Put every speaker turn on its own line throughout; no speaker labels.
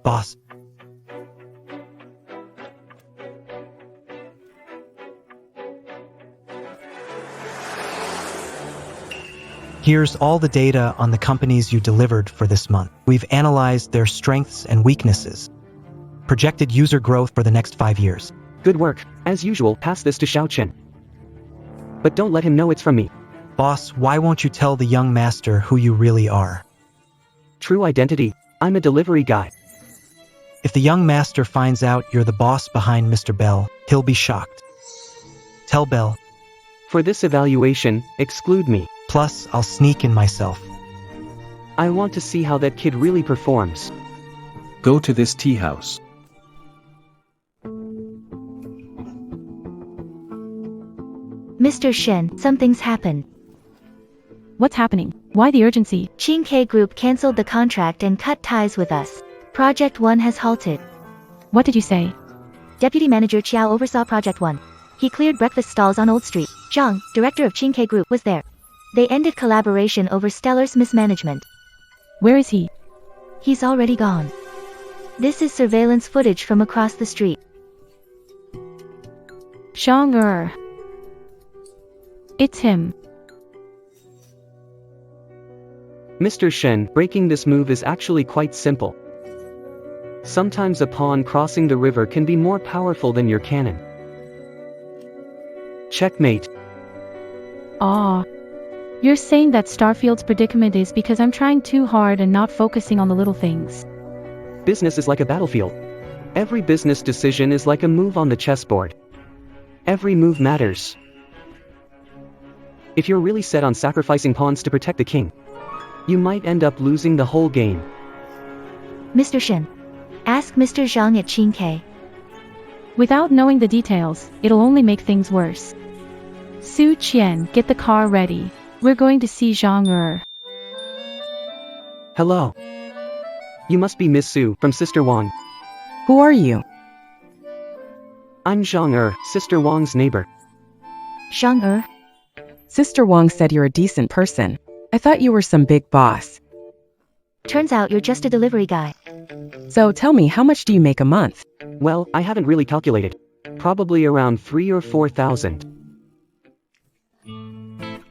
boss. Here's all the data on the companies you delivered for this month. We've analyzed their strengths and weaknesses. Projected user growth for the next 5 years.
Good work. As usual, pass this to Xiao Chen. But don't let him know it's from me.
Boss, why won't you tell the young master who you really are?
True identity. I'm a delivery guy.
If the young master finds out you're the boss behind Mr. Bell, he'll be shocked. Tell Bell.
For this evaluation, exclude me.
Plus, I'll sneak in myself.
I want to see how that kid really performs.
Go to this tea house.
Mr. Shen, something's happened.
What's happening? Why the urgency?
Qingke Group cancelled the contract and cut ties with us. Project 1 has halted.
What did you say?
Deputy Manager Qiao oversaw Project 1. He cleared breakfast stalls on Old Street. Zhang, director of Qingke Group, was there. They ended collaboration over Stellar's mismanagement.
Where is he?
He's already gone. This is surveillance footage from across the street.
Zhang. It's him.
Mr. Shen, breaking this move is actually quite simple. Sometimes a pawn crossing the river can be more powerful than your cannon. Checkmate.
Ah. You're saying that Starfield's predicament is because I'm trying too hard and not focusing on the little things.
Business is like a battlefield. Every business decision is like a move on the chessboard. Every move matters. If you're really set on sacrificing pawns to protect the king, you might end up losing the whole game.
Mr. Shen. Ask Mr. Zhang at Qingke.
Without knowing the details, it'll only make things worse. Su Qian, get the car ready. We're going to see Zhang.
Hello. You must be Miss Su, from Sister Wang.
Who are you?
I'm Zhang, Sister Wang's neighbor.
Zhang.
Sister Wang said you're a decent person. I thought you were some big boss.
Turns out you're just a delivery guy.
So tell me, how much do you make a month?
Well, I haven't really calculated. Probably around 3,000 or 4,000.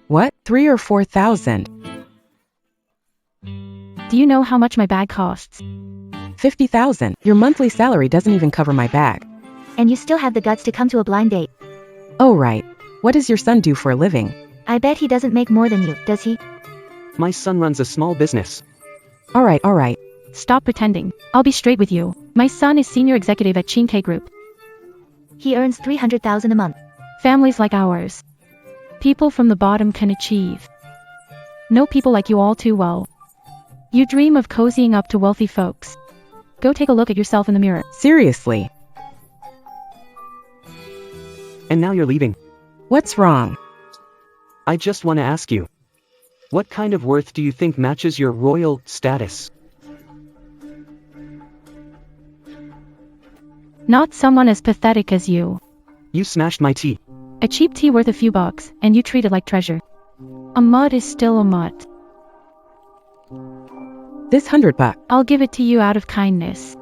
What? 3,000 or 4,000?
Do you know how much my bag costs?
50,000. Your monthly salary doesn't even cover my bag.
And you still have the guts to come to a blind date.
Oh right. What does your son do for a living?
I bet he doesn't make more than you, does he?
My son runs a small business.
Alright.
Stop pretending. I'll be straight with you. My son is senior executive at Qingke Group.
He earns 300,000 a month.
Families like ours. People from the bottom can achieve. Know people like you all too well. You dream of cozying up to wealthy folks. Go take a look at yourself in the mirror.
Seriously.
And now you're leaving.
What's wrong?
I just want to ask you. What kind of worth do you think matches your royal status?
Not someone as pathetic as you.
You smashed my tea.
A cheap tea worth a few bucks, and you treat it like treasure. A mutt is still a mutt.
This $100.
I'll give it to you out of kindness.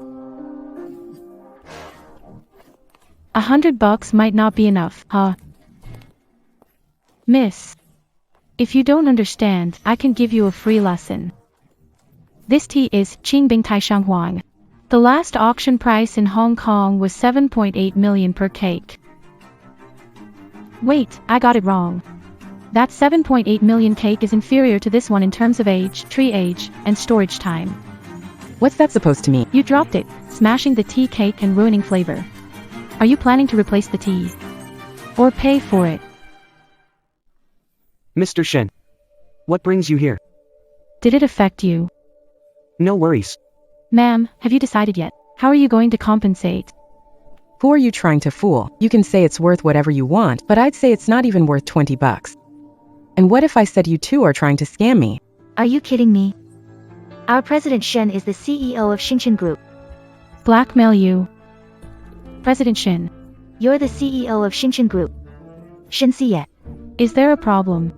$100 might not be enough, huh? Miss. If you don't understand, I can give you a free lesson. This tea is Qingbing Taishang Huang. The last auction price in Hong Kong was 7.8 million per cake. Wait, I got it wrong. That 7.8 million cake is inferior to this one in terms of age, tree age, and storage time.
What's that supposed to mean?
You dropped it, smashing the tea cake and ruining flavor. Are you planning to replace the tea? Or pay for it?
Mr. Shen. What brings you here?
Did it affect you?
No worries.
Ma'am, have you decided yet? How are you going to compensate?
Who are you trying to fool? You can say it's worth whatever you want, but I'd say it's not even worth $20. And what if I said you two are trying to scam me?
Are you kidding me? Our president Shen is the CEO of Xingchen Group.
Blackmail you. President Shen.
You're the CEO of Xingchen Group. Shen Siye.
Is there a problem?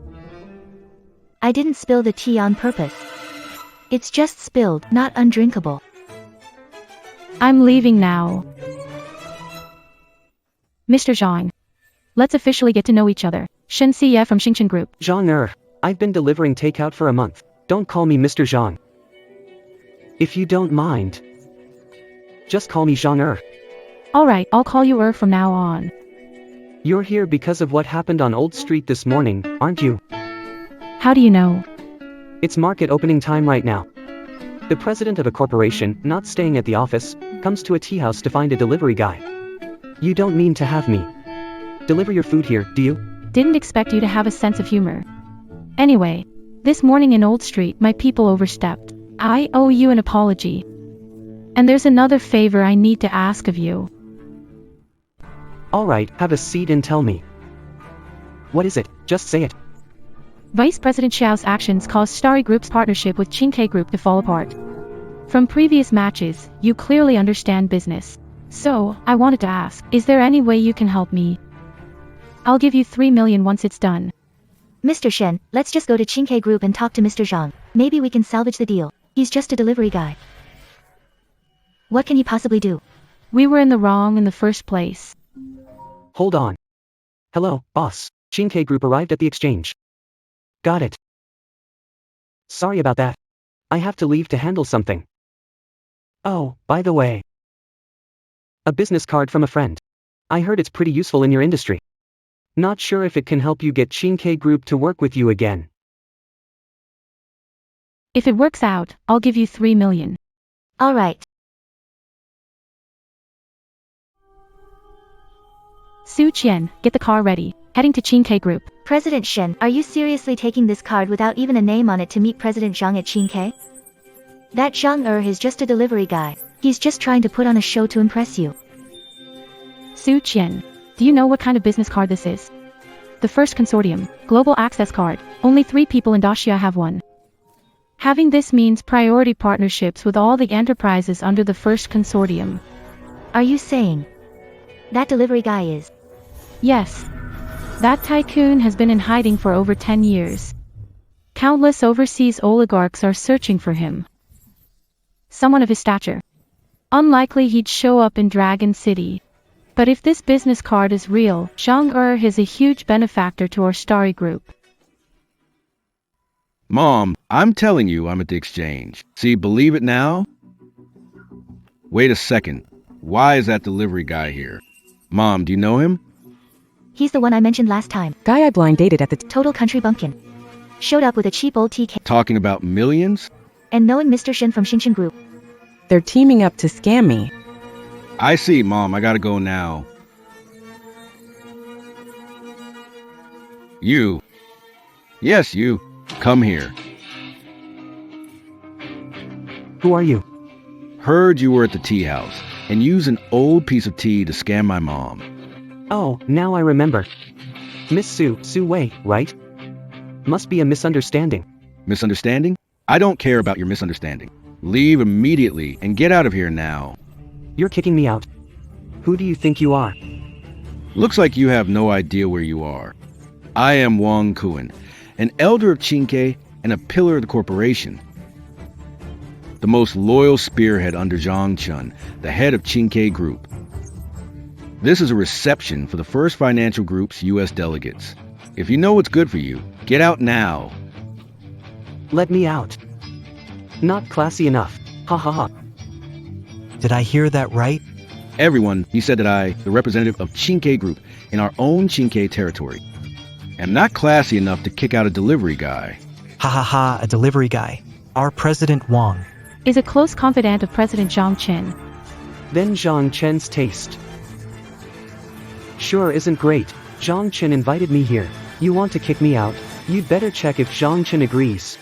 I didn't spill the tea on purpose. It's just spilled, not undrinkable.
I'm leaving now. Mr. Zhang. Let's officially get to know each other. Shen Siye from Xingchen Group.
Zhang I've been delivering takeout for a month. Don't call me Mr. Zhang. If you don't mind, just call me Zhang
Alright, I'll call you from now on.
You're here because of what happened on Old Street this morning, aren't you?
How do you know?
It's market opening time right now. The president of a corporation, not staying at the office, comes to a tea house to find a delivery guy. You don't mean to have me deliver your food here, do you?
Didn't expect you to have a sense of humor. Anyway, this morning in Old Street my people overstepped. I owe you an apology. And there's another favor I need to ask of you.
Alright, have a seat and tell me. What is it? Just say it.
Vice President Xiao's actions caused Starry Group's partnership with Qingke Group to fall apart. From previous matches, you clearly understand business. So, I wanted to ask, is there any way you can help me? I'll give you 3 million once it's done.
Mr. Shen, let's just go to Qingke Group and talk to Mr. Zhang. Maybe we can salvage the deal. He's just a delivery guy. What can he possibly do?
We were in the wrong in the first place.
Hold on. Hello, boss. Qingke Group arrived at the exchange. Got it. Sorry about that. I have to leave to handle something. Oh, by the way. A business card from a friend. I heard it's pretty useful in your industry. Not sure if it can help you get Qingke Group to work with you again.
If it works out, I'll give you 3 million.
Alright.
Su Qian, get the car ready. Heading to Qingke Group.
President Shen, are you seriously taking this card without even a name on it to meet President Zhang at Qingke? That Zhang is just a delivery guy. He's just trying to put on a show to impress you.
Su Qian, do you know what kind of business card this is? The first consortium, global access card. Only 3 people in Daxia have one. Having this means priority partnerships with all the enterprises under the first consortium.
Are you saying that delivery guy is?
Yes. That tycoon has been in hiding for over 10 years. Countless overseas oligarchs are searching for him. Someone of his stature. Unlikely he'd show up in Dragon City. But if this business card is real, Zhang is a huge benefactor to our Starry Group.
Mom, I'm telling you I'm at the exchange. See, believe it now? Wait a second. Why is that delivery guy here? Mom, do you know him?
He's the one I mentioned last time.
Guy I blind dated at the
Total country bumpkin. Showed up with a cheap old TK.
Talking about millions?
And knowing Mr. Shen from Xingchen Group.
They're teaming up to scam me.
I see, Mom. I gotta go now. You. Yes, you. Come here.
Who are you?
Heard you were at the tea house and used an old piece of tea to scam my mom.
Oh, now I remember. Miss Su Wei, right? Must be a misunderstanding.
Misunderstanding? I don't care about your misunderstanding. Leave immediately and get out of here now.
You're kicking me out. Who do you think you are?
Looks like you have no idea where you are. I am Wang Kuan, an elder of Qingke and a pillar of the corporation. The most loyal spearhead under Zhang Chun, the head of Qingke Group. This is a reception for the First Financial Group's U.S. delegates. If you know what's good for you, get out now.
Let me out. Not classy enough. Ha ha ha.
Did I hear that right?
Everyone, he said that I, the representative of Qingke Group in our own Qingke territory, am not classy enough to kick out a delivery guy.
Ha ha ha, a delivery guy. Our President Wang.
Is a close confidant of President Zhang Chen.
Then Zhang Chen's taste. Sure isn't great. Zhang Chen invited me here. You want to kick me out? You'd better check if Zhang Chen agrees.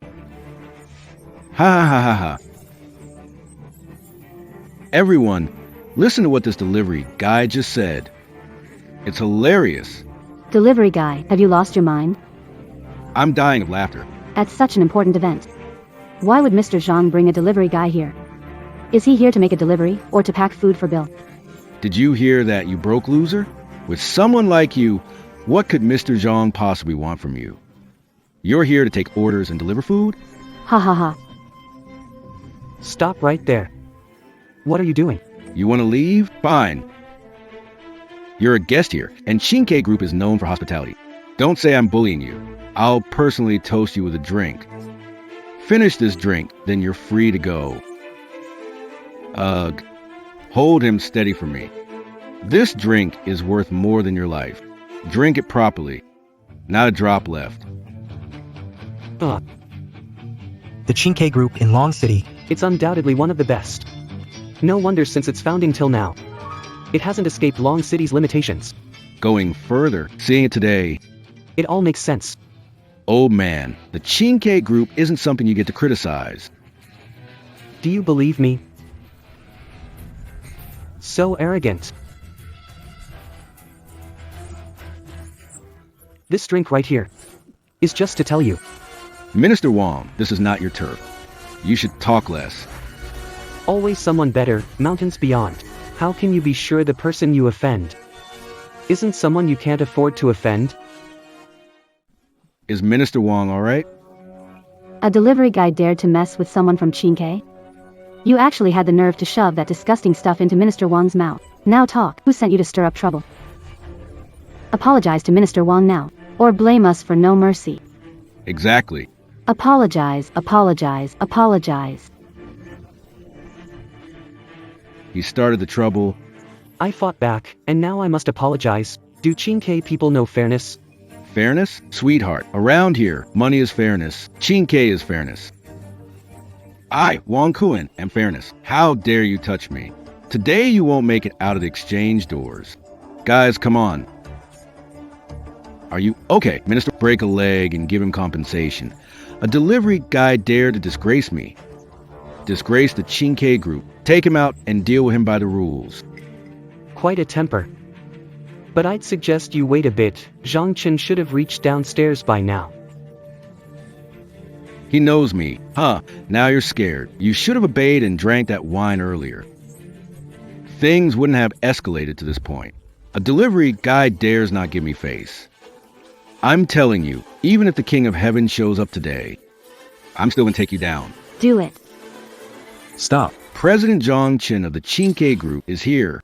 Ha ha ha ha ha. Everyone, listen to what this delivery guy just said. It's hilarious.
Delivery guy, have you lost your mind?
I'm dying of laughter.
At such an important event. Why would Mr. Zhang bring a delivery guy here? Is he here to make a delivery, or to pack food for Bill?
Did you hear that, you broke loser? With someone like you, what could Mr. Zhang possibly want from you? You're here to take orders and deliver food?
Ha ha ha.
Stop right there. What are you doing?
You want to leave? Fine. You're a guest here, and Chinke Group is known for hospitality. Don't say I'm bullying you. I'll personally toast you with a drink. Finish this drink, then you're free to go. Ugh. Hold him steady for me. This drink is worth more than your life. Drink it properly. Not a drop left.
Ugh.
The Chinke Group in Long City.
It's undoubtedly one of the best. No wonder since its founding till now. It hasn't escaped Long City's limitations.
Going further, seeing it today.
It all makes sense.
Old man, the Chinke Group isn't something you get to criticize.
Do you believe me? So arrogant. This drink right here is just to tell you.
Minister Wong, this is not your turf. You should talk less.
Always someone better, mountains beyond. How can you be sure the person you offend isn't someone you can't afford to offend?
Is Minister Wong alright?
A delivery guy dared to mess with someone from Chinke? You actually had the nerve to shove that disgusting stuff into Minister Wong's mouth. Now talk. Who sent you to stir up trouble? Apologize to Minister Wong now. Or blame us for no mercy.
Exactly.
Apologize, apologize, apologize.
He started the trouble.
I fought back, and now I must apologize. Do Chinke people know fairness?
Fairness? Sweetheart, around here, money is fairness. Chinke is fairness. I, Wong Kuan, am fairness. How dare you touch me? Today you won't make it out of the exchange doors. Guys, come on. Are you okay? Minister, break a leg and give him compensation. A delivery guy dared to disgrace me. Disgrace the Chinke Group. Take him out and deal with him by the rules.
Quite a temper. But I'd suggest you wait a bit. Zhang Chen should have reached downstairs by now.
He knows me. Huh, now you're scared. You should have obeyed and drank that wine earlier. Things wouldn't have escalated to this point. A delivery guy dares not give me face. I'm telling you, even if the King of Heaven shows up today, I'm still gonna take you down.
Do it.
Stop.
President Zhang Chen of the Chinke Group is here.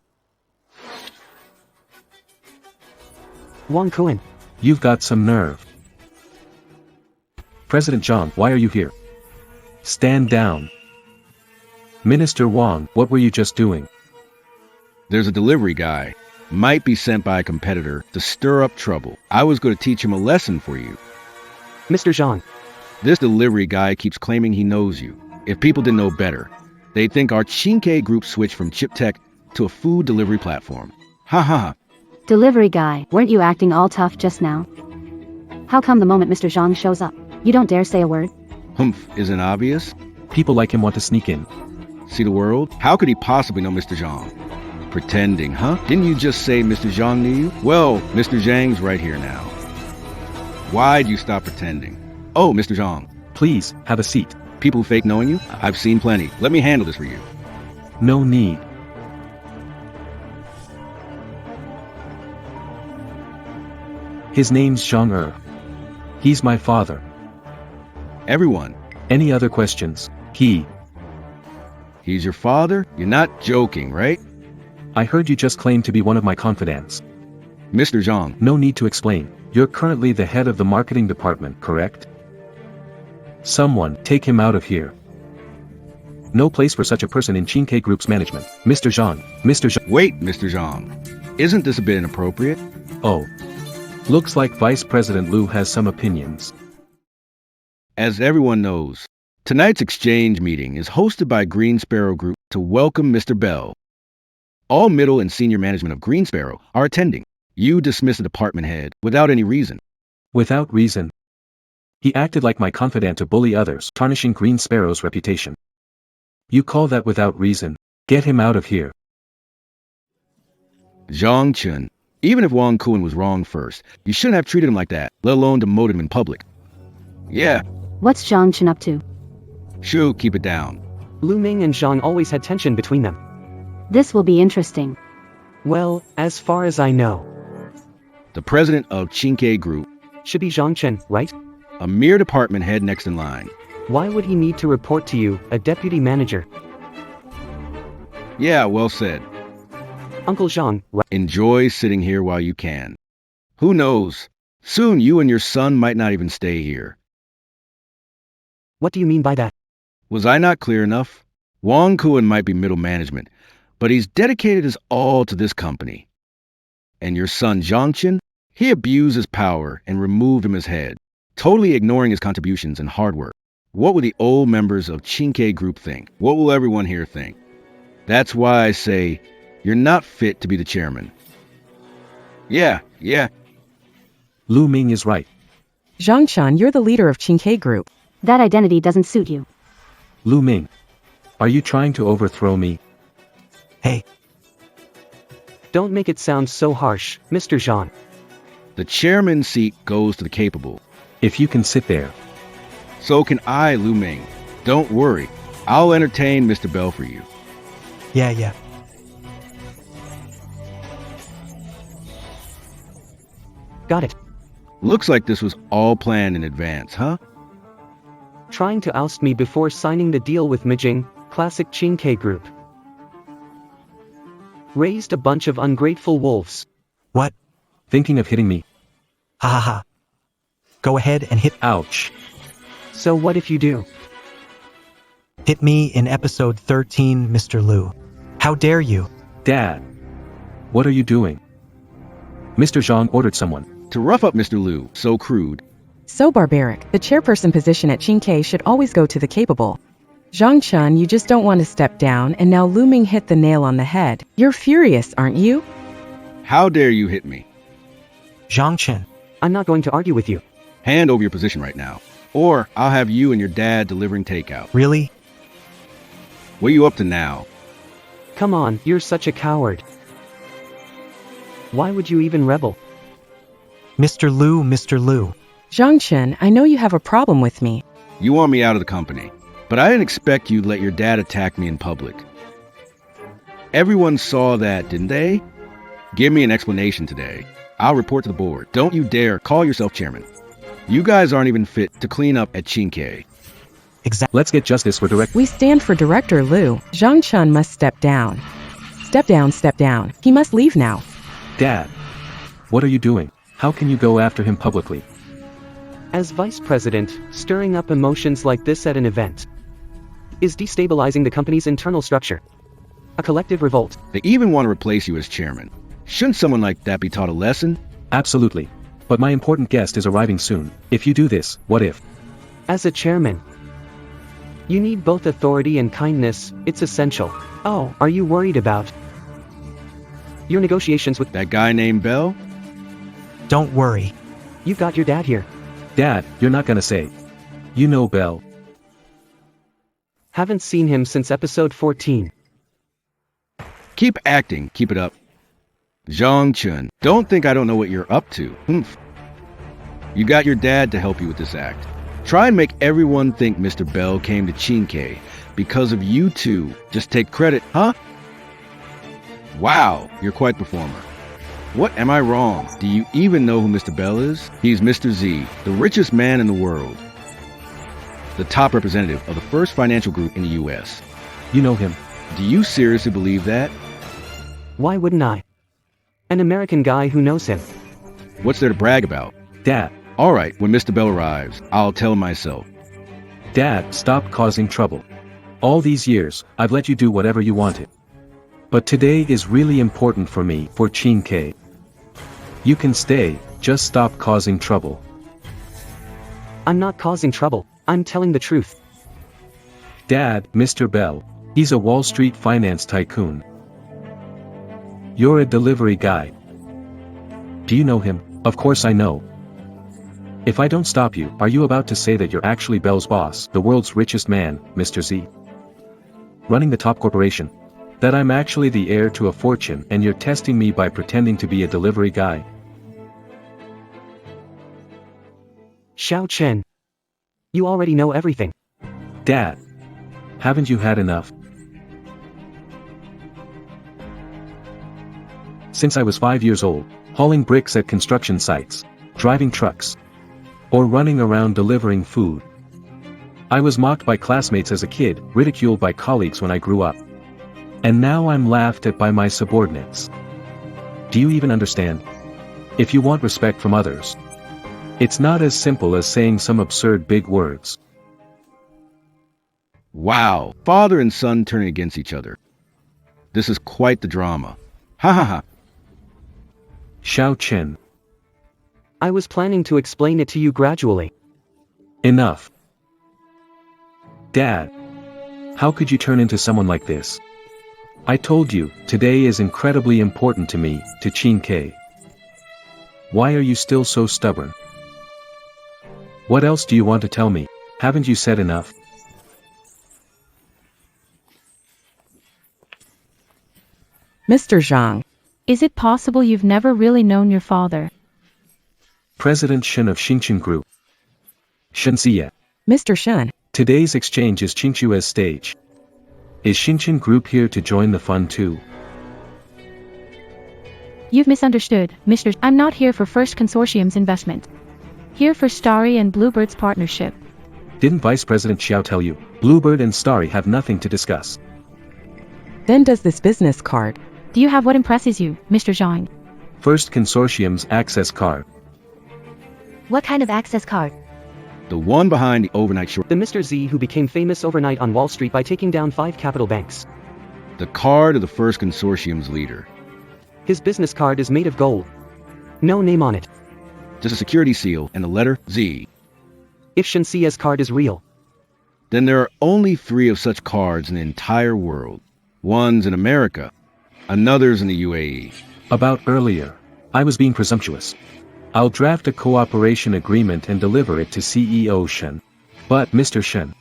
Wong Kuan.
You've got some nerve. President Zhang, why are you here? Stand down. Minister Wong, what were you just doing?
There's a delivery guy. Might be sent by a competitor to stir up trouble. I was going to teach him a lesson for you.
Mr. Zhang.
This delivery guy keeps claiming he knows you. If people didn't know better, they'd think our Chinke Group switched from chip tech to a food delivery platform. Ha ha ha.
Delivery guy, weren't you acting all tough just now? How come the moment Mr. Zhang shows up, you don't dare say a word?
Humph, isn't obvious?
People like him want to sneak in.
See the world? How could he possibly know Mr. Zhang? Pretending, huh? Didn't you just say Mr. Zhang knew you? Well, Mr. Zhang's right here now. Why'd you stop pretending? Oh, Mr. Zhang.
Please, have a seat.
People fake knowing you? I've seen plenty. Let me handle this for you.
No need. His name's Zhang. He's my father.
Everyone.
Any other questions?
He's your father? You're not joking, right?
I heard you just claimed to be one of my confidants.
Mr. Zhang.
No need to explain. You're currently the head of the marketing department, correct? Someone, take him out of here. No place for such a person in Chinke Group's management. Mr. Zhang. Mr. Zhang.
Wait, Mr. Zhang. Isn't this a bit inappropriate?
Oh. Looks like Vice President Liu has some opinions.
As everyone knows, tonight's exchange meeting is hosted by Green Sparrow Group to welcome Mr. Bell. All middle and senior management of Green Sparrow are attending. You dismiss a department head without any reason.
Without reason. He acted like my confidant to bully others, tarnishing Green Sparrow's reputation. You call that without reason? Get him out of here.
Zhang Chen, even if Wong Kuan was wrong first, you shouldn't have treated him like that, let alone demoted him in public. Yeah.
What's Zhang Chen up to?
Shoo, keep it down.
Lu Ming and Zhang always had tension between them.
This will be interesting.
Well, as far as I know.
The president of Chinke Group.
Should be Zhang Chen, right?
A mere department head next in line.
Why would he need to report to you, a deputy manager?
Yeah, well said.
Uncle Zhang,
Enjoy sitting here while you can. Who knows? Soon you and your son might not even stay here.
what do you mean by that?
Was I not clear enough? Wang Kuan might be middle management, but he's dedicated his all to this company. And your son Zhangchen, he abused his power and removed him as head, totally ignoring his contributions and hard work. What will the old members of Qingke Group think? What will everyone here think? That's why I say, you're not fit to be the chairman. Yeah.
Lu Ming is right.
Zhangchan, you're the leader of Qingke Group.
That identity doesn't suit you.
Lu Ming, are you trying to overthrow me?
Hey,
Don't make it sound so harsh, Mr. Zhang.
The chairman's seat goes to the capable.
If you can sit there.
So can I, Lu Ming. Don't worry. I'll entertain Mr. Bell for you.
yeah.
Got it.
Looks like this was all planned in advance, huh?
Trying to oust me before signing the deal with Mijing, classic Qingke Group. Raised a bunch of ungrateful wolves.
What?
Thinking of hitting me.
Ha ha ha. Go ahead and hit
Ouch.
So what if you do?
hit me in episode 13, Mr. Liu. How dare you?
Dad. What are you doing? Mr. Zhang ordered someone.
To rough up Mr. Liu, so crude.
So barbaric. The chairperson position at Qingke should always go to the capable. Zhang Chun, you just don't want to step down, and now Lu Ming hit the nail on the head. You're furious, aren't you?
How dare you hit me?
Zhang Chen.
I'm not going to argue with you.
Hand over your position right now. Or I'll have you and your dad delivering takeout.
Really?
What are you up to now?
Come on, you're such a coward. Why would you even rebel?
Mr. Liu.
Zhang Chen, I know you have a problem with me.
You want me out of the company. But I didn't expect you'd let your dad attack me in public. Everyone saw that, didn't they? Give me an explanation today. I'll report to the board. Don't you dare call yourself chairman. You guys aren't even fit to clean up at Qingke.
Exactly.
Let's get justice for direct.
We stand for Director Liu. Zhang Chun must step down. Step down. He must leave now.
Dad. What are you doing? How can you go after him publicly?
As vice president, stirring up emotions like this at an event is destabilizing the company's internal structure. A collective revolt.
They even want to replace you as chairman. Shouldn't someone like that be taught a lesson?
Absolutely. But my important guest is arriving soon. If you do this, what if?
As a chairman, you need both authority and kindness. It's essential. Oh, are you worried about your negotiations with
That guy named Bell?
Don't worry.
You've got your dad here.
Dad, you're not gonna say. You know Bell.
Haven't seen him since episode 14.
Keep acting. Keep it up. Zhang Chun, don't think I don't know what you're up to. Humph. You got your dad to help you with this act. Try and make everyone think Mr. Bell came to Qingke because of you two. Just take credit, huh? Wow, you're quite the performer. What am I wrong? Do you even know who Mr. Bell is? He's Mr. Z, the richest man in the world. The top representative of the first financial group in the US.
You know him.
Do you seriously believe that?
Why wouldn't I? An American guy who knows him.
What's there to brag about?
Dad.
All right, when Mr. Bell arrives, I'll tell him myself.
Dad, stop causing trouble. All these years, I've let you do whatever you wanted. But today is really important for me, for Qingke. You can stay, just stop causing trouble.
I'm not causing trouble. I'm telling the truth.
Dad, Mr. Bell. He's a Wall Street finance tycoon. You're a delivery guy. Do you know him? Of course I know. If I don't stop you, are you about to say that you're actually Bell's boss, the world's richest man, Mr. Z? Running the top corporation? That I'm actually the heir to a fortune and you're testing me by pretending to be a delivery guy?
Xiao Chen. You already know everything.
Dad. Haven't you had enough? Since I was 5 years old, hauling bricks at construction sites, driving trucks, or running around delivering food. I was mocked by classmates as a kid, ridiculed by colleagues when I grew up. And now I'm laughed at by my subordinates. Do you even understand? If you want respect from others, it's not as simple as saying some absurd big words.
Wow, father and son turning against each other. This is quite the drama. Ha ha ha.
Xiao Chen.
I was planning to explain it to you gradually.
Enough. Dad. How could you turn into someone like this? I told you, today is incredibly important to me, to Qin Ke. Why are you still so stubborn? What else do you want to tell me? Haven't you said enough?
Mr. Zhang,
Is it possible you've never really known your father?
President Shen of Xinqian Group. Shen Ziye.
Mr. Shen,
Today's exchange is Qingque's stage. Is Xinqian Group here to join the fun too?
You've misunderstood, Mr. I'm not here for First Consortium's investment. Here for Starry and Bluebird's partnership.
Didn't Vice President Xiao tell you, Bluebird and Starry have nothing to discuss?
then does this business card.
Do you have what impresses you, Mr. Zhang?
First Consortium's access card.
What kind of access card?
The one behind the overnight short.
The Mr. Z who became famous overnight on Wall Street by taking down 5 capital banks.
The card of the First Consortium's leader.
His business card is made of gold. No name on it.
Just a security seal and the letter Z.
If Shenxia's card is real,
Then there are only 3 of such cards in the entire world. One's in America, another's in the UAE.
About earlier, I was being presumptuous. I'll draft a cooperation agreement and deliver it to CEO Shen. But Mr. Shen,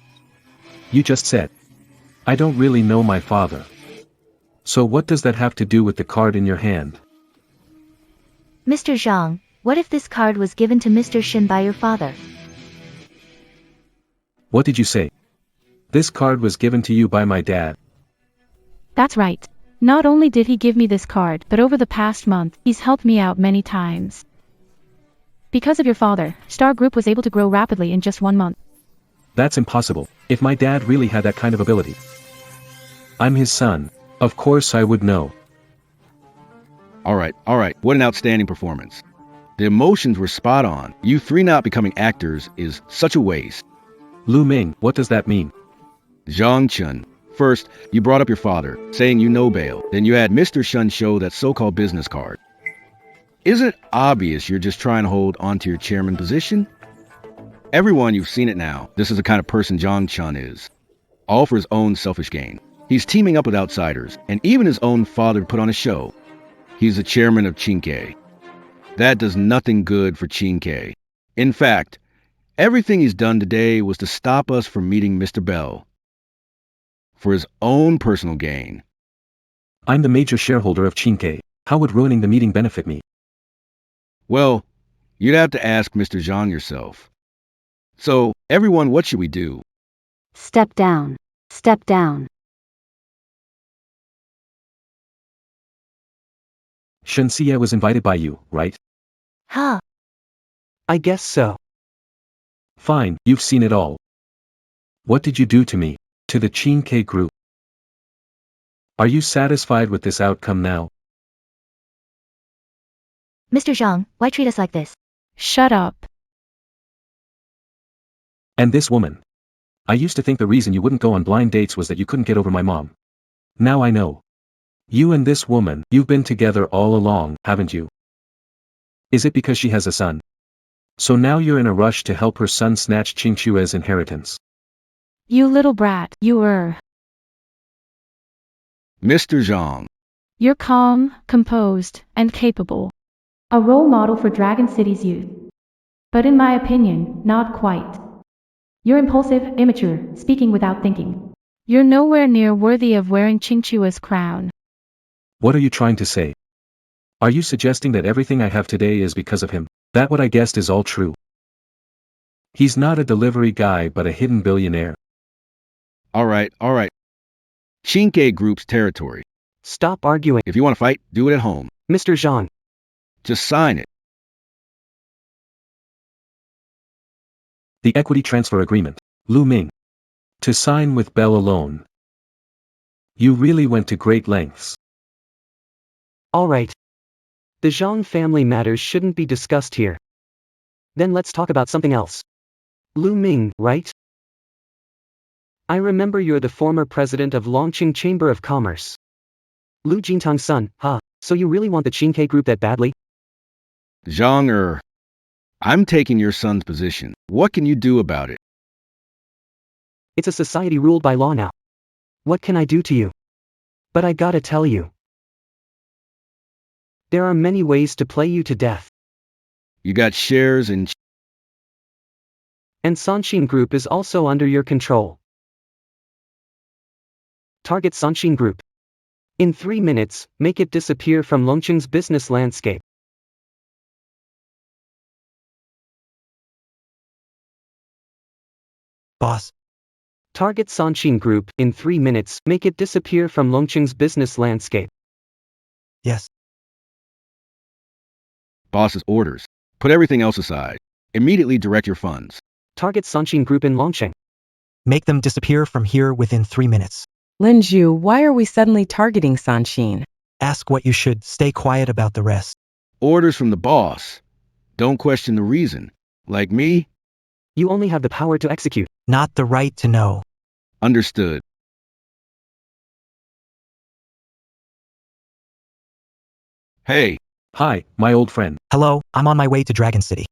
you just said, I don't really know my father. So what does that have to do with the card in your hand?
Mr. Zhang, what if this card was given to Mr. Shen by your father?
What did you say? This card was given to you by my dad.
That's right. Not only did he give me this card, but over the past month, he's helped me out many times. Because of your father, Star Group was able to grow rapidly in just 1 month.
That's impossible, if my dad really had that kind of ability. I'm his son, of course I would know.
Alright, what an outstanding performance. The emotions were spot on. You 3 not becoming actors is such a waste.
Lu Ming, what does that mean?
Zhang Chun. First, you brought up your father, saying you know bail. Then you had Mr. Shun show that so-called business card. Isn't it obvious you're just trying to hold onto your chairman position? Everyone, you've seen it now. This is the kind of person Zhang Chun is. All for his own selfish gain. He's teaming up with outsiders, and even his own father put on a show. He's the chairman of Qin Ke. That does nothing good for Qin Ke. In fact, everything he's done today was to stop us from meeting Mr. Bell. For his own personal gain.
I'm the major shareholder of Qin Ke. How would ruining the meeting benefit me?
Well, you'd have to ask Mr. Zhang yourself. So, everyone, what should we do?
Step down. Step down.
Shen Xie was invited by you, right?
Huh.
I guess so.
Fine, you've seen it all. What did you do to me? To the Qin Ke group? Are you satisfied with this outcome now?
Mr. Zhang, why treat us like this?
Shut up.
And this woman. I used to think the reason you wouldn't go on blind dates was that you couldn't get over my mom. Now I know. You and this woman, you've been together all along, haven't you? Is it because she has a son? So now you're in a rush to help her son snatch Qingque's inheritance.
You little brat, you are.
Mr. Zhang.
You're calm, composed, and capable. A role model for Dragon City's youth. But in my opinion, not quite. You're impulsive, immature, speaking without thinking. You're nowhere near worthy of wearing Qingque's crown.
What are you trying to say? Are you suggesting that everything I have today is because of him? That what I guessed is all true. He's not a delivery guy but a hidden billionaire.
Alright. Qin Ke Group's territory.
Stop arguing.
If you want to fight, do it at home.
Mr. Zhang.
Just sign it.
The equity transfer agreement. Lu Ming. To sign with Bell alone. You really went to great lengths.
Alright. The Zhang family matters shouldn't be discussed here. Then let's talk about something else. Lu Ming, right? I remember you're the former president of Longqing Chamber of Commerce. Lu Jintang's son, huh? So you really want the Qingke group that badly?
Zhang I'm taking your son's position. What can you do about it?
It's a society ruled by law now. What can I do to you? But I gotta tell you. There are many ways to play you to death.
You got shares in...
And Sanxin Group is also under your control. Target Sanxin Group. In 3 minutes, make it disappear from Longqing's business landscape.
Boss.
Target Sanxin Group. In 3 minutes, make it disappear from Longqing's business landscape.
Yes.
Boss's orders. Put everything else aside. Immediately direct your funds.
Target Sanxin Group in Longqing.
Make them disappear from here within 3 minutes.
Linju, why are we suddenly targeting Sanxin?
Ask what you should. Stay quiet about the rest.
Orders from the boss. Don't question the reason. Like me?
You only have the power to execute.
Not the right to know.
Understood. Hey.
Hi, my old friend.
Hello, I'm on my way to Dragon City.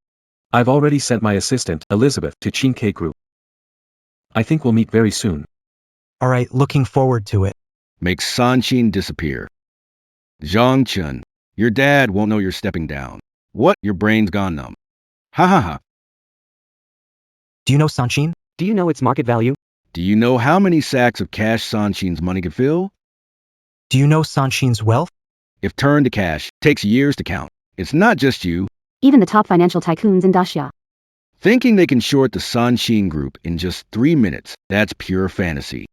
I've already sent my assistant, Elizabeth, to Qingke Group. I think we'll meet very soon.
Alright, looking forward to it.
Make Sanxin disappear. Zhang Chun, your dad won't know you're stepping down. What? Your brain's gone numb. Ha ha ha.
Do you know Sanxin?
Do you know its market value?
Do you know how many sacks of cash Sanxin's money could fill?
Do you know Sanxin's wealth?
If turned to cash, takes years to count. It's not just you.
Even the top financial tycoons in Daxia.
Thinking they can short the Sanxin Group in just 3 minutes, that's pure fantasy.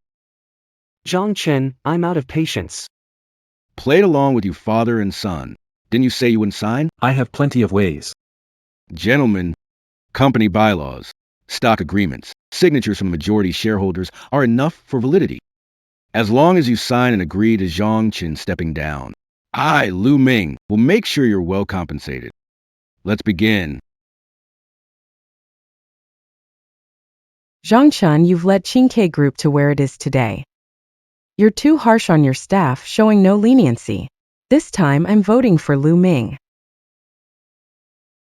Zhang Chen, I'm out of patience.
Played along with you father and son. Didn't you say you wouldn't sign?
I have plenty of ways.
Gentlemen, company bylaws, stock agreements, signatures from majority shareholders are enough for validity. As long as you sign and agree to Zhang Chen stepping down, I, Lu Ming, will make sure you're well compensated. Let's begin.
Zhang Chun, you've led Qingke Group to where it is today. You're too harsh on your staff, showing no leniency. This time, I'm voting for Lu Ming.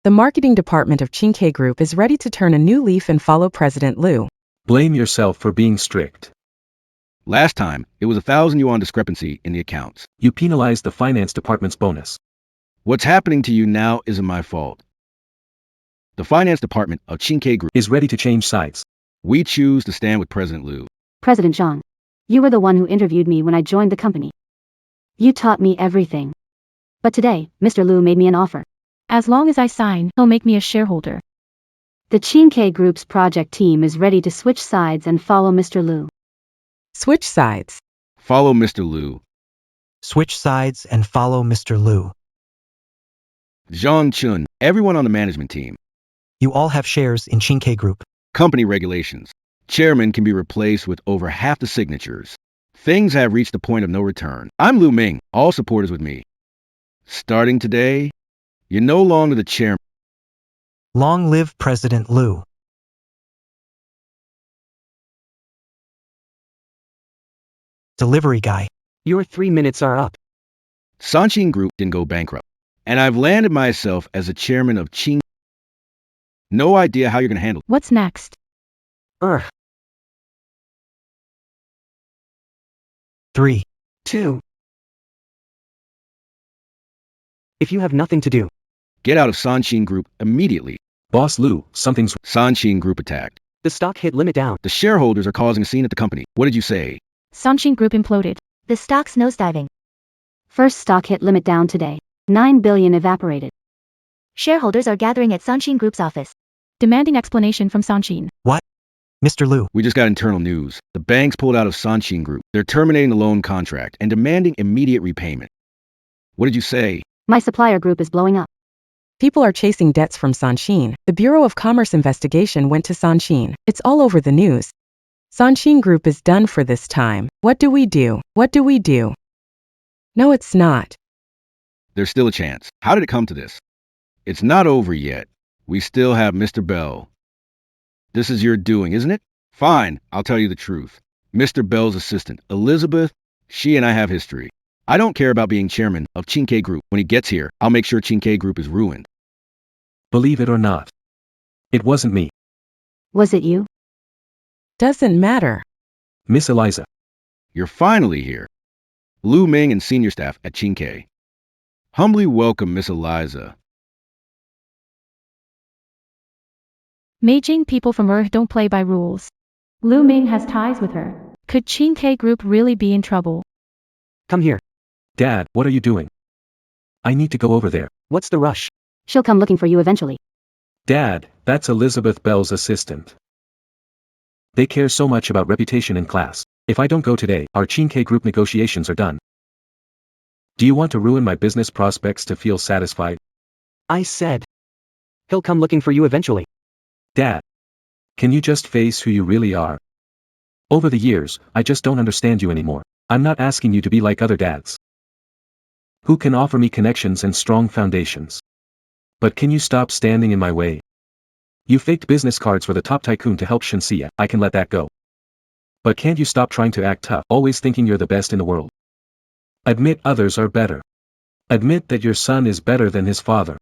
The marketing department of Qingke Group is ready to turn a new leaf and follow President Lu.
Blame yourself for being strict.
Last time, it was 1,000 yuan discrepancy in the accounts.
You penalized the finance department's bonus.
What's happening to you now isn't my fault. The finance department of Qingke Group
Is ready to change sides.
We choose to stand with President Lu.
President Zhang. You were the one who interviewed me when I joined the company. You taught me everything. But today, Mr. Lu made me an offer.
As long as I sign, he'll make me a shareholder.
The Qingke Group's project team is ready to switch sides and follow Mr. Lu.
Switch sides.
Follow Mr. Lu.
Switch sides and follow Mr. Lu.
Zhang Chun, everyone on the management team.
You all have shares in Qingke Group.
Company regulations. Chairman can be replaced with over half the signatures. Things have reached the point of no return. I'm Lu Ming, all supporters with me. Starting today, you're no longer the chairman.
Long live President Lu. Delivery guy.
Your 3 minutes are up.
Sanxin Group didn't go bankrupt. And I've landed myself as the chairman of Qing. No idea how you're going to handle it.
What's next?
3.
2. If you have nothing to do,
Get out of Sanxin Group immediately.
Boss Lu, something's...
Sanxin Group attacked.
the stock hit limit down.
The shareholders are causing a scene at the company. What did you say?
Sanxin Group imploded.
The stock's nosediving.
First stock hit limit down today. 9 billion evaporated.
Shareholders are gathering at Sanxin Group's office.
Demanding explanation from Sanxin.
What? Mr. Lu.
We just got internal news. The banks pulled out of Sanxin Group. They're terminating the loan contract and demanding immediate repayment. What did you say?
My supplier group is blowing up.
People are chasing debts from Sanxin. The Bureau of Commerce investigation went to Sanxin. It's all over the news. Sanshin Group is done for this time. What do we do? What do we do? No, it's not.
There's still a chance. How did it come to this? It's not over yet. We still have Mr. Bell. This is your doing, isn't it? Fine, I'll tell you the truth. Mr. Bell's assistant, Elizabeth, she and I have history. I don't care about being chairman of Chinke Group. When he gets here, I'll make sure Chinke Group is ruined.
Believe it or not, it wasn't me.
Was it you?
Doesn't matter.
Miss Eliza.
You're finally here. Lu Ming and senior staff at Chinke. Humbly welcome, Miss Eliza.
Meijing people from Earth don't play by rules. Lu Ming has ties with her. Could Chinke Group really be in trouble?
Come here.
Dad, what are you doing? I need to go over there.
What's the rush?
She'll come looking for you eventually.
Dad, that's Elizabeth Bell's assistant. They care so much about reputation in class. If I don't go today, our Chinke Group negotiations are done. Do you want to ruin my business prospects to feel satisfied?
I said. He'll come looking for you eventually.
Dad, can you just face who you really are? Over the years, I just don't understand you anymore. I'm not asking you to be like other dads who can offer me connections and strong foundations. But can you stop standing in my way? You faked business cards for the top tycoon to help Shinsia. I can let that go. But can't you stop trying to act tough, always thinking you're the best in the world? Admit others are better. Admit that your son is better than his father.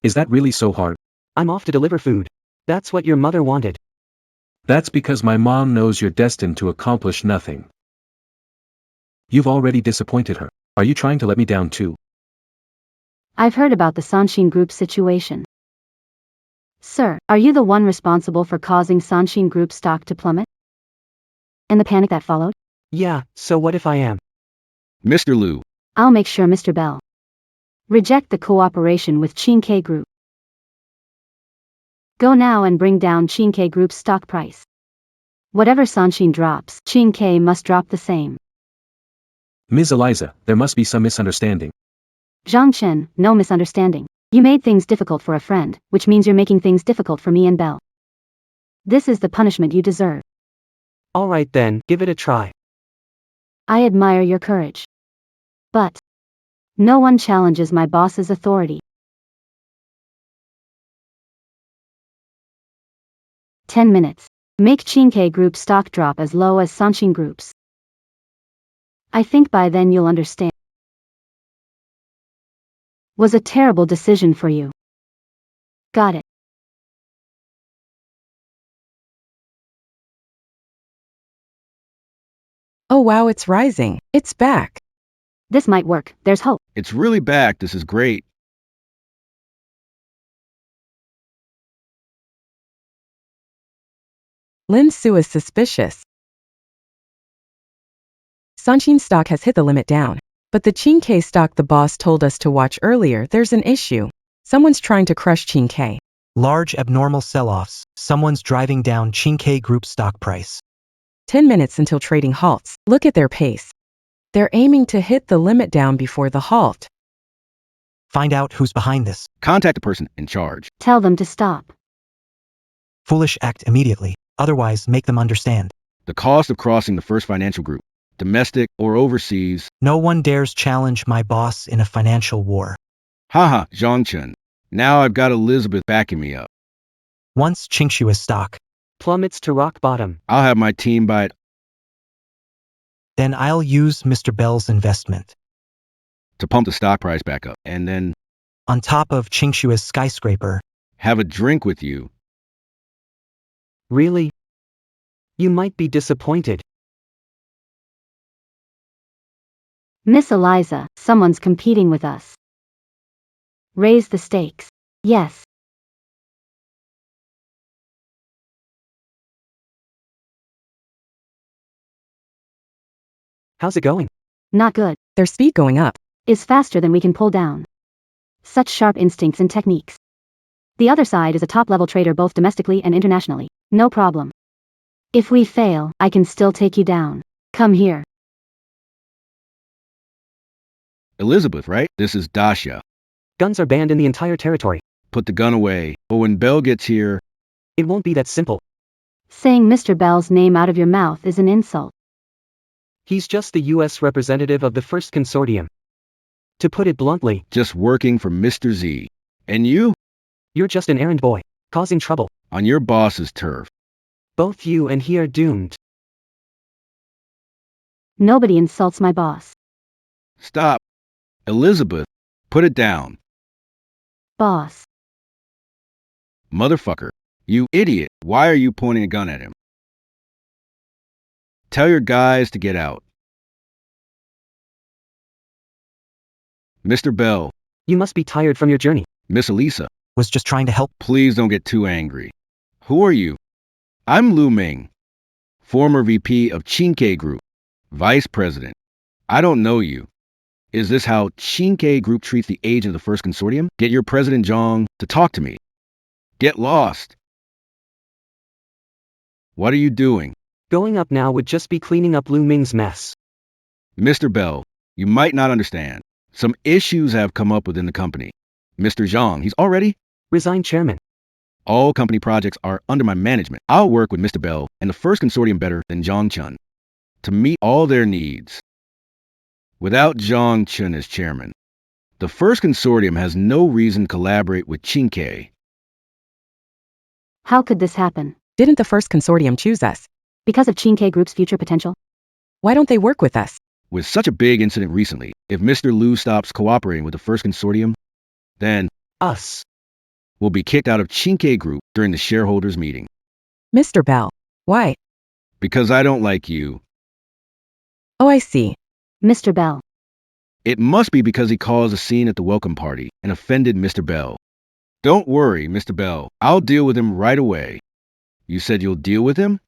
Is that really so hard?
I'm off to deliver food. That's what your mother wanted.
That's because my mom knows you're destined to accomplish nothing. You've already disappointed her. Are you trying to let me down too?
I've heard about the Sanshin Group situation. Sir, are you the one responsible for causing Sanshin Group stock to plummet? And the panic that followed?
Yeah, so what if I am?
Mr. Lu,
I'll make sure Mr. Bell reject the cooperation with Chinke Group. Go now and bring down Chinke Group's stock price. Whatever Sanshin drops, Chinke must drop the same.
Ms. Eliza, there must be some misunderstanding.
Zhang Chen, no misunderstanding. You made things difficult for a friend, which means you're making things difficult for me and Bell. This is the punishment you deserve.
Alright then, give it a try.
I admire your courage. But no one challenges my boss's authority. 10 minutes. Make Chinke Group stock drop as low as Sanshin Group's. I think by then you'll understand. Was a terrible decision for you. Got it.
Oh wow, it's rising. It's back.
This might work. There's hope.
it's really back. This is great.
Lin Su is suspicious. Sanshin stock has hit the limit down. But the Chinke stock the boss told us to watch earlier, there's an issue. Someone's trying to crush Chinke.
Large abnormal sell-offs. Someone's driving down Chinke Group stock price.
10 minutes until trading halts. Look at their pace. They're aiming to hit the limit down before the halt.
Find out who's behind this.
Contact the person in charge.
Tell them to stop.
Foolish, act immediately. Otherwise, make them understand.
The cost of crossing the first financial group, domestic or overseas.
No one dares challenge my boss in a financial war.
Haha, Zhangchen. Now I've got Elizabeth backing me up.
Once Qingshua's stock,
Plummets to rock bottom.
I'll have my team buy it.
then I'll use Mr. Bell's investment.
To pump the stock price back up, and then
On top of Qingshua's skyscraper,
have a drink with you.
Really? You might be disappointed.
Miss Eliza, someone's competing with us. Raise the stakes. Yes.
How's it going?
Not good.
Their speed going up.
Is faster than we can pull down. Such sharp instincts and techniques. The other side is a top-level trader both domestically and internationally. No problem. If we fail, I can still take you down. Come here.
Elizabeth, right? This is Dasha.
Guns are banned in the entire territory.
Put the gun away. But when Belle gets here,
It won't be that simple.
Saying Mr. Bell's name out of your mouth is an insult.
He's just the US representative of the first consortium. To put it bluntly,
Just working for Mr. Z. And you?
you're just an errand boy, causing trouble.
On your boss's turf.
Both you and he are doomed.
Nobody insults my boss.
Stop. Elizabeth, put it down.
Boss.
Motherfucker. You idiot. Why are you pointing a gun at him? Tell your guys to get out. Mr. Bell,
You must be tired from your journey.
Miss Elisa,
Was just trying to help.
please don't get too angry. Who are you? I'm Lu Ming, former VP of Chinke Group, Vice President. I don't know you. Is this how Chinke Group treats the agent of the first consortium? Get your President Zhang to talk to me. Get lost. What are you doing?
Going up now would just be cleaning up Lu Ming's mess.
Mr. Bell, you might not understand. Some issues have come up within the company. Mr. Zhang, he's already
Resign chairman.
all company projects are under my management. I'll work with Mr. Bell and the first consortium better than Zhang Chun to meet all their needs. Without Zhang Chun as chairman, the first consortium has no reason to collaborate with Chinke.
How could this happen?
Didn't the first consortium choose us?
Because of Chinke Group's future potential?
Why don't they work with us?
With such a big incident recently, if Mr. Lu stops cooperating with the first consortium, then
Us.
we'll be kicked out of Chinke Group during the shareholders meeting.
Mr. Bell. Why?
Because I don't like you.
Oh, I see.
Mr. Bell.
It must be because he caused a scene at the welcome party and offended Mr. Bell. Don't worry, Mr. Bell. I'll deal with him right away. You said you'll deal with him?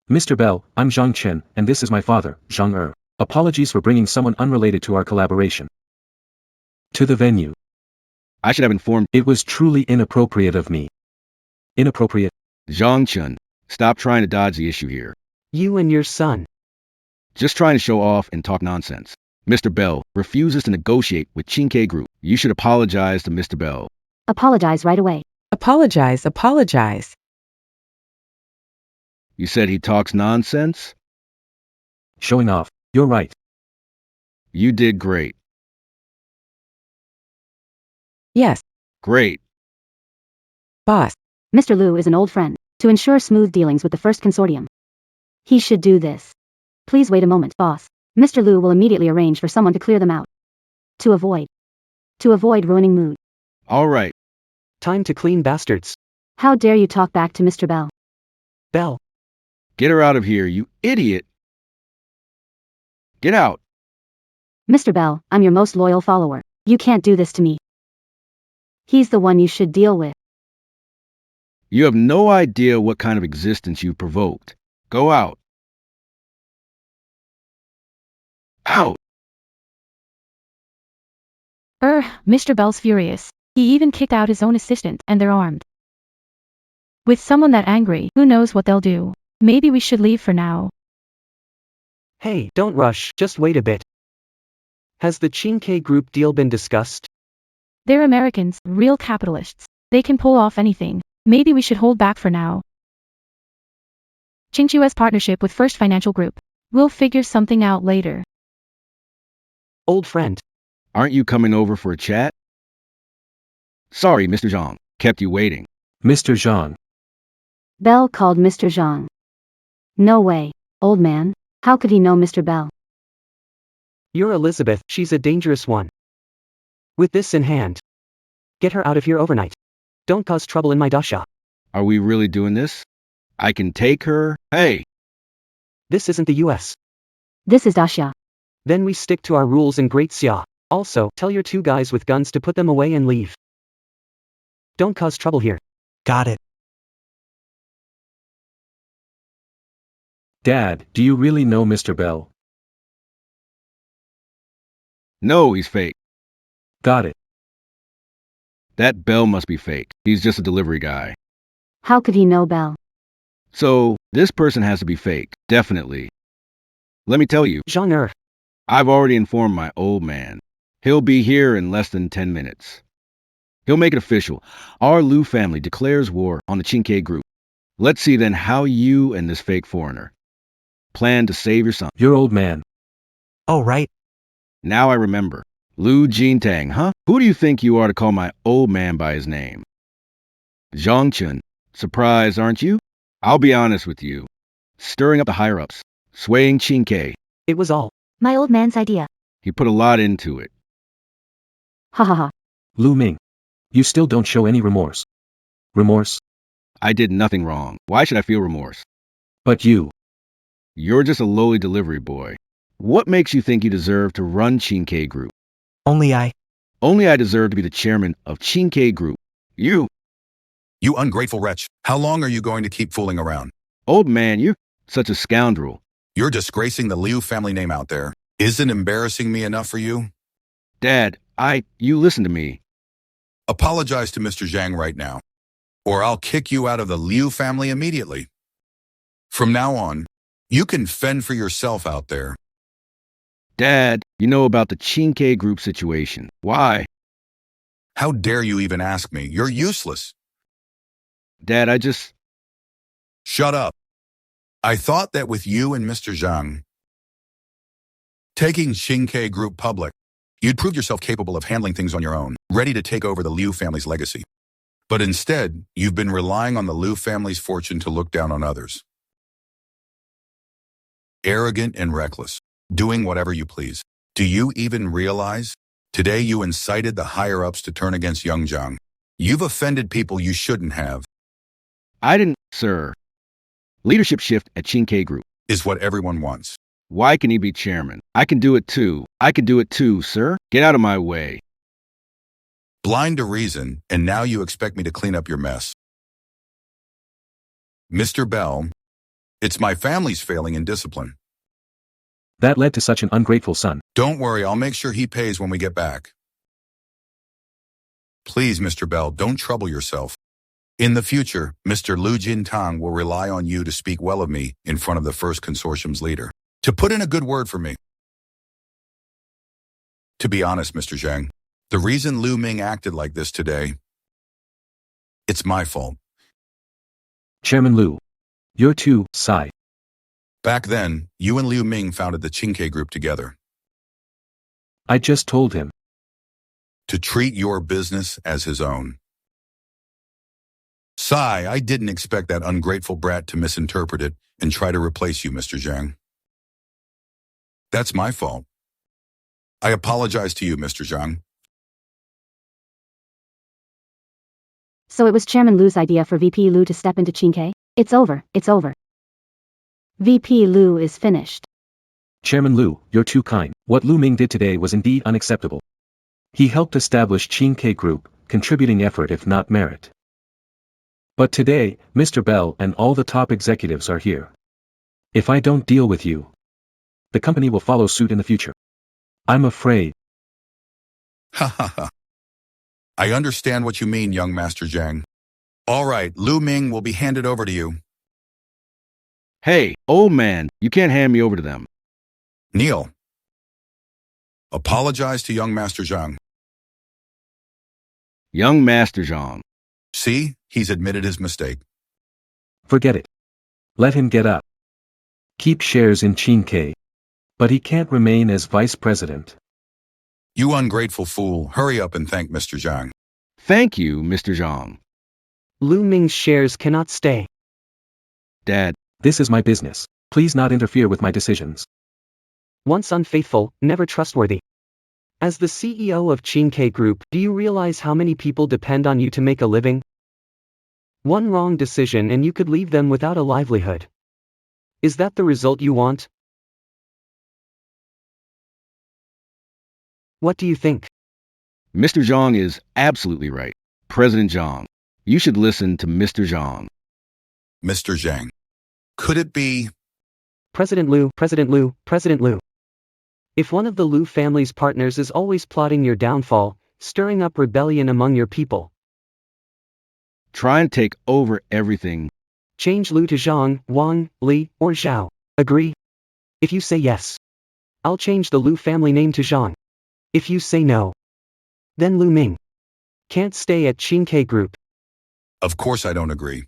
Mr. Bell, I'm Zhang Chen, and this is my father, Zhang Er. Apologies for bringing someone unrelated to our collaboration to the venue.
I should have informed
It was truly inappropriate of me. Inappropriate?
Zhang Chun. Stop trying to dodge the issue here.
You and your son.
Just trying to show off and talk nonsense. Mr. Bell refuses to negotiate with Chinke Group. You should apologize to Mr. Bell.
Apologize right away.
Apologize, apologize.
You said he talks nonsense?
Showing off. You're right.
You did great.
Yes,
Great.
boss.
Mr. Lu is an old friend. To ensure smooth dealings with the first consortium, he should do this. Please wait a moment, boss. Mr. Lu will immediately arrange for someone to clear them out. To avoid ruining mood.
All right.
Time to clean bastards.
How dare you talk back to Mr. Bell?
Bell.
Get her out of here, you idiot. Get out.
Mr. Bell, I'm your most loyal follower. You can't do this to me. He's the one you should deal with.
You have no idea what kind of existence you've provoked. Go out. Out.
Mr. Bell's furious. He even kicked out his own assistant, and they're armed. With someone that angry, who knows what they'll do? Maybe we should leave for now.
Hey, don't rush, just wait a bit. Has the Chinke Group deal been discussed?
They're Americans, real capitalists. They can pull off anything. Maybe we should hold back for now. Qingqiu's partnership with First Financial Group. We'll figure something out later.
Old friend.
Aren't you coming over for a chat? Sorry, Mr. Zhang. Kept you waiting.
Mr. Zhang.
Bell called Mr. Zhang. No way, old man. How could he know Mr. Bell?
You're Elizabeth, she's a dangerous one. With this in hand, get her out of here overnight. Don't cause trouble in my dasha.
Are we really doing this? I can take her. Hey,
This isn't the US.
This is Dasha.
Then we stick to our rules in Great Xia. Also, tell your two guys with guns to put them away and leave. Don't cause trouble here.
Got it.
Dad, do you really know Mr. Bell?
no, he's fake.
Got it.
That Bell must be fake. He's just a delivery guy.
How could he know Bell?
So, this person has to be fake. Definitely. Let me tell you,
Zhang Er.
I've already informed my old man. He'll be here in less than 10 minutes. He'll make it official. Our Lu family declares war on the Chinke Group. Let's see then how you and this fake foreigner plan to save your son.
Your old man.
Oh, right.
Now I remember. Lu Jintang, huh? Who do you think you are to call my old man by his name? Zhang Chun. Surprised, aren't you? I'll be honest with you. Stirring up the higher-ups. Swaying Qingke.
It was all.
My old man's idea.
He put a lot into it.
Ha ha ha.
Lu Ming. You still don't show any remorse. Remorse?
I did nothing wrong. Why should I feel remorse?
But you.
You're just a lowly delivery boy. What makes you think you deserve to run Qingke Group?
Only I.
Only I deserve to be the chairman of Qingke Group. You.
You ungrateful wretch. How long are you going to keep fooling around?
Old man, you're such a scoundrel.
You're disgracing the Liu family name out there. Isn't embarrassing me enough for you?
Dad, you listen to me.
Apologize to Mr. Zhang right now, or I'll kick you out of the Liu family immediately. From now on, you can fend for yourself out there.
Dad, you know about the Qingke Group situation. Why?
How dare you even ask me? You're useless.
Dad, I just...
Shut up. I thought that with you and Mr. Zhang taking Qingke Group public, you'd prove yourself capable of handling things on your own, ready to take over the Liu family's legacy. But instead, you've been relying on the Liu family's fortune to look down on others. Arrogant and reckless, doing whatever you please. Do you even realize? Today you incited the higher-ups to turn against young Zhang. You've offended people you shouldn't have.
I didn't, sir. Leadership shift at Qingke Group.
Is what everyone wants.
Why can he be chairman? I can do it too. I can do it too, sir. Get out of my way.
Blind to reason, and now you expect me to clean up your mess. Mr. Bell, it's my family's failing in discipline.
That led to such an ungrateful son.
Don't worry, I'll make sure he pays when we get back. Please, Mr. Bell, don't trouble yourself. In the future, Mr. Lu Jintang will rely on you to speak well of me in front of the first consortium's leader, to put in a good word for me. To be honest, Mr. Zhang, the reason Lu Ming acted like this today, it's my fault.
Chairman Lu. You're too, Sai.
Back then, you and Liu Ming founded the Qingke Group together.
I just told him.
To treat your business as his own. Sai, I didn't expect that ungrateful brat to misinterpret it and try to replace you, Mr. Zhang. That's my fault. I apologize to you, Mr. Zhang.
So it was Chairman Lu's idea for VP Lu to step into Qingke? It's over, it's over. VP Lu is finished.
Chairman Lu, you're too kind. What Lu Ming did today was indeed unacceptable. He helped establish Qingke Group, contributing effort if not merit. But today, Mr. Bell and all the top executives are here. If I don't deal with you, the company will follow suit in the future. I'm afraid.
Ha ha ha. I understand what you mean, young Master Zhang. All right, Lu Ming will be handed over to you.
Hey, old man, you can't hand me over to them.
Neil. Apologize to young Master Zhang.
Young Master Zhang.
See, he's admitted his mistake.
Forget it. Let him get up. Keep shares in Qingke. But he can't remain as vice president.
You ungrateful fool, hurry up and thank Mr. Zhang.
Thank you, Mr. Zhang.
Lu Ming's shares cannot stay.
Dad.
This is my business. Please not interfere with my decisions.
Once unfaithful, never trustworthy. As the CEO of Qingke Group, do you realize how many people depend on you to make a living? One wrong decision and you could leave them without a livelihood. Is that the result you want? What do you think?
Mr. Zhang is absolutely right. President Zhang, you should listen to Mr. Zhang.
Mr. Zhang. Could it be?
President Lu, President Lu, President Lu. If one of the Lu family's partners is always plotting your downfall, stirring up rebellion among your people,
try and take over everything.
Change Lu to Zhang, Wang, Li, or Zhao. Agree? If you say yes, I'll change the Lu family name to Zhang. If you say no, then Lu Ming can't stay at Qingke Group.
Of course I don't agree.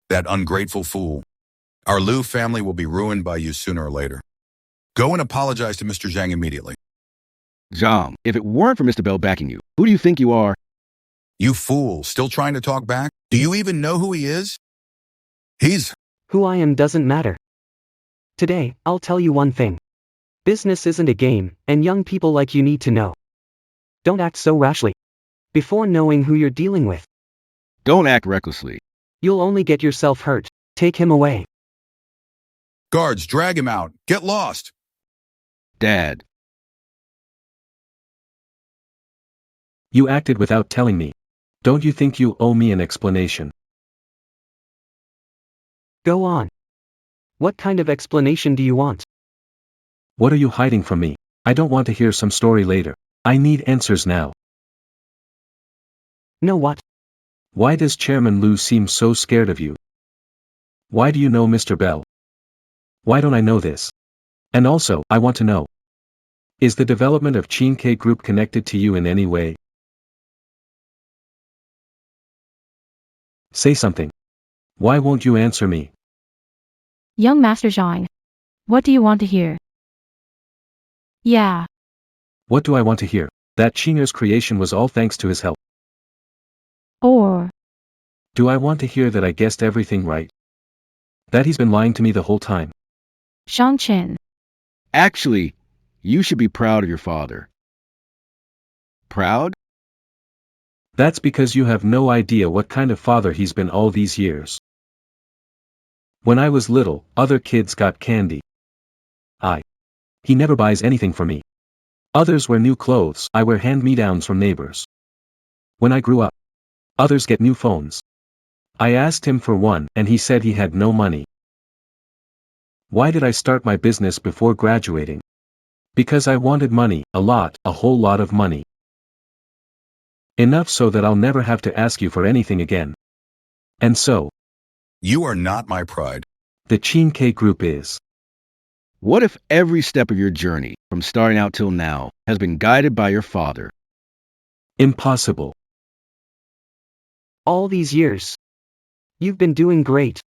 That ungrateful fool. Our Liu family will be ruined by you sooner or later. Go and apologize to Mr. Zhang immediately.
Zhang, if it weren't for Mr. Bell backing you, who do you think you are?
You fool, still trying to talk back? Do you even know who he is? He's...
Who I am doesn't matter. Today, I'll tell you one thing. Business isn't a game, and young people like you need to know. Don't act so rashly. Before knowing who you're dealing with.
Don't act recklessly.
You'll only get yourself hurt. Take him away.
Guards, drag him out. Get lost.
Dad.
You acted without telling me. Don't you think you owe me an explanation?
Go on. What kind of explanation do you want?
What are you hiding from me? I don't want to hear some story later. I need answers now.
Know what?
Why does Chairman Liu seem so scared of you? Why do you know Mr. Bell? Why don't I know this? And also, I want to know. Is the development of Chin-K Group connected to you in any way? Say something. Why won't you answer me?
Young Master Zhang. What do you want to hear? Yeah.
What do I want to hear? That Chinger's creation was all thanks to his help.
Or.
Do I want to hear that I guessed everything right? That he's been lying to me the whole time?
Zhang Chen.
Actually, you should be proud of your father. Proud?
That's because you have no idea what kind of father he's been all these years. When I was little, other kids got candy. He never buys anything for me. Others wear new clothes, I wear hand-me-downs from neighbors. When I grew up, others get new phones. I asked him for one, and he said he had no money. Why did I start my business before graduating? Because I wanted money, a lot, a whole lot of money. Enough so that I'll never have to ask you for anything again. And so,
You are not my pride.
the Chin-K Group is.
What if every step of your journey, from starting out till now, has been guided by your father?
Impossible.
All these years. You've been doing great.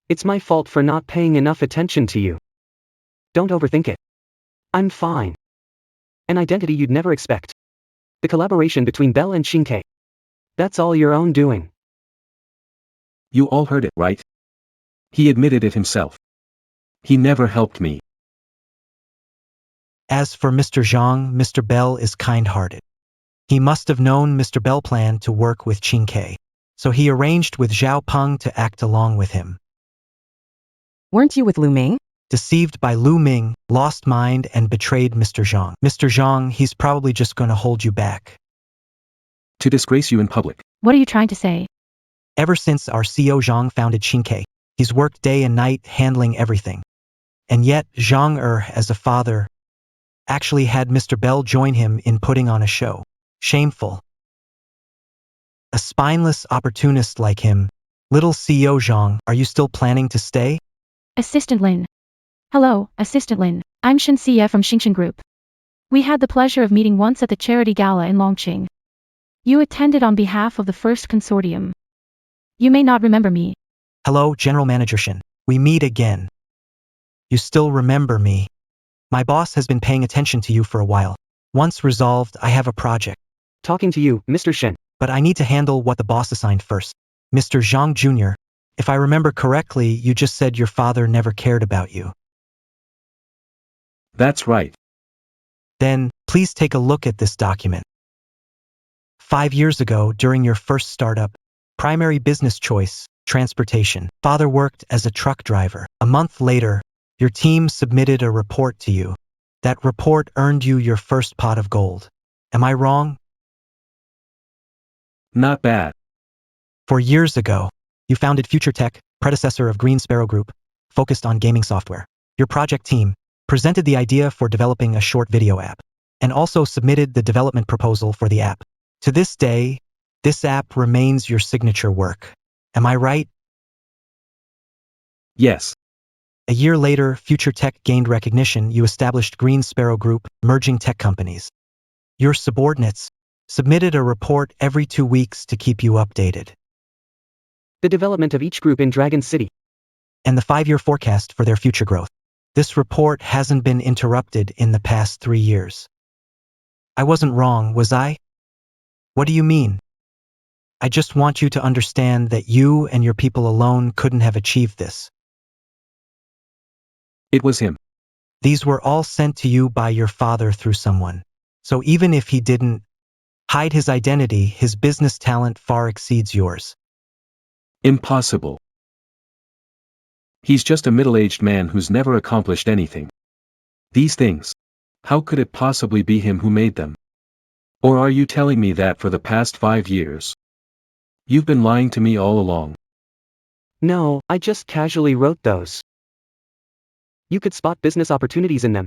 It's my fault for not paying enough attention to you. Don't overthink it. I'm fine. An identity you'd never expect. The collaboration between Bell and Chin-K. That's all your own doing.
You all heard it, right? He admitted it himself. He never helped me.
As for Mr. Zhang, Mr. Bell is kind-hearted. He must have known Mr. Bell planned to work with Chin-K, so he arranged with Zhao Peng to act along with him.
Weren't you with Lu Ming?
Deceived by Lu Ming, lost mind and betrayed Mr. Zhang. Mr. Zhang, he's probably just going to hold you back.
To disgrace you in public.
What are you trying to say?
Ever since our CEO Zhang founded Chin-K, he's worked day and night handling everything. And yet, Zhang as a father, actually had Mr. Bell join him in putting on a show. Shameful. A spineless opportunist like him. Little CEO Zhang, are you still planning to stay?
Assistant Lin. Hello, Assistant Lin. I'm Shen Xie from Xingchen Group. We had the pleasure of meeting once at the charity gala in Longqing. You attended on behalf of the first consortium. You may not remember me.
Hello, General Manager Shen. We meet again. You still remember me. My boss has been paying attention to you for a while. Once resolved, I have a project.
Talking to you, Mr. Shen.
But I need to handle what the boss assigned first. Mr. Zhang Jr., if I remember correctly, you just said your father never cared about you.
That's right.
Then, please take a look at this document. 5 years ago, during your first startup, primary business choice, transportation, father worked as a truck driver. A month later, your team submitted a report to you. That report earned you your first pot of gold. Am I wrong?
Not bad.
4 years ago, you founded Future Tech, predecessor of Green Sparrow Group, focused on gaming software. Your project team presented the idea for developing a short video app, and also submitted the development proposal for the app. To this day, this app remains your signature work. Am I right?
Yes.
A year later, Future Tech gained recognition. You established Green Sparrow Group, merging tech companies. Your subordinates submitted a report every 2 weeks to keep you updated.
The development of each group in Dragon City.
and the 5-year forecast for their future growth. This report hasn't been interrupted in the past 3 years. I wasn't wrong, was I? What do you mean? I just want you to understand that you and your people alone couldn't have achieved this.
It was him.
These were all sent to you by your father through someone. So even if he didn't hide his identity, his business talent far exceeds yours.
Impossible. He's just a middle-aged man who's never accomplished anything. These things. How could it possibly be him who made them? Or are you telling me that for the past 5 years? You've been lying to me all along.
No, I just casually wrote those. You could spot business opportunities in them.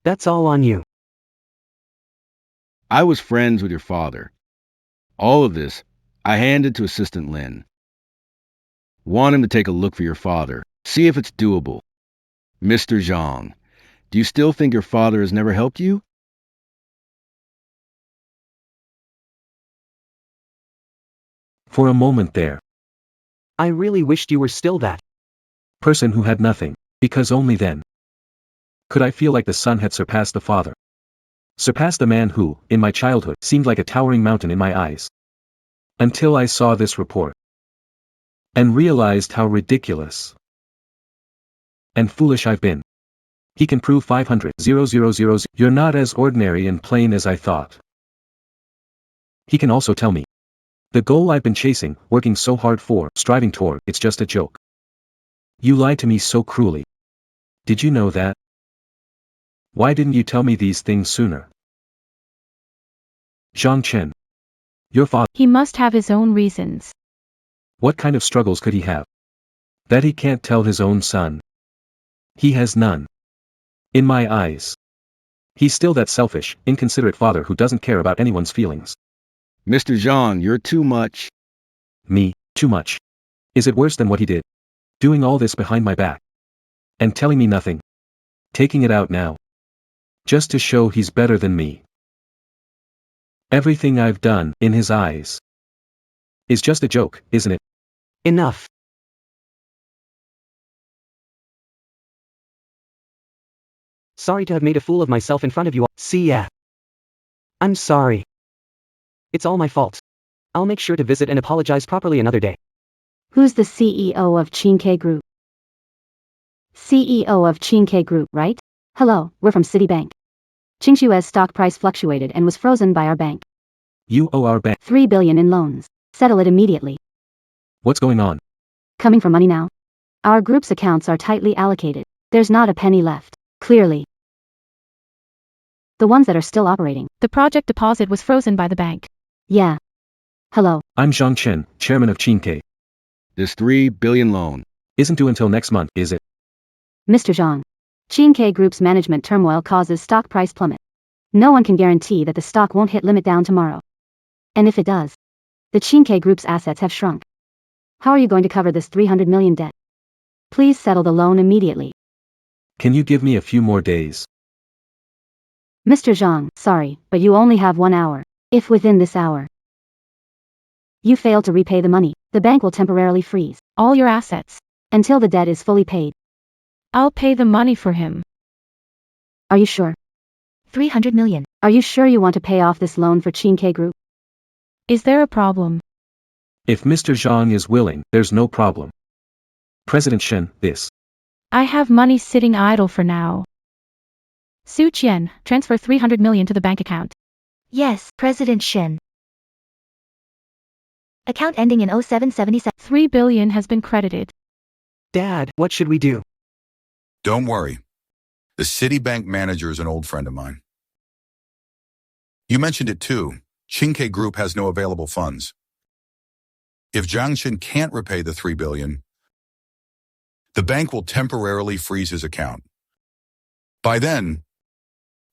That's all on you.
I was friends with your father. All of this, I handed to Assistant Lin. Want him to take a look for your father, see if it's doable. Mr. Zhang, do you still think your father has never helped you?
For a moment there.
I really wished you were still that
Person who had nothing, because only then could I feel like the son had surpassed the father. Surpassed the man who, in my childhood, seemed like a towering mountain in my eyes. Until I saw this report. And realized how ridiculous and foolish I've been. He can prove 500,000. You're not as ordinary and plain as I thought. He can also tell me. The goal I've been chasing, working so hard for, striving toward, it's just a joke. You lied to me so cruelly. Did you know that? Why didn't you tell me these things sooner? Zhang Chen. Your father.
He must have his own reasons.
What kind of struggles could he have? That he can't tell his own son. He has none. In my eyes. He's still that selfish, inconsiderate father who doesn't care about anyone's feelings.
Mr. Zhang, you're too much.
Me, too much. Is it worse than what he did? Doing all this behind my back. And telling me nothing. Taking it out now. Just to show he's better than me. Everything I've done, in his eyes, is just a joke, isn't it?
enough. Sorry to have made a fool of myself in front of you all. See ya. I'm sorry. It's all my fault. I'll make sure to visit and apologize properly another day.
Who's the CEO of Chinke Group? CEO of Chinke Group, right? Hello, we're from Citibank. Qingshue's stock price fluctuated and was frozen by our bank.
You owe our bank.
3 billion in loans. Settle it immediately.
What's going on?
Coming for money now? Our group's accounts are tightly allocated. There's not a penny left. Clearly. The ones that are still operating.
The project deposit was frozen by the bank.
Yeah. Hello.
I'm Zhang Chen, chairman of Chinke.
This 3 billion loan.
Isn't due until next month, is it?
Mr. Zhang. Chinke Group's management turmoil causes stock price plummet. No one can guarantee that the stock won't hit limit down tomorrow. And if it does, the Chinke Group's assets have shrunk. How are you going to cover this 300 million debt? Please settle the loan immediately.
Can you give me a few more days?
Mr. Zhang, sorry, but you only have 1 hour. If within this hour you fail to repay the money, the bank will temporarily freeze
All your assets.
until the debt is fully paid.
I'll pay the money for him.
Are you sure?
300 million.
Are you sure you want to pay off this loan for Chinke Group?
Is there a problem?
If Mr. Zhang is willing, there's no problem. President Shen, this.
I have money sitting idle for now. Su Qian, transfer 300 million to the bank account.
Yes, President Shen. Account ending in 0777.
3 billion has been credited.
Dad, what should we do?
Don't worry. The Citibank manager is an old friend of mine. You mentioned it too. Chinke Group has no available funds. If Jiangxin can't repay the 3 billion, the bank will temporarily freeze his account. By then,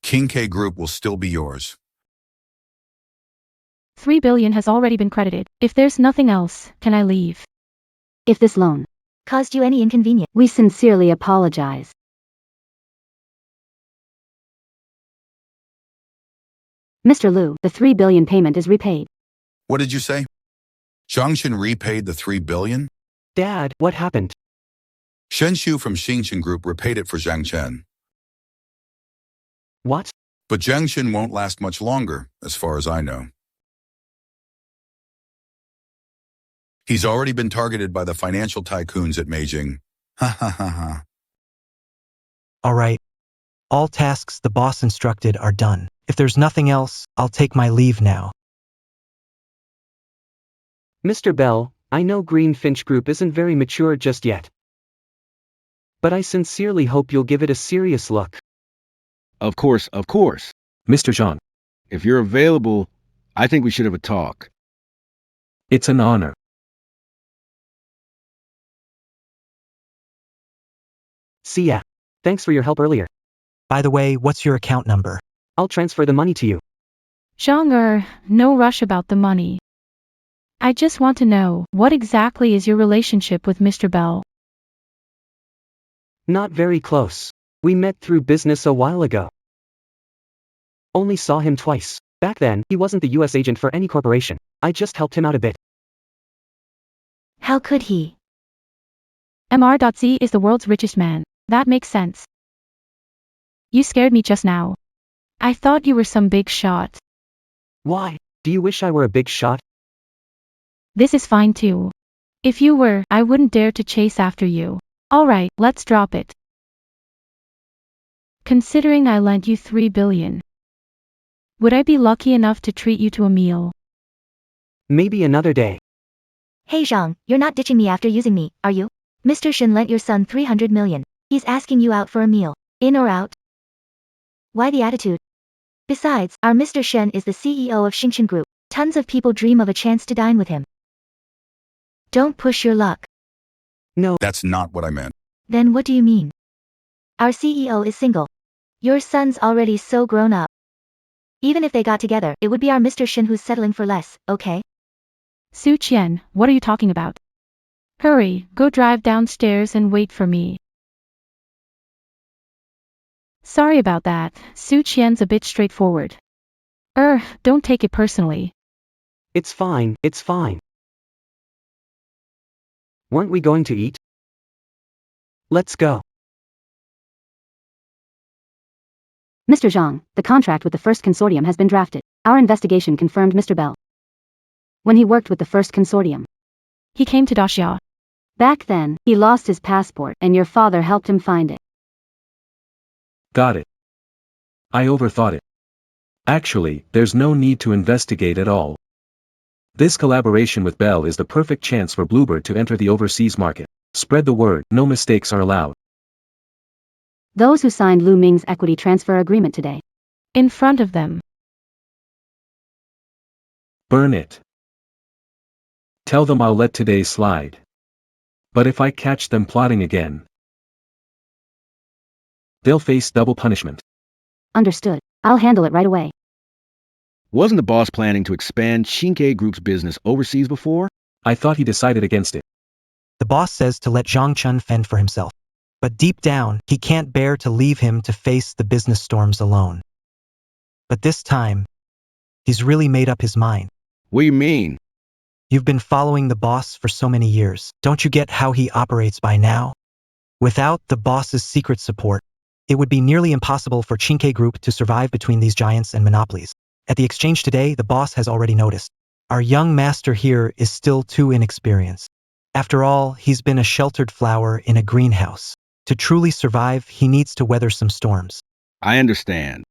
Chinke Group will still be yours.
3 billion has already been credited. If there's nothing else, can I leave?
If this loan
Caused you any inconvenience?
we sincerely apologize. Mr. Liu, the 3 billion payment is repaid.
What did you say? Zhang repaid the $3 billion?
Dad, what happened?
Shen Shu from Xingchen Group repaid it for Zhang Chen.
What?
But Zhang Chen won't last much longer, as far as I know. He's already been targeted by the financial tycoons at Beijing. Ha ha ha ha.
All right. All tasks the boss instructed are done. If there's nothing else, I'll take my leave now.
Mr. Bell, I know Greenfinch Group isn't very mature just yet. But I sincerely hope you'll give it a serious look.
Of course, of course.
Mr. Zhang,
If you're available, I think we should have a talk.
it's an honor.
See ya. Thanks for your help earlier.
By the way, what's your account number?
I'll transfer the money to you.
Zhang, no rush about the money. I just want to know, what exactly is your relationship with Mr. Bell?
Not very close. We met through business a while ago. Only saw him twice. Back then, he wasn't the US agent for any corporation. I just helped him out a bit.
How could he?
Mr.Z is the world's richest man. That makes sense. You scared me just now. I thought you were some big shot.
Why? Do you wish I were a big shot?
This is fine too. If you were, I wouldn't dare to chase after you. Alright, let's drop it. Considering I lent you $3 billion. Would I be lucky enough to treat you to a meal?
Maybe another day.
Hey Zhang, you're not ditching me after using me, are you? Mr. Shen lent your son 300 million. He's asking you out for a meal. In or out? Why the attitude? Besides, our Mr. Shen is the CEO of Xingchen Group. Tons of people dream of a chance to dine with him. Don't push your luck.
No.
That's not what I meant.
Then what do you mean? Our CEO is single. Your son's already so grown up. Even if they got together, it would be our Mr. Shen who's settling for less, okay?
Su Qian, what are you talking about? Hurry, go drive downstairs and wait for me. Sorry about that, Su Qian's a bit straightforward. Don't take it personally.
It's fine, it's fine. Weren't we going to eat? Let's go.
Mr. Zhang, the contract with the first consortium has been drafted. Our investigation confirmed Mr. Bell. When he worked with the first consortium.
He came to Daxia.
Back then, he lost his passport and your father helped him find it.
Got it. I overthought it. Actually, there's no need to investigate at all. This collaboration with Bell is the perfect chance for Bluebird to enter the overseas market. Spread the word, no mistakes are allowed.
Those who signed Lu Ming's equity transfer agreement today.
In front of them.
Burn it. Tell them I'll let today slide. But if I catch them plotting again, they'll face double punishment.
Understood. I'll handle it right away.
Wasn't the boss planning to expand Xingke Group's business overseas before?
I thought he decided against it.
The boss says to let Zhang Chun fend for himself. But deep down, he can't bear to leave him to face the business storms alone. But this time, he's really made up his mind.
What do you mean?
You've been following the boss for so many years. Don't you get how he operates by now? Without the boss's secret support, it would be nearly impossible for Xingke Group to survive between these giants and monopolies. At the exchange today, the boss has already noticed. Our young master here is still too inexperienced. After all, he's been a sheltered flower in a greenhouse. To truly survive, he needs to weather some storms.
I understand.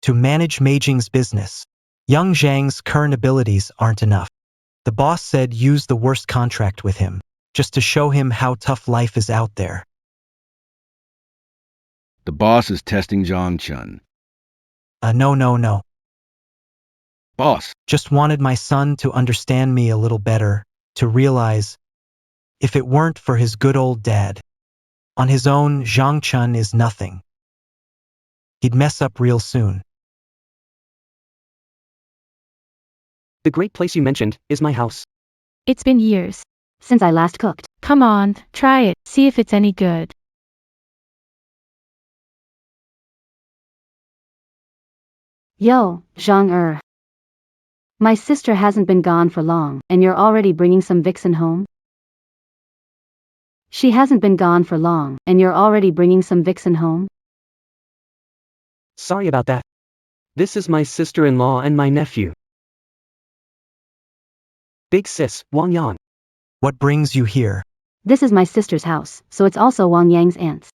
To manage Meijing's business, young Zhang's current abilities aren't enough. The boss said use the worst contract with him, just to show him how tough life is out there.
The boss is testing Zhang Chun.
No.
Boss,
Just wanted my son to understand me a little better, to realize, if it weren't for his good old dad, on his own, Zhang Chun is nothing. He'd mess up real soon.
The great place you mentioned is my house.
It's been years.
Since I last cooked.
Come on, try it, see if it's any good.
Yo, Zhang. My sister hasn't been gone for long, and you're already bringing some vixen home? She hasn't been gone for long, and you're already bringing some vixen home?
Sorry about that. This is my sister-in-law and my nephew. Big sis, Wang Yang.
What brings you here?
This is my sister's house, so it's also Wang Yang's aunt's.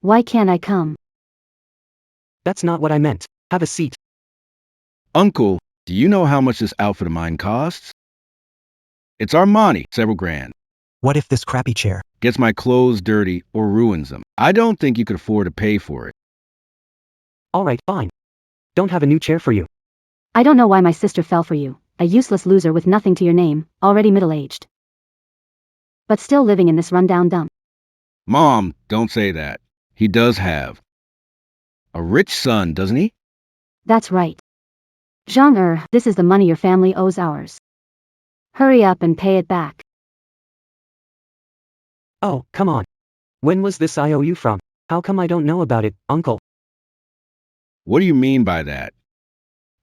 Why can't I come?
That's not what I meant. Have a seat.
Uncle, do you know how much this outfit of mine costs? It's our money, several grand.
What if this crappy chair?
Gets my clothes dirty or ruins them. I don't think you could afford to pay for it.
Alright, fine. Don't have a new chair for you.
I don't know why my sister fell for you, a useless loser with nothing to your name, already middle-aged. But still living in this rundown dump.
Mom, don't say that. He does have a rich son, doesn't he?
That's right. Zhang this is the money your family owes ours. Hurry up and pay it back.
Oh, come on. When was this IOU from? How come I don't know about it, Uncle?
What do you mean by that?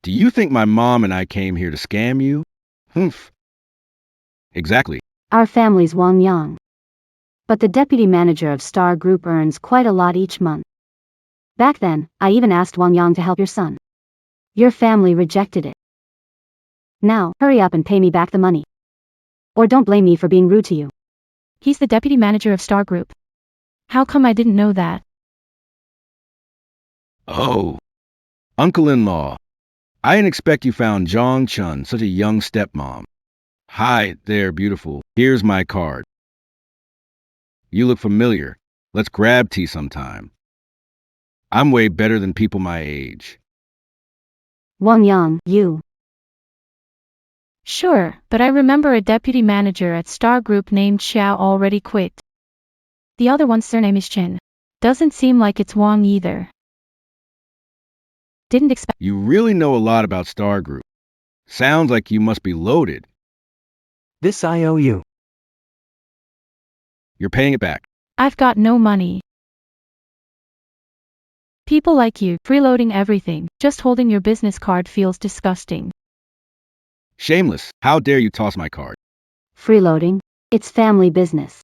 Do you think my mom and I came here to scam you? Humph. Exactly.
Our family's Wang Yang. But the deputy manager of Star Group earns quite a lot each month. Back then, I even asked Wang Yang to help your son. Your family rejected it. Now, hurry up and pay me back the money. Or don't blame me for being rude to you.
He's the deputy manager of Star Group. How come I didn't know that?
Oh. Uncle-in-law. I didn't expect you found Zhang Chun, such a young stepmom. Hi there, beautiful. Here's my card. You look familiar. Let's grab tea sometime. I'm way better than people my age.
Wang Yang, you.
Sure, but I remember a deputy manager at Star Group named Xiao already quit. The other one's surname is Chen. Doesn't seem like it's Wang either. Didn't expect.
You really know a lot about Star Group. Sounds like you must be loaded.
This IOU.
You're paying it back.
I've got no money. People like you, freeloading everything, just holding your business card feels disgusting.
Shameless. How dare you toss my card?
Freeloading? It's family business.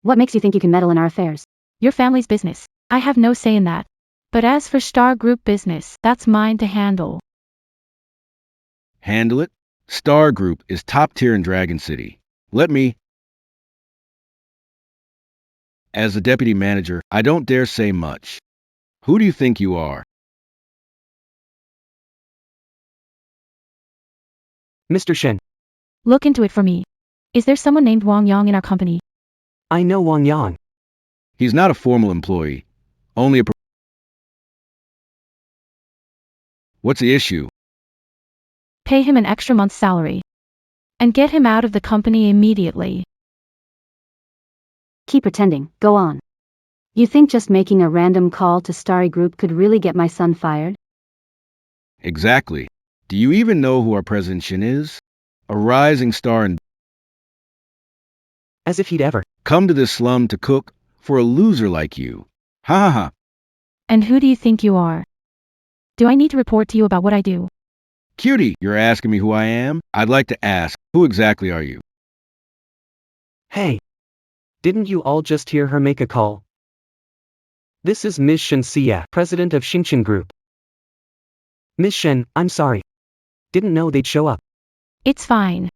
What makes you think you can meddle in our affairs?
Your family's business. I have no say in that. But as for Star Group business, that's mine to handle.
Handle it? Star Group is top tier in Dragon City. Let me. As the deputy manager, I don't dare say much. Who do you think you are?
Mr. Shen.
Look into it for me. Is there someone named Wang Yang in our company?
I know Wang Yang.
He's not a formal employee. Only a. What's the issue?
Pay him an extra month's salary. And get him out of the company immediately.
Keep pretending, go on. You think just making a random call to Starry Group could really get my son fired?
Exactly. Do you even know who our president Shin is? A rising star and
As if he'd ever.
come to this slum to cook for a loser like you. Ha ha ha.
And who do you think you are? Do I need to report to you about what I do?
Cutie, you're asking me who I am? I'd like to ask, who exactly are you?
Hey. Didn't you all just hear her make a call? This is Ms. Shen Xia, president of Xingchen Group. Ms. Shen, I'm sorry. Didn't know they'd show up.
It's fine.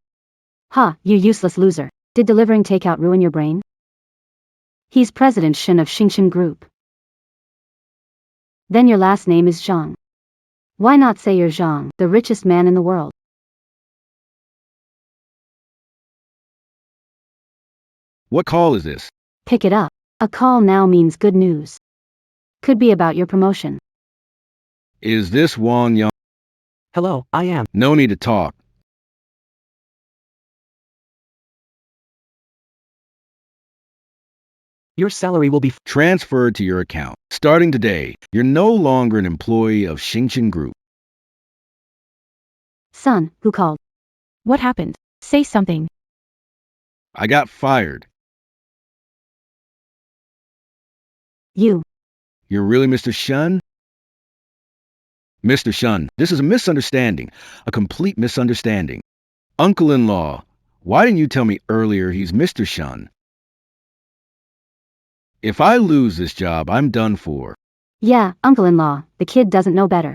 Ha, you useless loser. Did delivering takeout ruin your brain? He's President Shen of Xingchen Group. Then your last name is Zhang. Why not say you're Zhang, the richest man in the world?
What call is this?
Pick it up. A call now means good news. Could be about your promotion.
Is this Wang Yang?
Hello, I am.
No need to talk.
Your salary will be
Transferred to your account. Starting today, you're no longer an employee of Xingchen Group.
Son, who called?
What happened? Say something.
I got fired.
You.
You're really Mr. Shun? Mr. Shun, this is a misunderstanding. A complete misunderstanding. Uncle-in-law, why didn't you tell me earlier he's Mr. Shun? If I lose this job, I'm done for.
Yeah, uncle-in-law, the kid doesn't know better.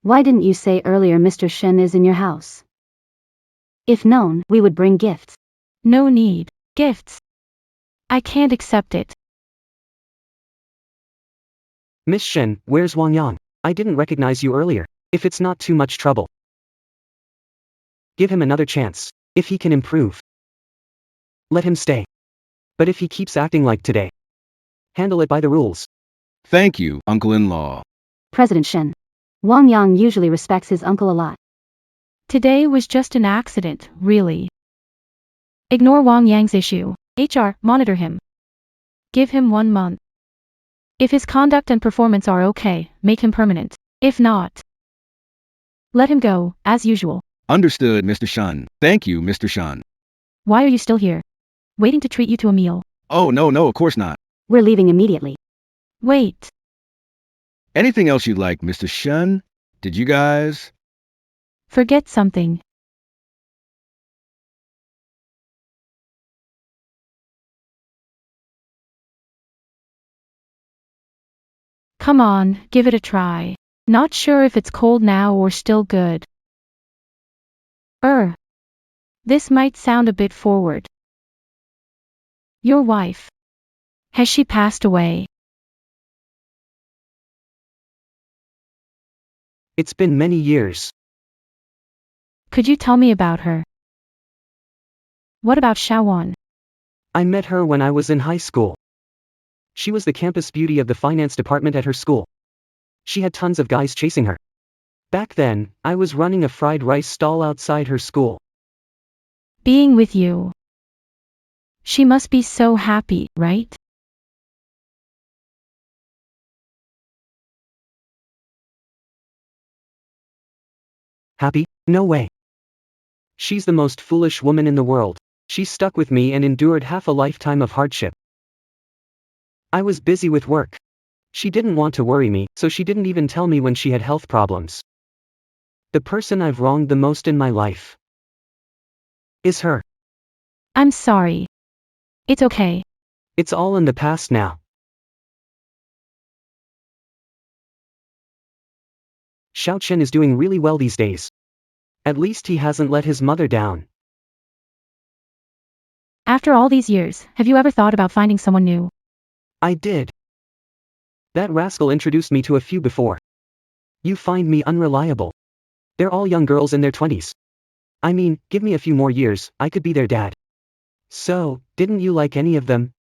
Why didn't you say earlier Mr. Shen is in your house? If known, we would bring gifts.
No need. Gifts. I can't accept it.
Miss Shen, where's Wang Yang? I didn't recognize you earlier. If it's not too much trouble, give him another chance. If he can improve, let him stay. But if he keeps acting like today, handle it by the rules.
Thank you, uncle-in-law.
President Shen. Wang Yang usually respects his uncle a lot.
Today was just an accident, really. Ignore Wang Yang's issue. HR, monitor him. Give him 1 month. If his conduct and performance are okay, make him permanent. If not, let him go, as usual.
Understood, Mr. Shun. Thank you, Mr. Shun.
Why are you still here? Waiting to treat you to a meal.
Oh, no, of course not.
We're leaving immediately.
Wait.
Anything else you'd like, Mr. Shun? Did you guys?
Forget something. Come on, give it a try. Not sure if it's cold now or still good. This might sound a bit forward. Your wife. Has she passed away?
It's been many years.
Could you tell me about her? What about Shawan?
I met her when I was in high school. She was the campus beauty of the finance department at her school. She had tons of guys chasing her. Back then, I was running a fried rice stall outside her school.
Being with you. She must be so happy, right?
Happy? No way. She's the most foolish woman in the world. She stuck with me and endured half a lifetime of hardship. I was busy with work. She didn't want to worry me, so she didn't even tell me when she had health problems. The person I've wronged the most in my life is her.
I'm sorry. It's okay.
It's all in the past now. Xiao Chen is doing really well these days. At least he hasn't let his mother down.
After all these years, have you ever thought about finding someone new?
I did. That rascal introduced me to a few before. You find me unreliable. They're all young girls in their 20s. I mean, give me a few more years, I could be their dad. So, didn't you like any of them?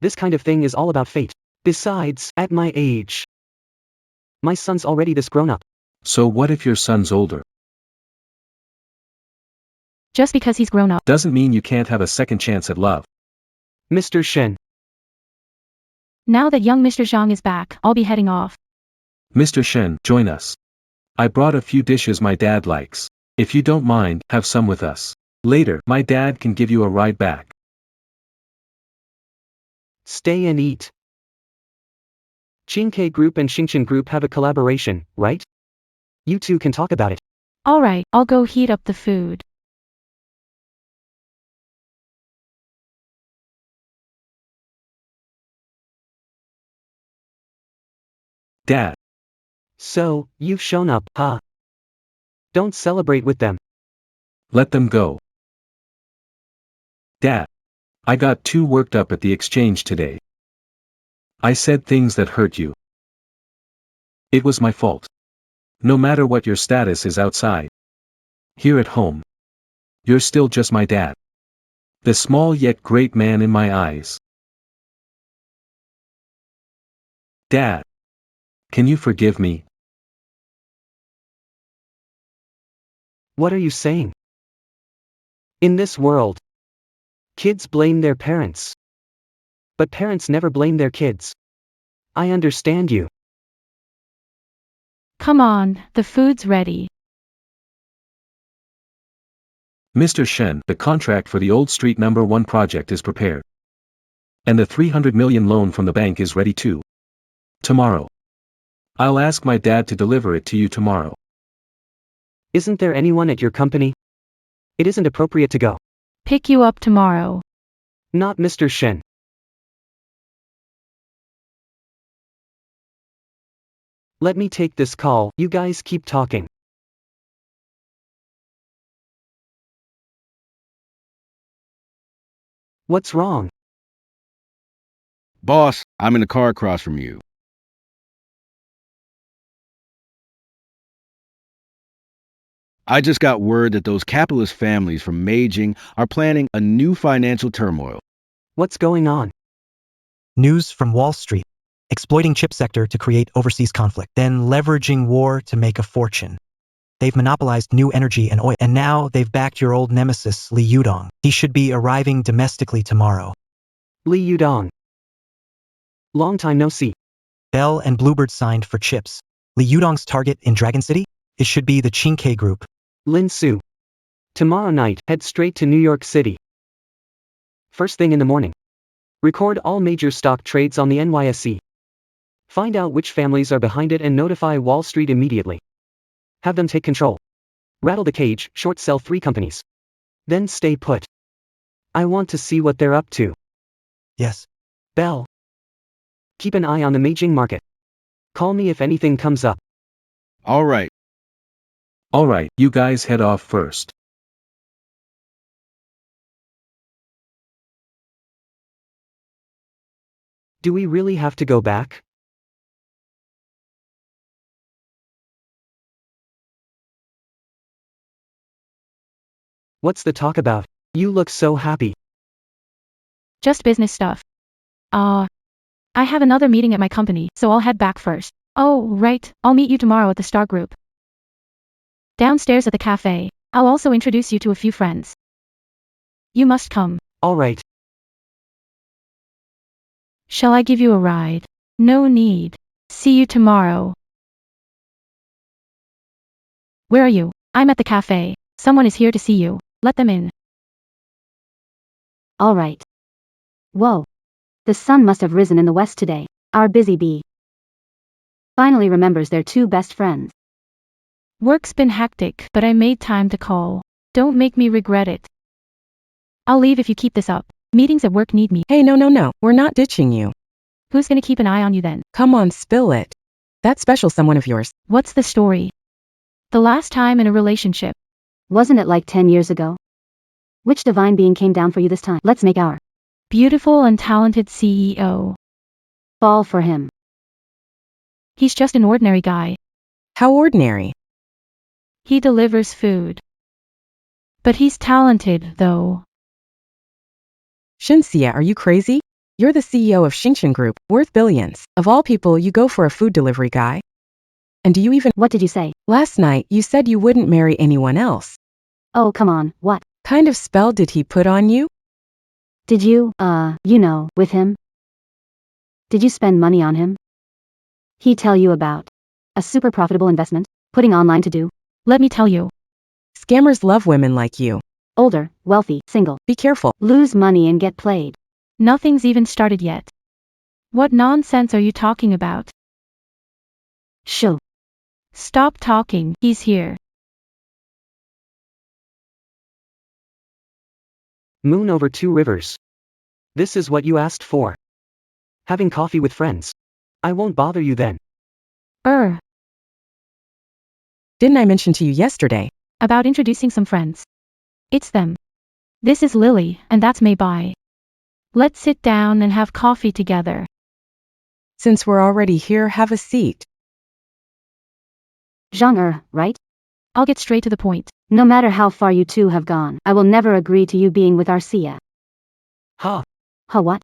This kind of thing is all about fate. Besides, at my age, my son's already this grown up.
So what if your son's older?
Just because he's grown up.
Doesn't mean you can't have a second chance at love.
Mr. Shen.
Now that young Mr. Zhang is back, I'll be heading off.
Mr. Shen, join us. I brought a few dishes my dad likes. If you don't mind, have some with us. Later, my dad can give you a ride back.
Stay and eat. Qingke Group and Xingchen Group have a collaboration, right? You two can talk about it.
Alright, I'll go heat up the food.
Dad.
So, you've shown up, huh? Don't celebrate with them.
Let them go. Dad. I got too worked up at the exchange today. I said things that hurt you. It was my fault. No matter what your status is outside. Here at home. You're still just my dad. The small yet great man in my eyes. Dad. Can you forgive me?
What are you saying? In this world, kids blame their parents. But parents never blame their kids. I understand you.
Come on, the food's ready.
Mr. Shen, the contract for the Old Street No. 1 project is prepared. And the 300 million loan from the bank is ready too. Tomorrow. I'll ask my dad to deliver it to you tomorrow.
Isn't there anyone at your company? It isn't appropriate to go.
Pick you up tomorrow.
Not Mr. Shin. Let me take this call, you guys keep talking. What's wrong?
Boss, I'm in the car across from you. I just got word that those capitalist families from Beijing are planning a new financial turmoil.
What's going on?
News from Wall Street. Exploiting chip sector to create overseas conflict, then leveraging war to make a fortune. They've monopolized new energy and oil, and now they've backed your old nemesis, Li Yudong. He should be arriving domestically tomorrow.
Li Yudong. Long time no see.
Bell and Bluebird signed for chips. Li Yudong's target in Dragon City? It should be the Qingke Group.
Lin Su. Tomorrow night, head straight to New York City. First thing in the morning. Record all major stock trades on the NYSE. Find out which families are behind it and notify Wall Street immediately. Have them take control. Rattle the cage, short sell 3 companies. Then stay put. I want to see what they're up to.
Yes.
Bell. Keep an eye on the Beijing market. Call me if anything comes up.
All right.
All right, you guys head off first.
Do we really have to go back? What's the talk about? You look so happy.
Just business stuff. I have another meeting at my company, so I'll head back first. Oh, right, I'll meet you tomorrow at the Star Group. Downstairs at the cafe. I'll also introduce you to a few friends. You must come.
All right.
Shall I give you a ride? No need. See you tomorrow. Where are you? I'm at the cafe. Someone is here to see you. Let them in.
All right. Whoa. The sun must have risen in the west today. Our busy bee finally remembers their 2 best friends.
Work's been hectic, but I made time to call. Don't make me regret it. I'll leave if you keep this up. Meetings at work need me.
Hey, no, we're not ditching you.
Who's gonna keep an eye on you then?
Come on, spill it. That special someone of yours.
What's the story? The last time in a relationship.
Wasn't it like 10 years ago? Which divine being came down for you this time? Let's make our
Beautiful and talented CEO.
fall for him.
He's just an ordinary guy.
How ordinary.
He delivers food. But he's talented, though.
Shinsia, are you crazy? You're the CEO of Xingchen Group, worth billions. Of all people, you go for a food delivery guy? And do you even—
What did you say?
Last night, you said you wouldn't marry anyone else.
Oh, come on, what?
Kind of spell did he put on you?
Did you, with him? Did you spend money on him? He tell you about a super profitable investment, putting online to do?
Let me tell you.
Scammers love women like you.
Older, wealthy, single.
Be careful.
Lose money and get played.
Nothing's even started yet. What nonsense are you talking about?
Shoo.
Stop talking, he's here.
Moon over 2 rivers. This is what you asked for. Having coffee with friends. I won't bother you then.
Didn't I mention to you yesterday?
About introducing some friends. It's them. This is Lily, and that's Maybai. Let's sit down and have coffee together.
Since we're already here, have a seat.
Zhang, right?
I'll get straight to the point.
No matter how far you 2 have gone, I will never agree to you being with our Sia.
Ha.
Huh, what?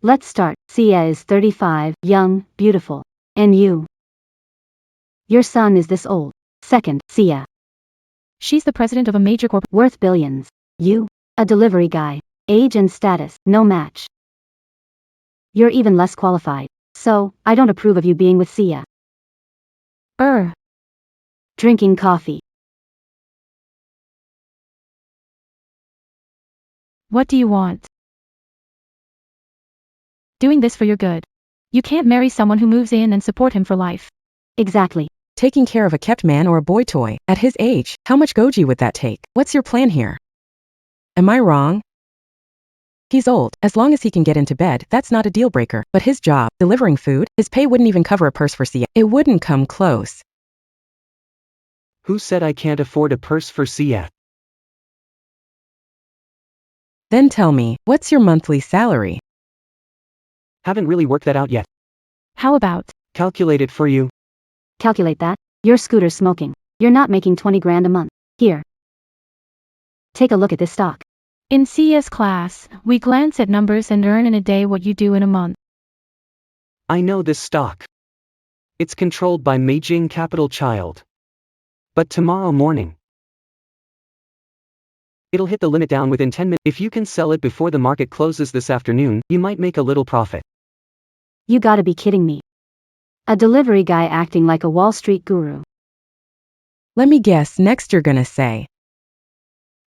Let's start. Sia is 35, young, beautiful. And you? Your son is this old. Second, Sia.
She's the president of a major corp.
Worth billions. You? A delivery guy. Age and status, no match. You're even less qualified. So, I don't approve of you being with Sia. Drinking coffee.
What do you want? Doing this for your good. You can't marry someone who moves in and support him for life.
Exactly.
Taking care of a kept man or a boy toy. At his age, how much goji would that take? What's your plan here? Am I wrong? He's old. As long as he can get into bed, that's not a deal breaker. But his job, delivering food, his pay wouldn't even cover a purse for Sia. It wouldn't come close.
Who said I can't afford a purse for Sia?
Then tell me, what's your monthly salary?
Haven't really worked that out yet.
How about?
Calculate it for you.
Calculate that. Your scooter's smoking. You're not making 20 grand a month. Here. Take a look at this stock.
In CS class, we glance at numbers and earn in a day what you do in a month.
I know this stock. It's controlled by Meijing Capital Child. But tomorrow morning, it'll hit the limit down within 10 minutes. If you can sell it before the market closes this afternoon, you might make a little profit.
You gotta be kidding me. A delivery guy acting like a Wall Street guru.
Let me guess, next you're gonna say.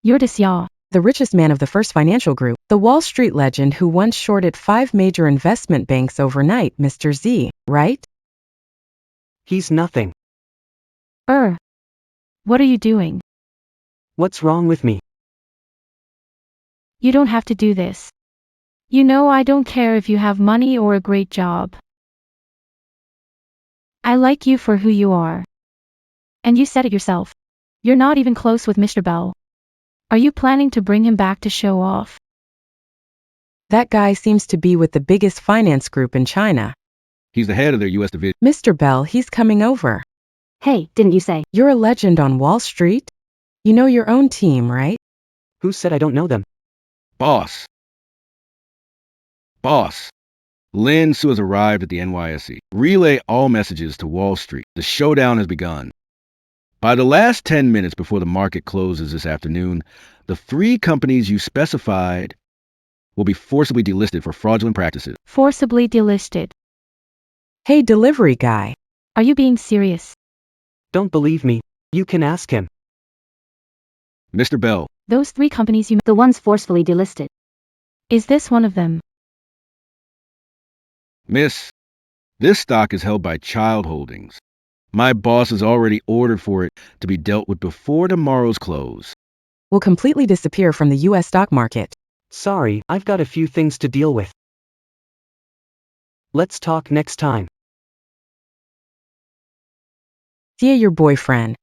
You're Xia.
The richest man of the First Financial Group, the Wall Street legend who once shorted 5 major investment banks overnight, Mr. Z, right?
He's nothing.
What are you doing?
What's wrong with me?
You don't have to do this. You know I don't care if you have money or a great job. I like you for who you are. And you said it yourself. You're not even close with Mr. Bell. Are you planning to bring him back to show off?
That guy seems to be with the biggest finance group in China.
He's the head of their U.S. division.
Mr. Bell, he's coming over.
Hey, didn't you say?
You're a legend on Wall Street? You know your own team, right?
Who said I don't know them?
Boss. Lin Su has arrived at the NYSE. Relay all messages to Wall Street. The showdown has begun. By the last 10 minutes before the market closes this afternoon, the 3 companies you specified will be forcibly delisted for fraudulent practices.
Forcibly delisted.
Hey, delivery guy.
Are you being serious?
Don't believe me. You can ask him.
Mr. Bell,
Those 3 companies
The ones forcefully delisted.
Is this one of them?
Miss, this stock is held by Child Holdings. My boss has already ordered for it to be dealt with before tomorrow's close.
Will completely disappear from the U.S. stock market.
Sorry, I've got a few things to deal with. Let's talk next time.
Sia, your boyfriend.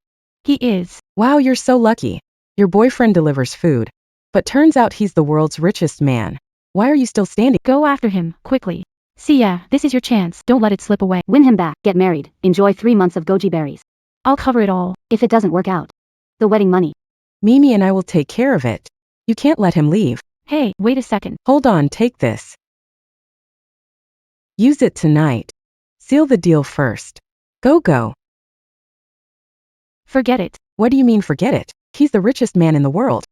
He is.
Wow, you're so lucky. Your boyfriend delivers food. But turns out he's the world's richest man. Why are you still standing?
Go after him, quickly. Sia, this is your chance. Don't let it slip away.
Win him back, get married, enjoy 3 months of goji berries.
I'll cover it all.
If it doesn't work out, the wedding money.
Mimi and I will take care of it. You can't let him leave.
Hey, wait a second.
Hold on, take this. Use it tonight. Seal the deal first. Go.
Forget it.
What do you mean forget it? He's the richest man in the world.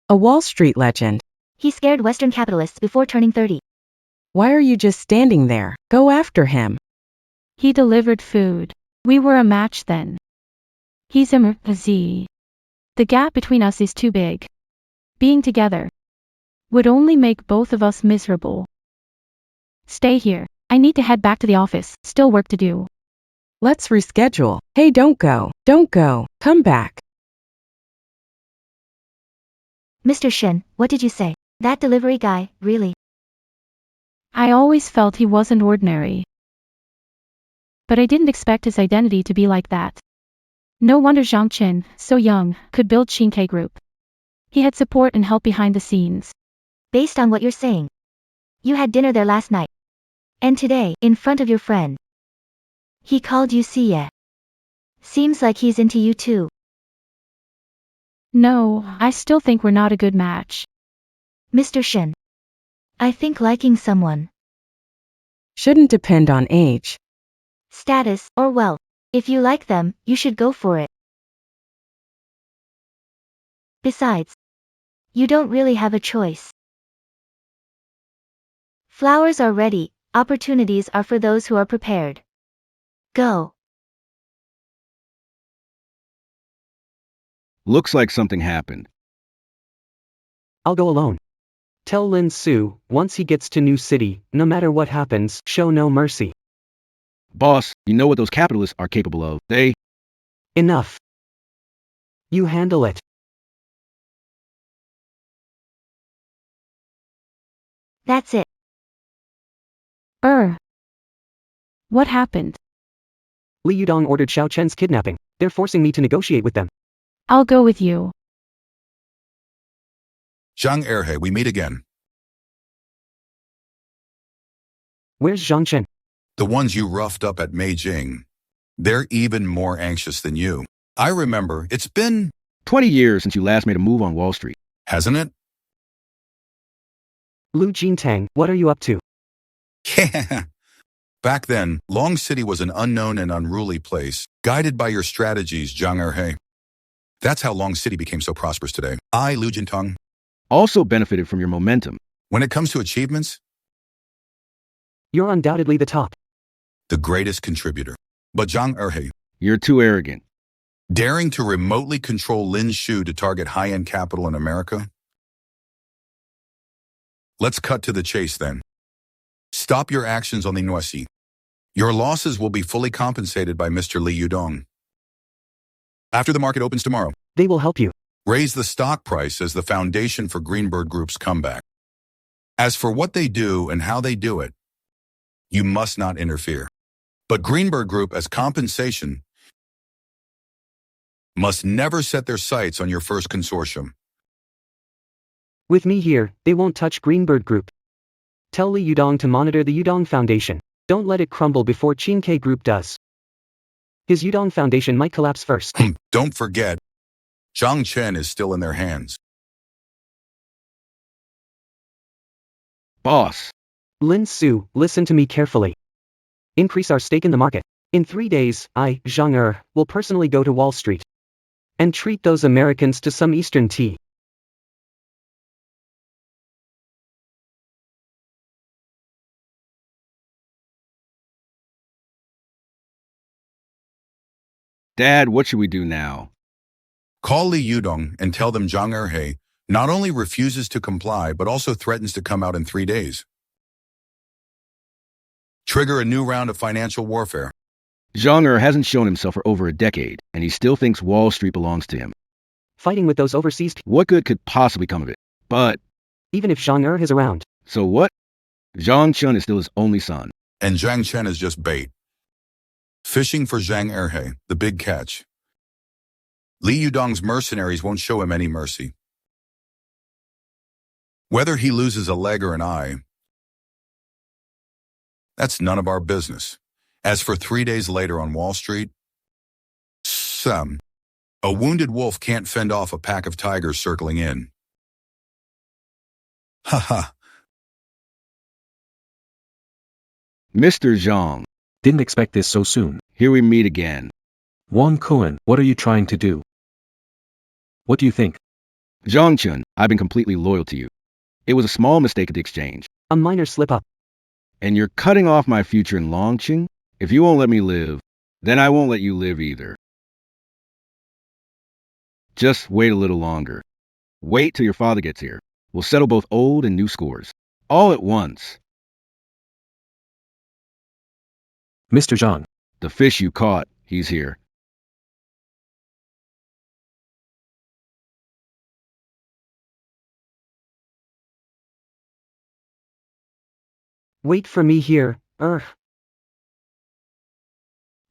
A Wall Street legend.
He scared Western capitalists before turning 30.
Why are you just standing there? Go after him.
He delivered food. We were a match then. He's a Z. The gap between us is too big. Being together would only make both of us miserable. Stay here. I need to head back to the office. Still work to do.
Let's reschedule. Hey, don't go. Come back.
Mr. Shen, what did you say? That delivery guy, really?
I always felt he wasn't ordinary. But I didn't expect his identity to be like that. No wonder Zhang Qin, so young, could build Xinke Group. He had support and help behind the scenes.
Based on what you're saying. You had dinner there last night. And today, in front of your friend. He called you Sia. Seems like he's into you too.
No, I still think we're not a good match.
Mr. Shen. I think liking someone.
Shouldn't depend on age.
Status, or wealth. If you like them, you should go for it. Besides, you don't really have a choice. Flowers are ready, opportunities are for those who are prepared. Go.
Looks like something happened.
I'll go alone. Tell Lin Su, once he gets to New City, no matter what happens, show no mercy.
Boss, you know what those capitalists are capable of. They...
Enough. You handle it.
That's it.
What happened?
Li Yudong ordered Xiao Chen's kidnapping. They're forcing me to negotiate with them.
I'll go with you.
Zhang Erhe, we meet again.
Where's Zhang Chen?
The ones you roughed up at Beijing. They're even more anxious than you. I remember, it's been
20 years since you last made a move on Wall Street.
hasn't it?
Lu Jintang, what are you up to?
Yeah. Back then, Long City was an unknown and unruly place, guided by your strategies, Zhang Erhe. That's how Long City became so prosperous today. I, Lu Jintang.
Also benefited from your momentum.
When it comes to achievements,
You're undoubtedly the top.
the greatest contributor. But Zhang Erhe,
You're too arrogant.
daring to remotely control Lin Shu to target high-end capital in America? Let's cut to the chase then. Stop your actions on the Nuesi. Your losses will be fully compensated by Mr. Li Yudong. After the market opens tomorrow,
They will help you.
raise the stock price as the foundation for Greenberg Group's comeback. As for what they do and how they do it, you must not interfere. But Greenberg Group, as compensation, must never set their sights on your first consortium.
With me here, they won't touch Greenberg Group. Tell Li Yudong to monitor the Yudong Foundation. Don't let it crumble before Qingke Group does. His Yudong Foundation might collapse first.
Don't forget, Zhang Chen is still in their hands.
Boss,
Lin Su, listen to me carefully. Increase our stake in the market. In 3 days, I, Zhang will personally go to Wall Street. And treat those Americans to some Eastern tea.
Dad, what should we do now?
Call Li Yudong and tell them Zhang Erhe not only refuses to comply, but also threatens to come out in 3 days. Trigger a new round of financial warfare.
Zhang hasn't shown himself for over a decade, and he still thinks Wall Street belongs to him.
Fighting with those overseas
What good could possibly come of it? But,
even if Zhang is around.
so what? Zhang Chun is still his only son.
And Zhang Chen is just bait. Fishing for Zhang Erhe, the big catch. Li Yudong's mercenaries won't show him any mercy. Whether he loses a leg or an eye, that's none of our business. As for 3 days later on Wall Street, a wounded wolf can't fend off a pack of tigers circling in. Haha.
Mr. Zhang,
Didn't expect this so soon.
here we meet again.
Wang Kuan, what are you trying to do? What do you think?
Zhang Chun, I've been completely loyal to you. It was a small mistake at the exchange.
A minor slip-up.
And you're cutting off my future in Longqing? If you won't let me live, then I won't let you live either. Just wait a little longer. Wait till your father gets here. We'll settle both old and new scores. All at once.
Mr. Zhang,
The fish you caught, he's here.
Wait for me here,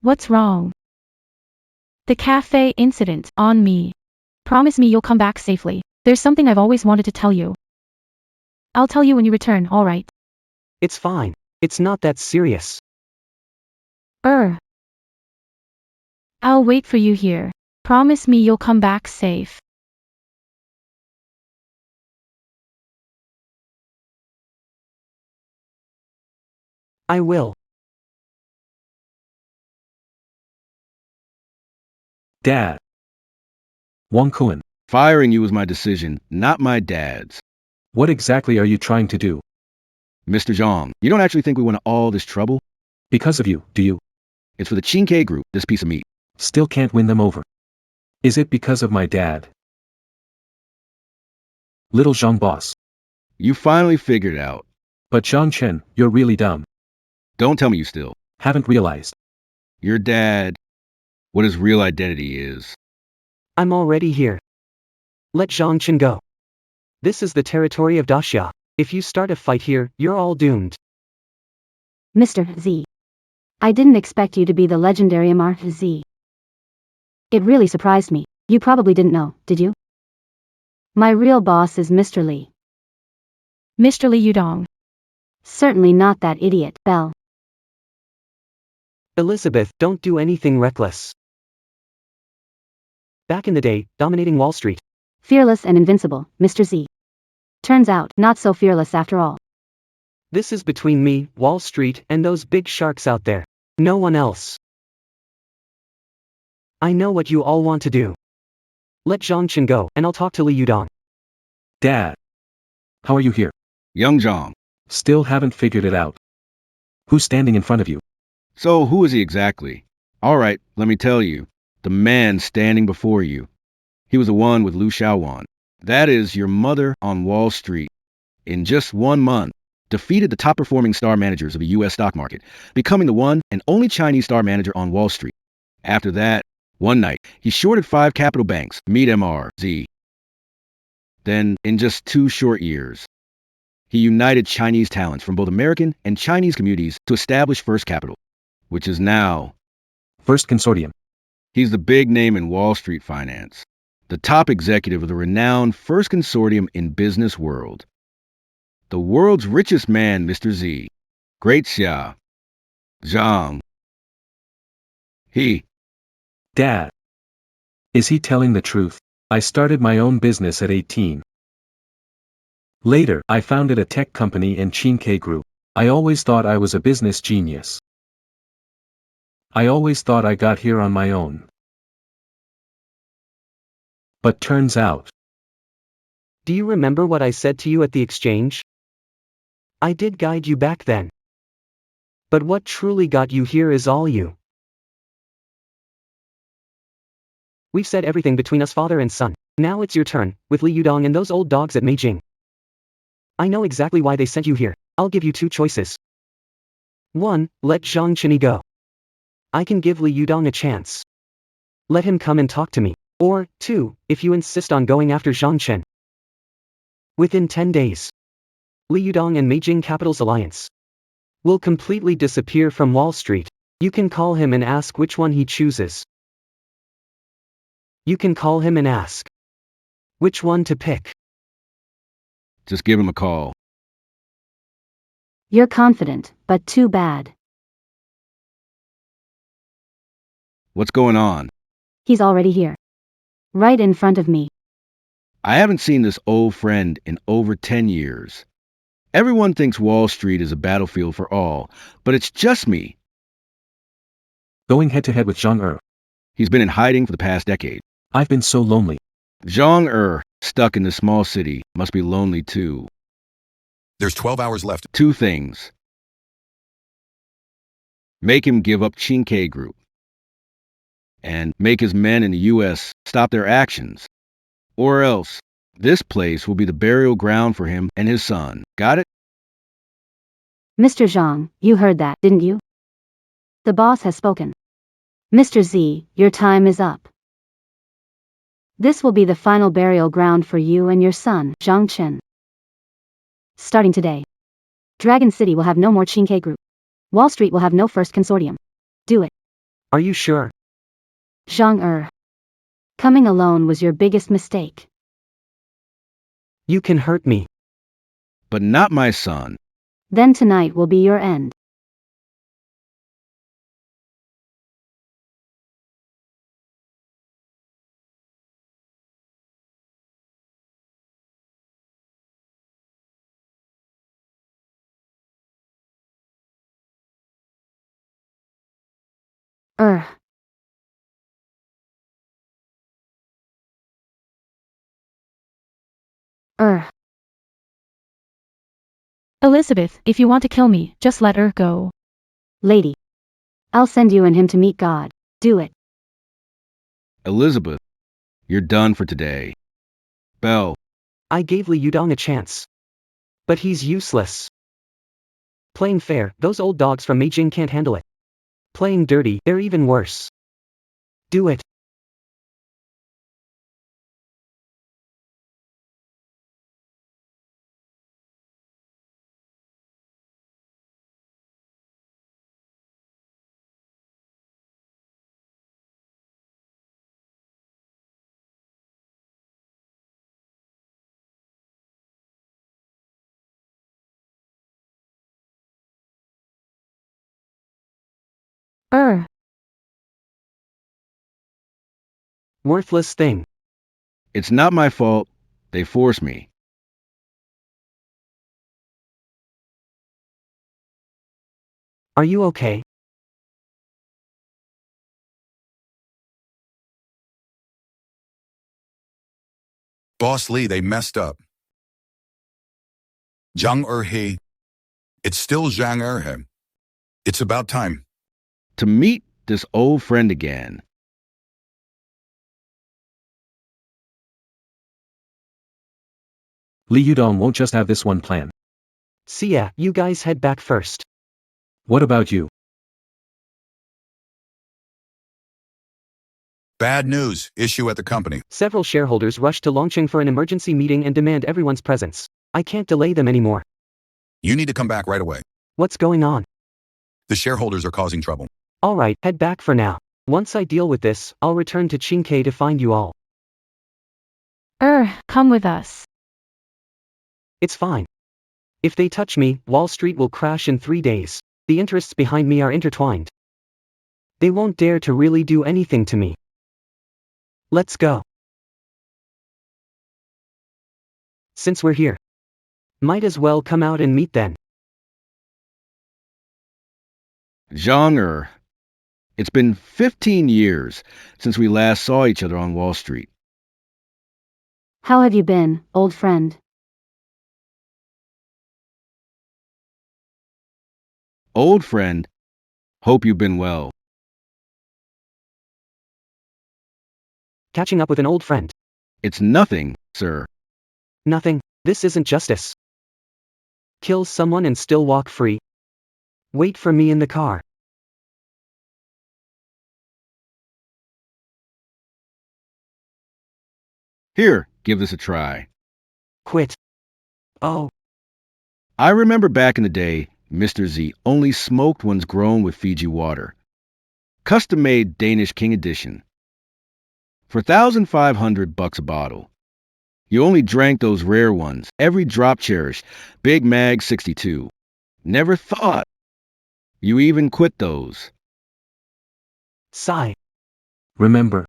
What's wrong? The cafe incident, on me. Promise me you'll come back safely. There's something I've always wanted to tell you. I'll tell you when you return, alright?
It's fine. It's not that serious.
I'll wait for you here. Promise me you'll come back safe.
I will.
Dad. Wang Kuan,
Firing you was my decision, not my dad's.
what exactly are you trying to do?
Mr. Zhang, you don't actually think we want all this trouble?
Because of you, do you?
It's for the Qingke Group, this piece of meat.
Still can't win them over. Is it because of my dad? Little Zhang boss.
You finally figured it out.
But Zhang Chen, you're really dumb.
Don't tell me you still.
Haven't realized.
Your dad, what his real identity is.
I'm already here. Let Zhang Chen go. This is the territory of Daxia. If you start a fight here, you're all doomed.
Mr. Z. I didn't expect you to be the legendary Amar Z. It really surprised me. You probably didn't know, did you? My real boss is Mr. Li.
Mr. Li Yudong.
Certainly not that idiot, Belle.
Elizabeth, don't do anything reckless. Back in the day, dominating Wall Street.
Fearless and invincible, Mr. Z. Turns out, not so fearless after all.
This is between me, Wall Street, and those big sharks out there. No one else. I know what you all want to do. Let Zhang Chen go, and I'll talk to Li Yudong.
Dad. How are you here?
Young Zhang.
Still haven't figured it out. Who's standing in front of you?
So who is he exactly? Alright, let me tell you. The man standing before you. He was the one with Lu Xiaowan. That is your mother on Wall Street. In just 1 month, defeated the top performing star managers of the US stock market, becoming the one and only Chinese star manager on Wall Street. After that, one night, he shorted 5 capital banks, meet MRZ. Then, in just 2 short years, he united Chinese talents from both American and Chinese communities to establish First Capital, which is now
First Consortium.
He's the big name in Wall Street finance, the top executive of the renowned First Consortium in business world. The world's richest man, Mr. Z. Great Xia. Zhang. He.
Dad. Is he telling the truth? I started my own business at 18. Later, I founded a tech company in Qingke Group. I always thought I was a business genius. I always thought I got here on my own. But turns out.
Do you remember what I said to you at the exchange? I did guide you back then. But what truly got you here is all you. We've said everything between us father and son. Now it's your turn, with Li Yudong and those old dogs at Meijing. I know exactly why they sent you here. I'll give you 2 choices. 1, let Zhang Chen go. I can give Li Yudong a chance. Let him come and talk to me. Or, 2, if you insist on going after Zhang Chen. Within 10 days, Li Yudong and Meijing Capital's alliance will completely disappear from Wall Street. You can call him and ask which one he chooses. You can call him and ask which one to pick.
Just give him a call.
You're confident, but too bad.
What's going on?
He's already here. Right in front of me.
I haven't seen this old friend in over 10 years. Everyone thinks Wall Street is a battlefield for all, but it's just me.
Going head to head with Zhang.
He's been in hiding for the past decade.
I've been so lonely.
Zhang, stuck in this small city, must be lonely too.
There's 12 hours left.
2 things. Make him give up Qingke Group. And make his men in the US stop their actions. Or else, this place will be the burial ground for him and his son. Got it?
Mr. Zhang, you heard that, didn't you? The boss has spoken. Mr. Z, your time is up. This will be the final burial ground for you and your son, Zhang Chen. Starting today, Dragon City will have no more Qingke Group. Wall Street will have no First Consortium. Do it.
Are you sure?
Zhang. Coming alone was your biggest mistake.
You can hurt me.
But not my son.
Then tonight will be your end.
Elizabeth, if you want to kill me, just let her go.
Lady. I'll send you and him to meet God. Do it.
Elizabeth, you're done for today. Belle.
I gave Li Yudong a chance. But he's useless. Playing fair, those old dogs from Meijing can't handle it. Playing dirty, they're even worse. Do it. Worthless thing.
It's not my fault. They forced me.
Are you okay?
Boss Lee, they messed up. Zhang Erhe. It's still Zhang Erhe. It's about time.
To meet this old friend again.
Li Yudong won't just have this one plan.
See ya, you guys head back first.
What about you?
Bad news, issue at the company.
Several shareholders rush to Longqing for an emergency meeting and demand everyone's presence. I can't delay them anymore.
You need to come back right away.
What's going on?
The shareholders are causing trouble.
Alright, head back for now. Once I deal with this, I'll return to Qingke to find you all.
Come with us.
It's fine. If they touch me, Wall Street will crash in 3 days. The interests behind me are intertwined. They won't dare to really do anything to me. Let's go. Since we're here, might as well come out and meet then.
Zhang. It's been 15 years since we last saw each other on Wall Street.
How have you been, old friend?
Old friend, hope you've been well.
Catching up with an old friend.
It's nothing, sir.
Nothing. This isn't justice. Kill someone and still walk free. Wait for me in the car.
Here, give this a try.
Quit. Oh.
I remember back in the day, Mr. Z only smoked ones grown with Fiji water. Custom-made Danish King Edition. For $1,500 a bottle. You only drank those rare ones, every drop cherished, Big Mag 62. Never thought. You even quit those.
Sigh.
Remember.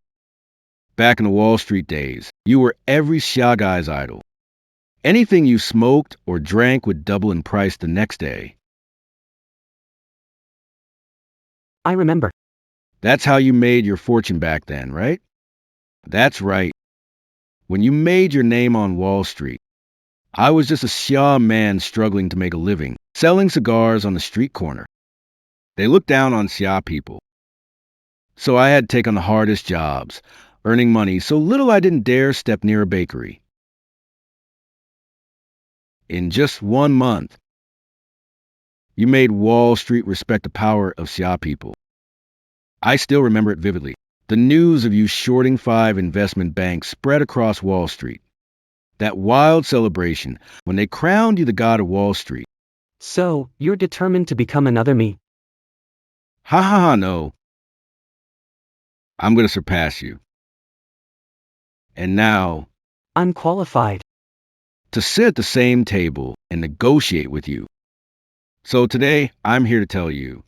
Back in the Wall Street days, you were every Xia guy's idol. Anything you smoked or drank would double in price the next day.
I remember.
That's how you made your fortune back then, right? That's right. When you made your name on Wall Street, I was just a Xia man struggling to make a living, selling cigars on the street corner. They looked down on Xia people. So I had to take on the hardest jobs, earning money so little I didn't dare step near a bakery. In just 1 month, you made Wall Street respect the power of Xia people. I still remember it vividly. The news of you shorting 5 investment banks spread across Wall Street. That wild celebration when they crowned you the god of Wall Street.
So, you're determined to become another me?
Ha ha ha, no. I'm going to surpass you. And now,
I'm qualified.
to sit at the same table and negotiate with you. So today, I'm here to tell you.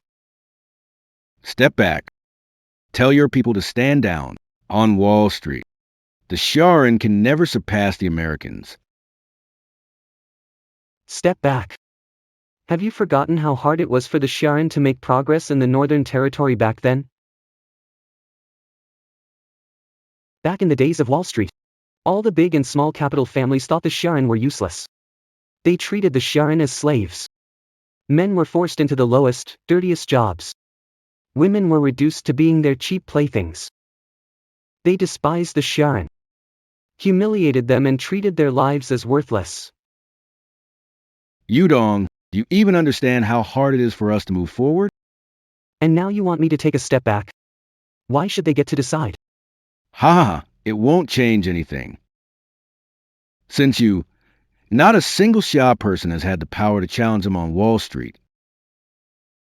Step back. Tell your people to stand down on Wall Street. The Sharon can never surpass the Americans.
Step back. Have you forgotten how hard it was for the Sharon to make progress in the Northern Territory back then? Back in the days of Wall Street, all the big and small capital families thought the Sharon were useless. They treated the Sharon as slaves. Men were forced into the lowest, dirtiest jobs. Women were reduced to being their cheap playthings. They despised the Sharon, humiliated them and treated their lives as worthless.
Yudong, do you even understand how hard it is for us to move forward?
And now you want me to take a step back? Why should they get to decide?
Ha ha ha, it won't change anything. Not a single Xia person has had the power to challenge him on Wall Street.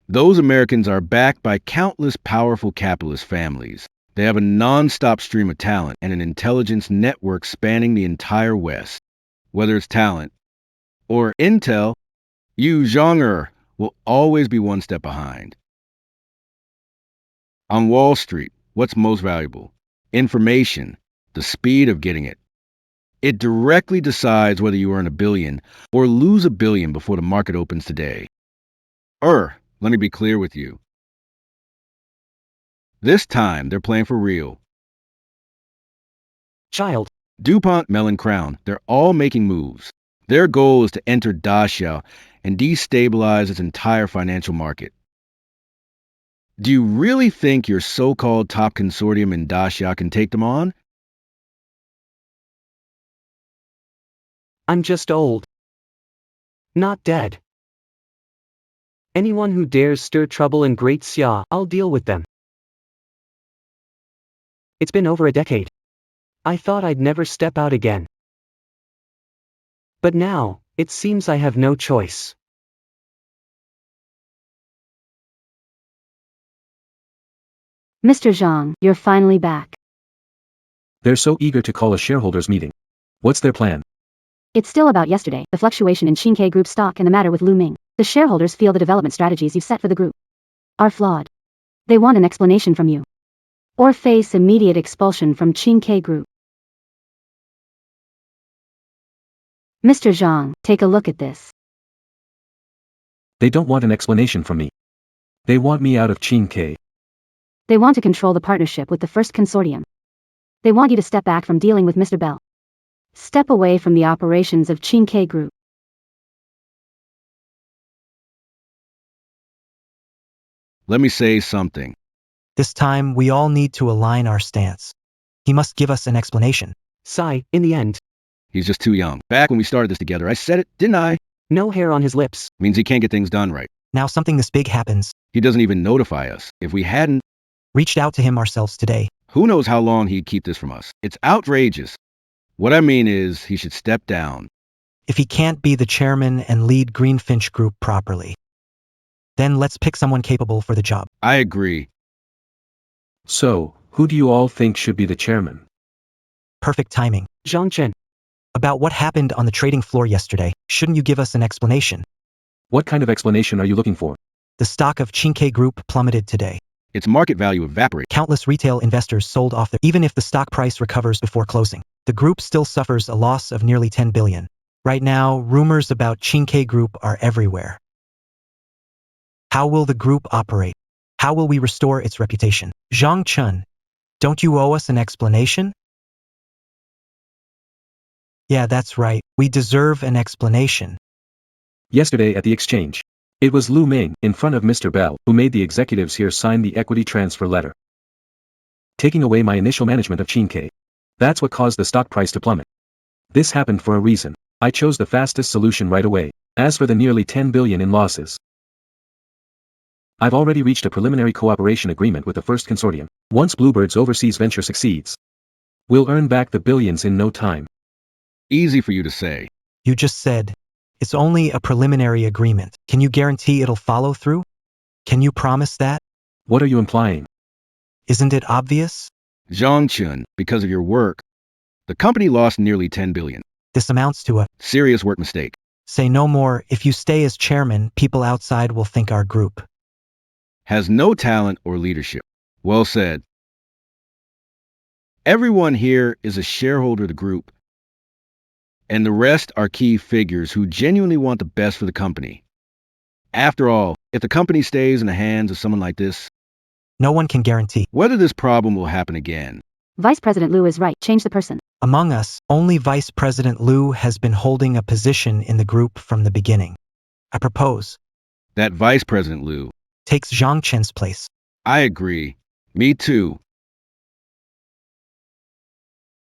Those Americans are backed by countless powerful capitalist families. They have a non-stop stream of talent and an intelligence network spanning the entire West. Whether it's talent or intel, you, Zhang will always be one step behind. On Wall Street, what's most valuable? Information, the speed of getting it. It directly decides whether you earn $1 billion or lose $1 billion before the market opens today. Let me be clear with you. This time, they're playing for real.
Child.
DuPont, Mellon, Crown, they're all making moves. Their goal is to enter Daxiao and destabilize its entire financial market. Do you really think your so-called top consortium in Daxiao can take them on?
I'm just old. Not dead. Anyone who dares stir trouble in Great Xia, I'll deal with them. It's been over a decade. I thought I'd never step out again. But now, it seems I have no choice.
Mr. Zhang, you're finally back.
They're so eager to call a shareholders meeting. What's their plan?
It's still about yesterday, the fluctuation in Qingke Group stock and the matter with Lu Ming. The shareholders feel the development strategies you've set for the group are flawed. They want an explanation from you. Or face immediate expulsion from Qingke Group. Mr. Zhang, take a look at this.
They don't want an explanation from me. They want me out of Qingke.
They want to control the partnership with the first consortium. They want you to step back from dealing with Mr. Bell. Step away from the operations of Qingke Group.
Let me say something.
This time, we all need to align our stance. He must give us an explanation.
Sigh, in the end.
He's just too young. Back when we started this together, I said it, didn't I?
No hair on his lips.
Means he can't get things done right.
Now something this big happens.
He doesn't even notify us. If we hadn't
Reached out to him ourselves today.
Who knows how long he'd keep this from us? It's outrageous. What I mean is, he should step down.
If he can't be the chairman and lead Greenfinch Group properly, then let's pick someone capable for the job.
I agree.
So, who do you all think should be the chairman?
Perfect timing.
Zhang Chen.
About what happened on the trading floor yesterday, shouldn't you give us an explanation?
What kind of explanation are you looking for?
The stock of Qingke Group plummeted today.
Its market value evaporated.
Countless retail investors sold off their. Even if the stock price recovers before closing, the group still suffers a loss of nearly 10 billion. Right now, rumors about Qingke Group are everywhere. How will the group operate? How will we restore its reputation? Zhang Chun, don't you owe us an explanation? Yeah, that's right. We deserve an explanation.
Yesterday at the exchange. It was Lu Ming, in front of Mr. Bell, who made the executives here sign the equity transfer letter, taking away my initial management of Qingke. That's what caused the stock price to plummet. This happened for a reason. I chose the fastest solution right away. As for the nearly 10 billion in losses, I've already reached a preliminary cooperation agreement with the first consortium. Once Bluebird's overseas venture succeeds, we'll earn back the billions in no time.
Easy for you to say.
You just said, it's only a preliminary agreement. Can you guarantee it'll follow through? Can you promise that?
What are you implying?
Isn't it obvious?
Zhang Chun, because of your work, the company lost nearly 10 billion.
This amounts to a
Serious work mistake.
say no more. If you stay as chairman, people outside will think our group
Has no talent or leadership. Well said. Everyone here is a shareholder of the group, and the rest are key figures who genuinely want the best for the company. After all, if the company stays in the hands of someone like this,
no one can guarantee.
whether this problem will happen again.
Vice President Liu is right. Change the person.
Among us, only Vice President Liu has been holding a position in the group from the beginning. I propose
That Vice President Liu.
takes Zhang Chen's place.
I agree. Me too.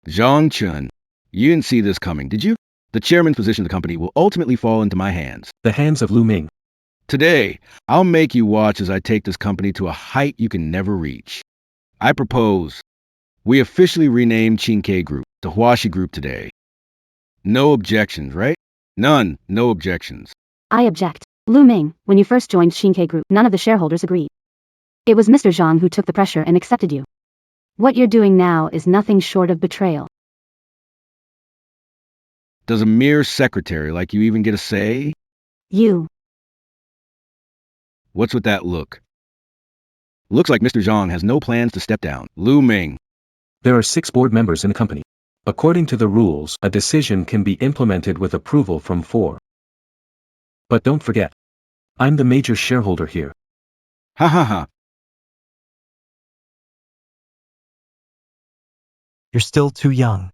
Zhang Chun, you didn't see this coming, did you? The chairman's position of the company will ultimately fall into my hands.
The hands of Lu Ming.
Today, I'll make you watch as I take this company to a height you can never reach. I propose we officially rename Chinke Group to Huashi Group today. No objections, right? None, no objections.
I object. Lu Ming, when you first joined Xinke Group, none of the shareholders agreed. It was Mr. Zhang who took the pressure and accepted you. What you're doing now is nothing short of betrayal.
Does a mere secretary like you even get a say?
You.
What's with that look? Looks like Mr. Zhang has no plans to step down. Lu Ming.
There are 6 board members in the company. According to the rules, a decision can be implemented with approval from 4. But don't forget, I'm the major shareholder here.
Ha ha ha.
You're still too young.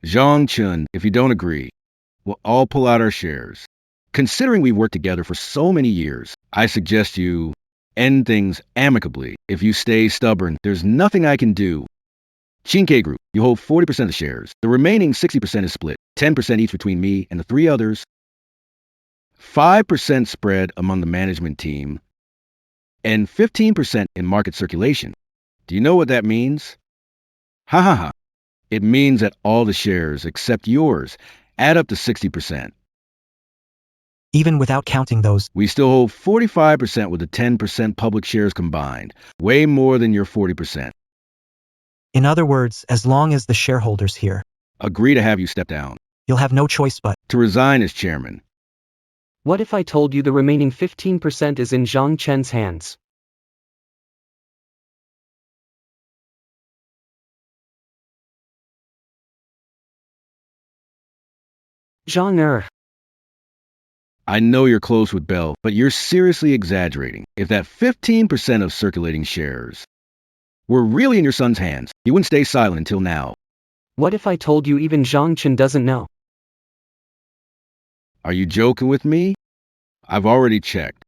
Zhang Chun, if you don't agree, we'll all pull out our shares. Considering we've worked together for so many years, I suggest you end things amicably. If you stay stubborn, there's nothing I can do. Chinke Group, you hold 40% of the shares. The remaining 60% is split, 10% each between me and the 3 others, 5% spread among the management team, and 15% in market circulation. Do you know what that means? Ha ha ha. It means that all the shares, except yours, add up to 60%.
Even without counting those,
We still hold 45% with the 10% public shares combined, way more than your 40%.
in other words, as long as the shareholders here,
Agree to have you step down,
you'll have no choice but
to resign as chairman.
What if I told you the remaining 15% is in Zhang Chen's hands? Zhang
I know you're close with Bell, but you're seriously exaggerating. If that 15% of circulating shares were really in your son's hands, you wouldn't stay silent until now.
What if I told you even Zhang Chen doesn't know?
Are you joking with me? I've already checked.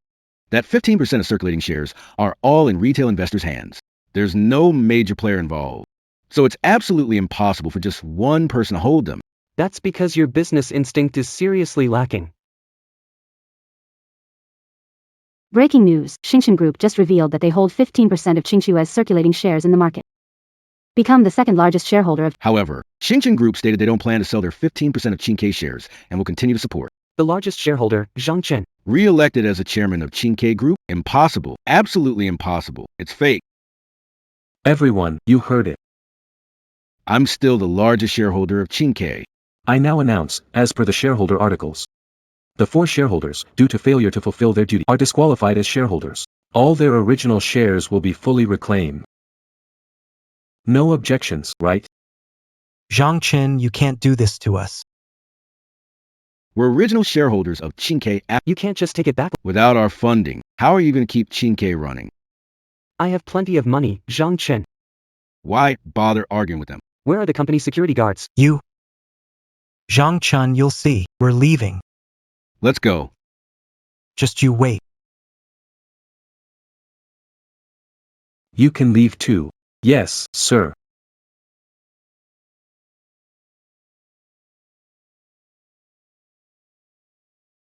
That 15% of circulating shares are all in retail investors' hands. There's no major player involved. So it's absolutely impossible for just one person to hold them.
That's because your business instinct is seriously lacking.
Breaking news, Xinchen Group just revealed that they hold 15% of Qingxue's circulating shares in the market. Become the second largest shareholder of.
However, Xinchen Group stated they don't plan to sell their 15% of Chinke shares and will continue to support.
The largest shareholder, Zhang Chen.
Re-elected as a chairman of Chinke Group? Impossible. Absolutely impossible. It's fake.
Everyone, you heard it.
I'm still the largest shareholder of Chinke.
I now announce, as per the shareholder articles, the 4 shareholders, due to failure to fulfill their duty, are disqualified as shareholders. All their original shares will be fully reclaimed. No objections, right?
Zhang Chen, you can't do this to us.
We're original shareholders of Chinke
You can't just take it back.
without our funding. How are you going to keep Chinke running?
I have plenty of money, Zhang Chen.
Why bother arguing with them?
Where are the company security guards?
You. Zhang Chen, you'll see, we're leaving.
Let's go.
Just you wait.
You can leave too. Yes, sir.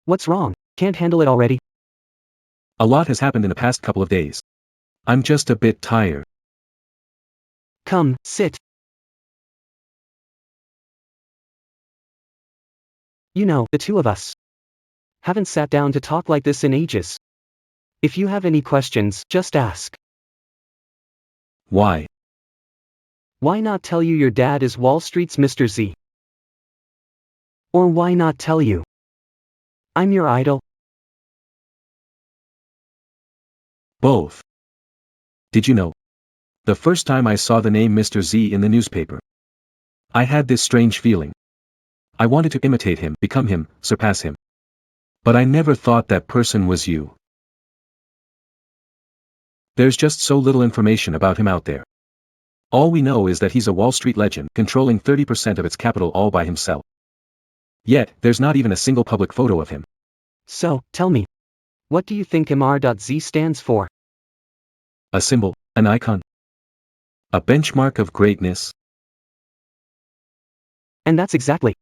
What's wrong? Can't handle it already?
A lot has happened in the past couple of days. I'm just a bit tired.
Come, sit. You know, the 2 of us haven't sat down to talk like this in ages. If you have any questions, just ask.
Why?
Why not tell you your dad is Wall Street's Mr. Z? Or why not tell you I'm your idol?
Both. Did you know? The first time I saw the name Mr. Z in the newspaper, I had this strange feeling. I wanted to imitate him, become him, surpass him. But I never thought that person was you. There's just so little information about him out there. All we know is that he's a Wall Street legend, controlling 30% of its capital all by himself. Yet, there's not even a single public photo of him.
So, tell me, what do you think MR.Z stands for?
A symbol, an icon. A benchmark of greatness.
And that's exactly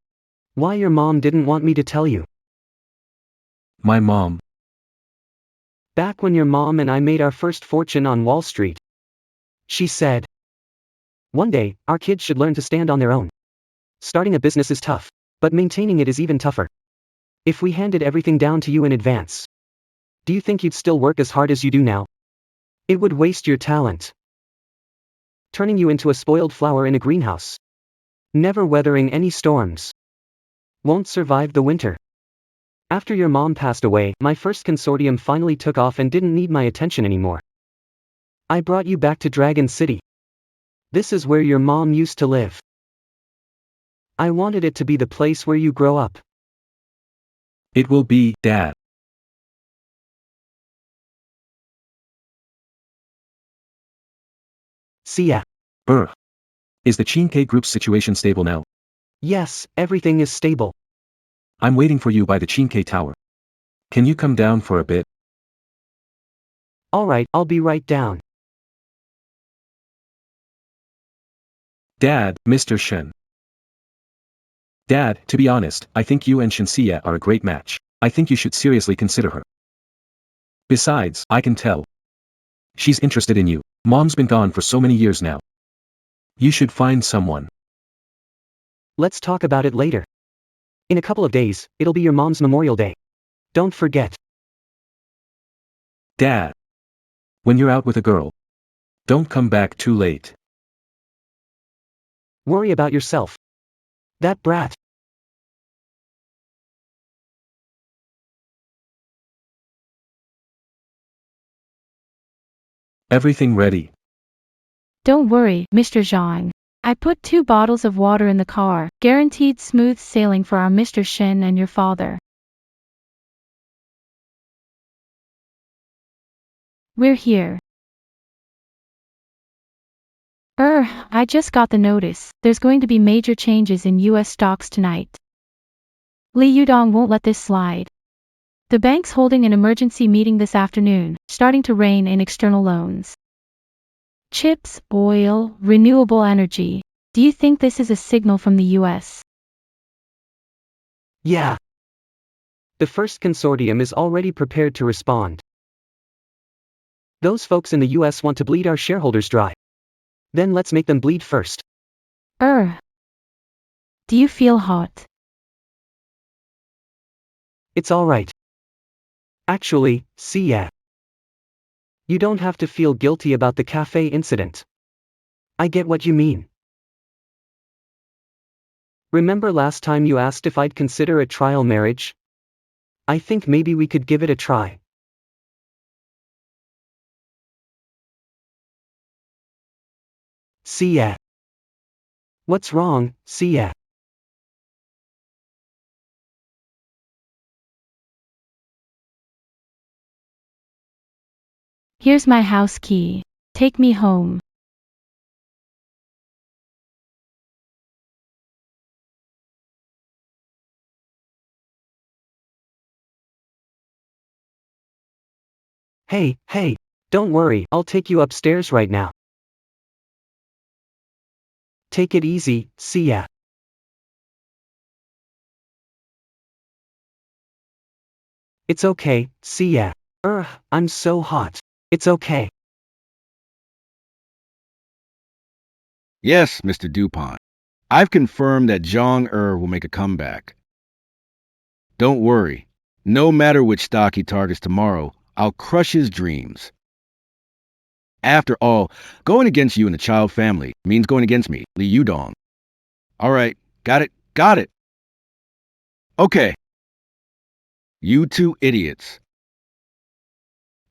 why your mom didn't want me to tell you.
My mom.
Back when your mom and I made our first fortune on Wall Street. She said, one day, our kids should learn to stand on their own. Starting a business is tough, but maintaining it is even tougher. If we handed everything down to you in advance, do you think you'd still work as hard as you do now? It would waste your talent, turning you into a spoiled flower in a greenhouse, never weathering any storms. Won't survive the winter. After your mom passed away, my first consortium finally took off and didn't need my attention anymore. I brought you back to Dragon City. This is where your mom used to live. I wanted it to be the place where you grow up.
It will be, Dad.
See ya.
Is the Chinke Group's situation stable now?
Yes, everything is stable.
I'm waiting for you by the Chinke Tower. Can you come down for a bit?
Alright, I'll be right down.
Dad, Mr. Shen. Dad, to be honest, I think you and Shensia are a great match. I think you should seriously consider her. Besides, I can tell. She's interested in you. Mom's been gone for so many years now. You should find someone.
Let's talk about it later. In a couple of days, it'll be your mom's Memorial Day. Don't forget.
Dad. When you're out with a girl, don't come back too late.
Worry about yourself. That brat.
Everything ready.
Don't worry, Mr. Zhang. I put 2 bottles of water in the car, guaranteed smooth sailing for our Mr. Shen and your father. We're here. I just got the notice. There's going to be major changes in US stocks tonight. Li Yudong won't let this slide. The bank's holding an emergency meeting this afternoon, starting to rein in external loans. Chips, oil, renewable energy. Do you think this is a signal from the US?
Yeah. The first consortium is already prepared to respond. Those folks in the US want to bleed our shareholders dry. Then let's make them bleed first.
Do you feel hot?
It's alright. Actually, see ya. You don't have to feel guilty about the cafe incident. I get what you mean. Remember last time you asked if I'd consider a trial marriage? I think maybe we could give it a try. See ya. What's wrong, see ya?
Here's my house key. Take me home.
Hey, don't worry, I'll take you upstairs right now. Take it easy, see ya. It's okay, see ya. I'm so hot. It's okay.
Yes, Mr. DuPont. I've confirmed that Zhang will make a comeback. Don't worry. No matter which stock he targets tomorrow, I'll crush his dreams. After all, going against you and the child family means going against me, Li Yudong. All right, got it. Okay. You two idiots.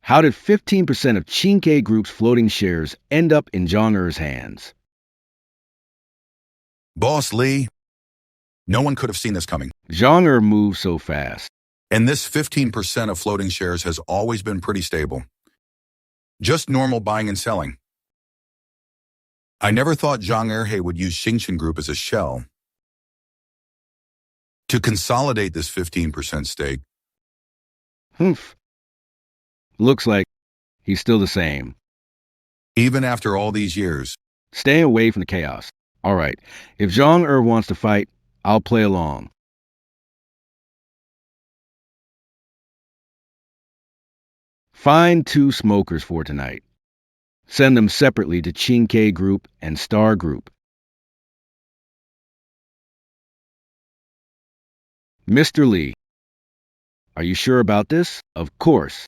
How did 15% of Chinke Group's floating shares end up in Zhang hands?
Boss Lee, no one could have seen this coming.
Zhang moved so fast.
And this 15% of floating shares has always been pretty stable. Just normal buying and selling. I never thought Zhang Erhe would use Xingchen Group as a shell to consolidate this 15% stake.
Humph. Looks like he's still the same.
Even after all these years.
Stay away from the chaos. All right, if Zhang wants to fight, I'll play along. Find 2 smokers for tonight. Send them separately to Chinke Group and Star Group. Mr. Lee, are you sure about this? Of course.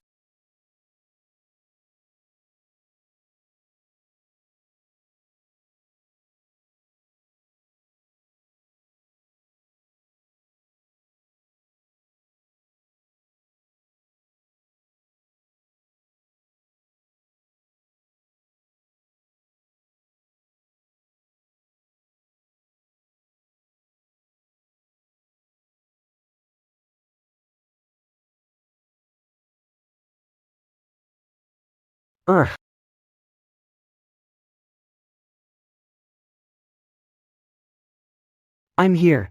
I'm here.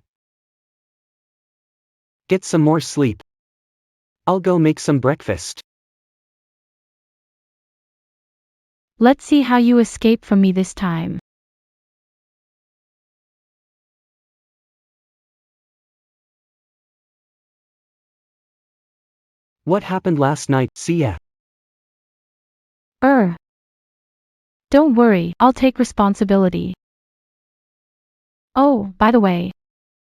Get some more sleep. I'll go make some breakfast.
Let's see how you escape from me this time.
What happened last night, CF?
Don't worry, I'll take responsibility. Oh, by the way,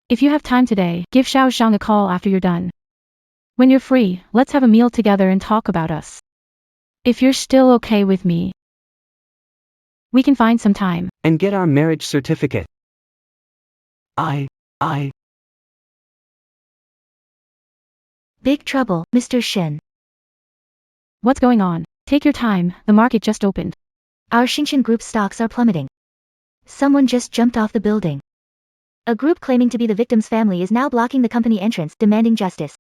if you have time today, give Xiao Zhang a call after you're done. When you're free, let's have a meal together and talk about us. If you're still okay with me, we can find some time.
And get our marriage certificate.
Big trouble, Mr. Shin.
What's going on? Take your time, the market just opened.
Our Shinshin Group stocks are plummeting. Someone just jumped off the building. A group claiming to be the victim's family is now blocking the company entrance, demanding justice.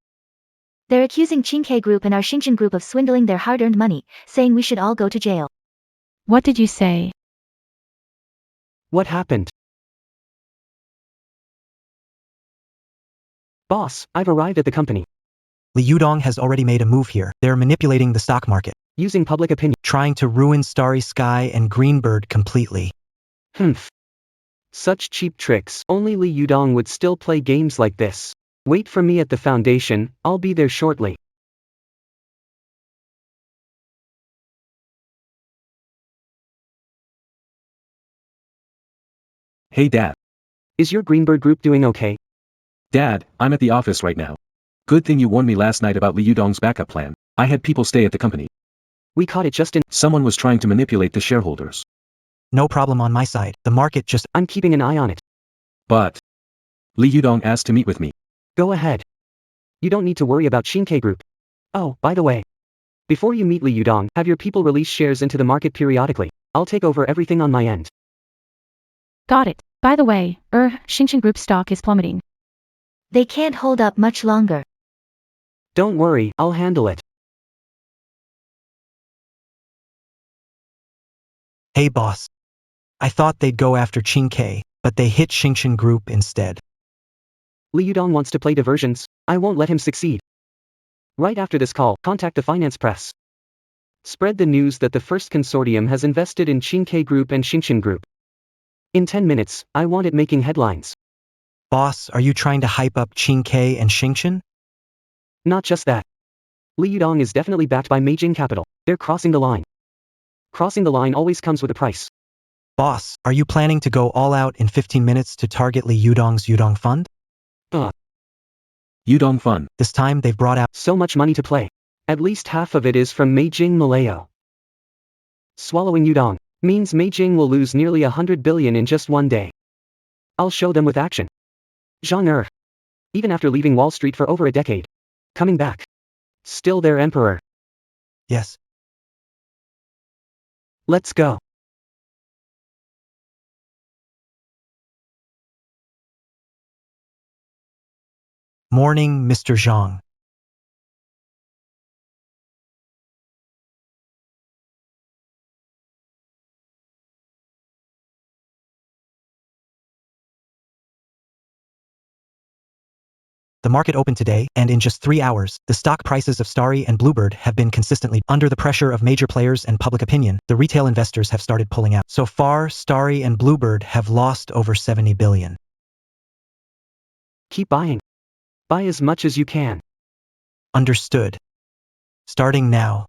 They're accusing Chinke Group and our Shinshin Group of swindling their hard-earned money, saying we should all go to jail.
What did you say?
What happened? Boss, I've arrived at the company.
Li Yudong has already made a move here. They're manipulating the stock market,
Using public opinion.
trying to ruin Starry Sky and Greenbird completely.
Such cheap tricks. Only Li Yudong would still play games like this. Wait for me at the foundation, I'll be there shortly.
Hey Dad.
Is your Greenbird group doing okay?
Dad, I'm at the office right now. Good thing you warned me last night about Li Yudong's backup plan. I had people stay at the company.
We caught it just in.
Someone was trying to manipulate the shareholders.
No problem on my side. The market just...
I'm keeping an eye on it.
But Li Yudong asked to meet with me.
Go ahead. You don't need to worry about Chinke Group. Oh, by the way. Before you meet Li Yudong, have your people release shares into the market periodically. I'll take over everything on my end.
Got it. By the way, Shinshin Group stock is plummeting.
They can't hold up much longer.
Don't worry, I'll handle it.
Hey boss. I thought they'd go after Chinke, but they hit Shinshin Group instead.
Li Yudong wants to play diversions. I won't let him succeed. Right after this call, contact the finance press. Spread the news that the first consortium has invested in Chinke Group and Shinshin Group. In 10 minutes, I want it making headlines.
Boss, are you trying to hype up Chinke and Shinshin?
Not just that. Li Yudong is definitely backed by Meijing Capital. They're crossing the line. Crossing the line always comes with a price.
Boss, are you planning to go all out in 15 minutes to target Li Yudong's Yudong Fund?
Yudong Fund.
This time they've brought out...
So much money to play. At least half of it is from Meijing Malayo. Swallowing Yudong means Meijing will lose nearly 100 billion in just one day. I'll show them with action. Zhang even after leaving Wall Street for over a decade. Coming back. Still their emperor.
Yes.
Let's go.
Morning, Mr. Zhang. The market opened today, and in just 3 hours, the stock prices of Starry and Bluebird have been consistently under the pressure of major players and public opinion. The retail investors have started pulling out. So far, Starry and Bluebird have lost over 70 billion.
Keep buying. Buy as much as you can.
Understood. Starting now.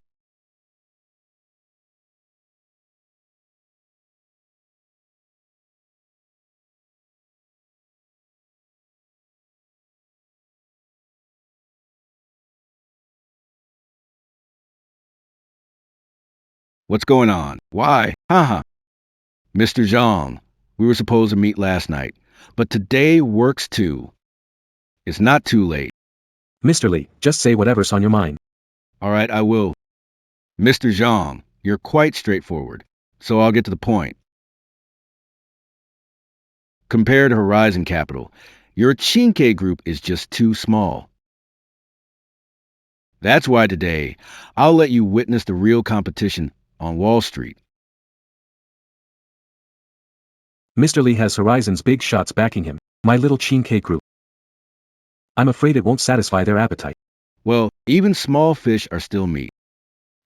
What's going on? Why? Haha. Mr. Zhang, we were supposed to meet last night, but today works too. It's not too late.
Mr. Lee, just say whatever's on your mind.
All right, I will. Mr. Zhang, you're quite straightforward, so I'll get to the point. Compared to Horizon Capital, your Chinke group is just too small. That's why today, I'll let you witness the real competition on Wall Street.
Mr. Lee has Horizon's big shots backing him, my little Chinke group. I'm afraid it won't satisfy their appetite.
Well, even small fish are still meat.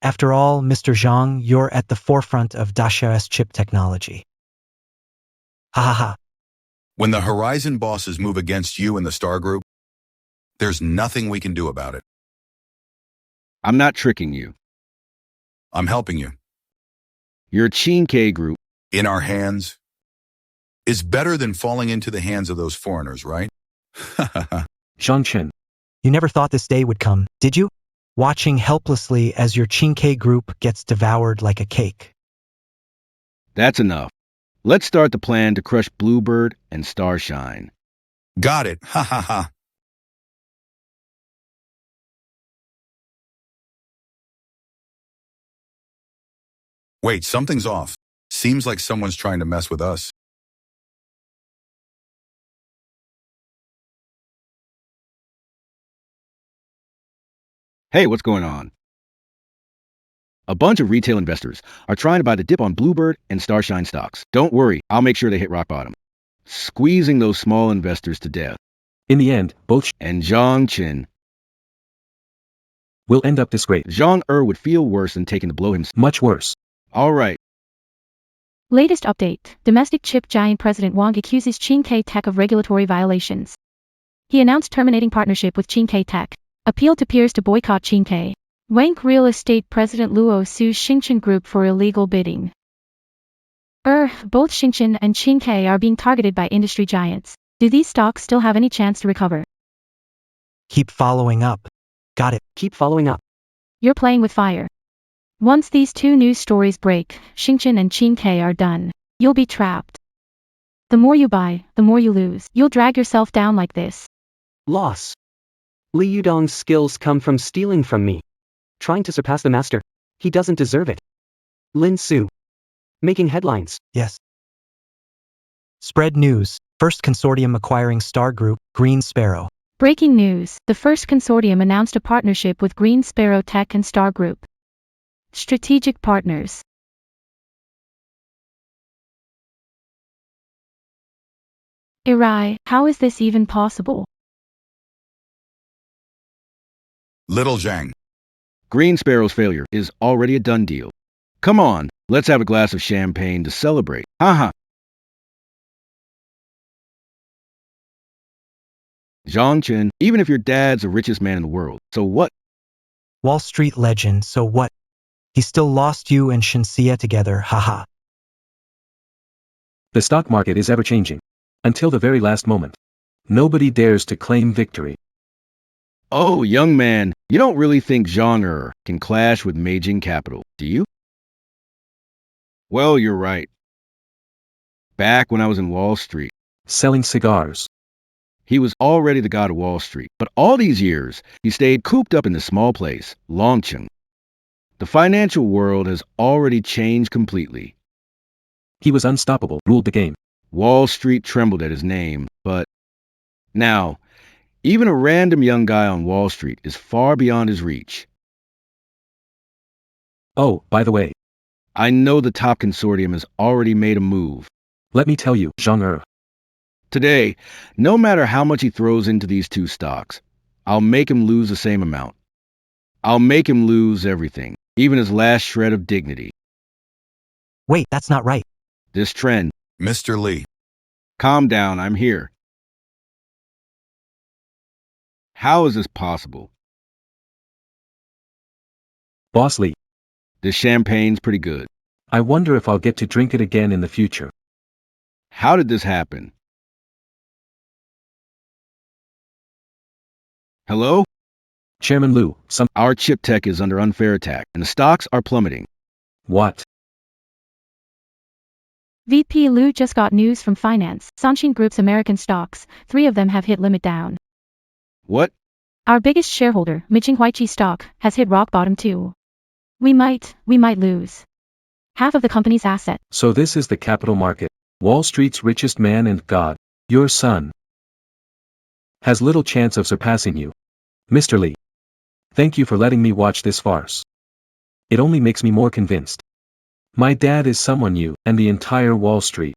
After all, Mr. Zhang, you're at the forefront of Dasha's chip technology. Ha ha ha.
When the Horizon bosses move against you and the Star Group, there's nothing we can do about it.
I'm not tricking you.
I'm helping you.
Your Chinke group,
In our hands is better than falling into the hands of those foreigners, right?
Zhang Chen.
You never thought this day would come, did you? Watching helplessly as your Chinke group gets devoured like a cake.
that's enough. Let's start the plan to crush Bluebird and Starshine.
Got it. Ha ha ha. Wait, something's off. Seems like someone's trying to mess with us.
Hey, what's going on? A bunch of retail investors are trying to buy the dip on Bluebird and Starshine stocks. Don't worry, I'll make sure they hit rock bottom. Squeezing those small investors to death.
In the end, both
And Zhang Qin,
will end up disgraced.
Zhang would feel worse than taking the blow himself.
Much worse.
All right,
Latest update. Domestic chip giant President Wang accuses Chinke Tech of regulatory violations. He announced terminating partnership with Chinke Tech. Appealed to peers to boycott Chinke. Wang Real Estate President Luo sues Xingchen Group for illegal bidding. Both Xingchen and Chinke are being targeted by industry giants. Do these stocks still have any chance to recover?
Keep following up. Got it.
Keep following up.
You're playing with fire. Once these two news stories break, Xingchen and Chinke are done. You'll be trapped. The more you buy, the more you lose. You'll drag yourself down like this.
Loss. Li Yudong's skills come from stealing from me. Trying to surpass the master. He doesn't deserve it. Lin Su. Making headlines.
Yes. Spread news. First consortium acquiring Star Group, Green Sparrow.
Breaking news. The first consortium announced a partnership with Green Sparrow Tech and Star Group. Strategic partners. Irai, how is this even possible?
Little Zhang.
Green Sparrow's failure is already a done deal. Come on, let's have a glass of champagne to celebrate. Haha. Zhang Chen, even if your dad's the richest man in the world, so what?
Wall Street legend, so what? He still lost you and Shinsia together, haha.
The stock market is ever changing. Until the very last moment. Nobody dares to claim victory.
Oh, young man, you don't really think Zhang can clash with Meijing Capital, do you? Well, you're right. Back when I was in Wall Street,
Selling cigars.
he was already the god of Wall Street, but all these years, he stayed cooped up in this small place, Longcheng. The financial world has already changed completely.
He was unstoppable, ruled the game.
Wall Street trembled at his name, but now, even a random young guy on Wall Street is far beyond his reach.
Oh, by the way,
I know the top consortium has already made a move.
let me tell you, Zhang
Today, no matter how much he throws into these two stocks, I'll make him lose the same amount. I'll make him lose everything, even his last shred of dignity.
Wait, that's not right.
This trend.
Mr. Lee.
Calm down, I'm here. How is this possible?
Boss Lee.
This champagne's pretty good.
I wonder if I'll get to drink it again in the future.
How did this happen? Hello?
Chairman Liu,
Our chip tech is under unfair attack, and the stocks are plummeting.
What?
VP Liu just got news from finance. Sanshin Group's American stocks, 3 of them have hit limit down.
What?
Our biggest shareholder, Miching Huichi stock, has hit rock bottom too. We might lose half of the company's asset.
So this is the capital market. Wall Street's richest man and God, your son, has little chance of surpassing you. Mr. Lee. Thank you for letting me watch this farce. It only makes me more convinced. My dad is someone you, and the entire Wall Street,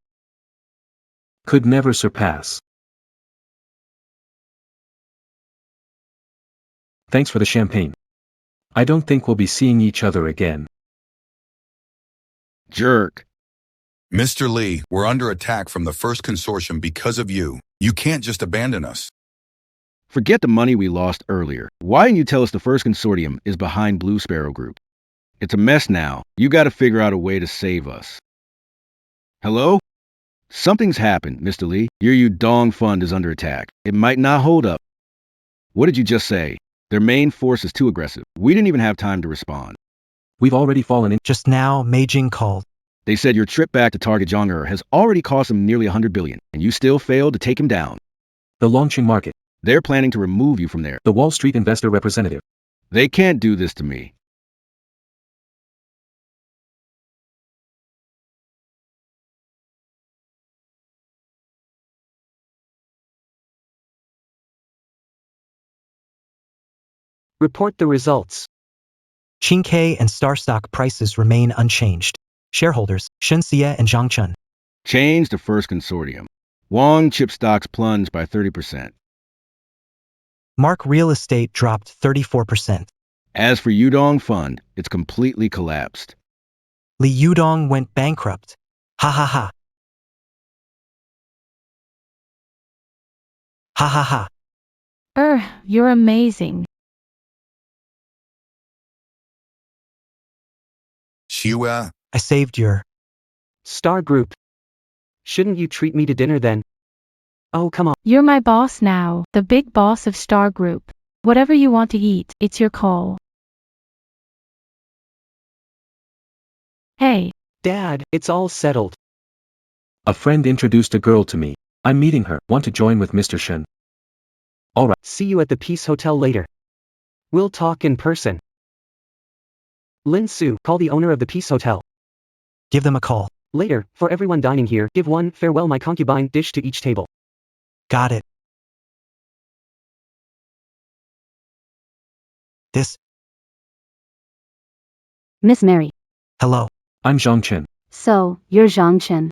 could never surpass. Thanks for the champagne. I don't think we'll be seeing each other again.
Jerk.
Mr. Lee, we're under attack from the first consortium because of you. You can't just abandon us.
Forget the money we lost earlier. Why didn't you tell us the first consortium is behind Blue Sparrow Group? It's a mess now. You gotta figure out a way to save us. Hello? Something's happened, Mr. Lee. Your Yudong fund is under attack. It might not hold up. What did you just say? Their main force is too aggressive. We didn't even have time to respond.
We've already fallen in.
Just now, Meijing called.
They said your trip back to target Zhang has already cost them nearly 100 billion, and you still failed to take him down.
The Longqing market.
They're planning to remove you from there.
The Wall Street investor representative.
They can't do this to me.
Report the results.
Qingke and Star stock prices remain unchanged. Shareholders, Shenxia and Zhangchun.
Change the first consortium. Wang chip stocks plunged by 30%.
Mark real estate dropped 34%.
As for Yudong Fund, it's completely collapsed.
Li Yudong went bankrupt. Ha ha ha. Ha ha ha.
You're amazing.
Xiwa,
I saved your...
Star Group. Shouldn't you treat me to dinner then? Oh, come on.
You're my boss now, the big boss of Star Group. Whatever you want to eat, it's your call. Hey.
Dad, it's all settled.
A friend introduced a girl to me. I'm meeting her. Want to join with Mr. Shen? Alright.
See you at the Peace Hotel later. We'll talk in person. Lin Su, call the owner of the Peace Hotel.
Give them a call.
Later, for everyone dining here, give one farewell my concubine dish to each table.
Got it. This...
Miss Mary.
Hello.
I'm Zhang Chen.
So, you're Zhang Chen.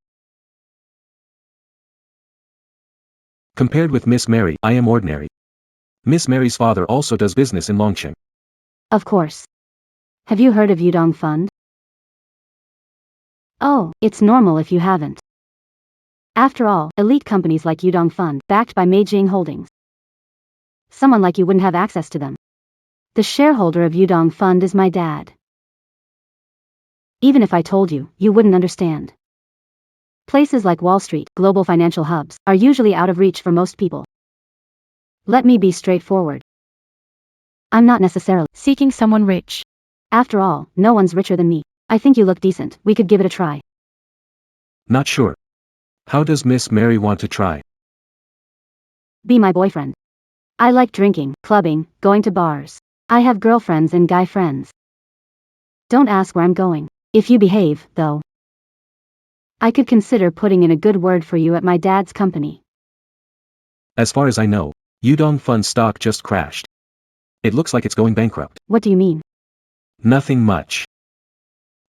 Compared with Miss Mary, I am ordinary. Miss Mary's father also does business in Longqing.
Of course. Have you heard of Yudong Fund? Oh, it's normal if you haven't. After all, elite companies like Yudong Fund, backed by Meijing Holdings. Someone like you wouldn't have access to them. The shareholder of Yudong Fund is my dad. Even if I told you, you wouldn't understand. Places like Wall Street, global financial hubs, are usually out of reach for most people. Let me be straightforward. I'm not necessarily
Seeking someone rich.
After all, no one's richer than me. I think you look decent. We could give it a try.
Not sure. How does Miss Mary want to try?
Be my boyfriend. I like drinking, clubbing, going to bars. I have girlfriends and guy friends. Don't ask where I'm going. If you behave, though, I could consider putting in a good word for you at my dad's company.
As far as I know, Yudong Fund stock just crashed. It looks like it's going bankrupt.
What do you mean?
Nothing much.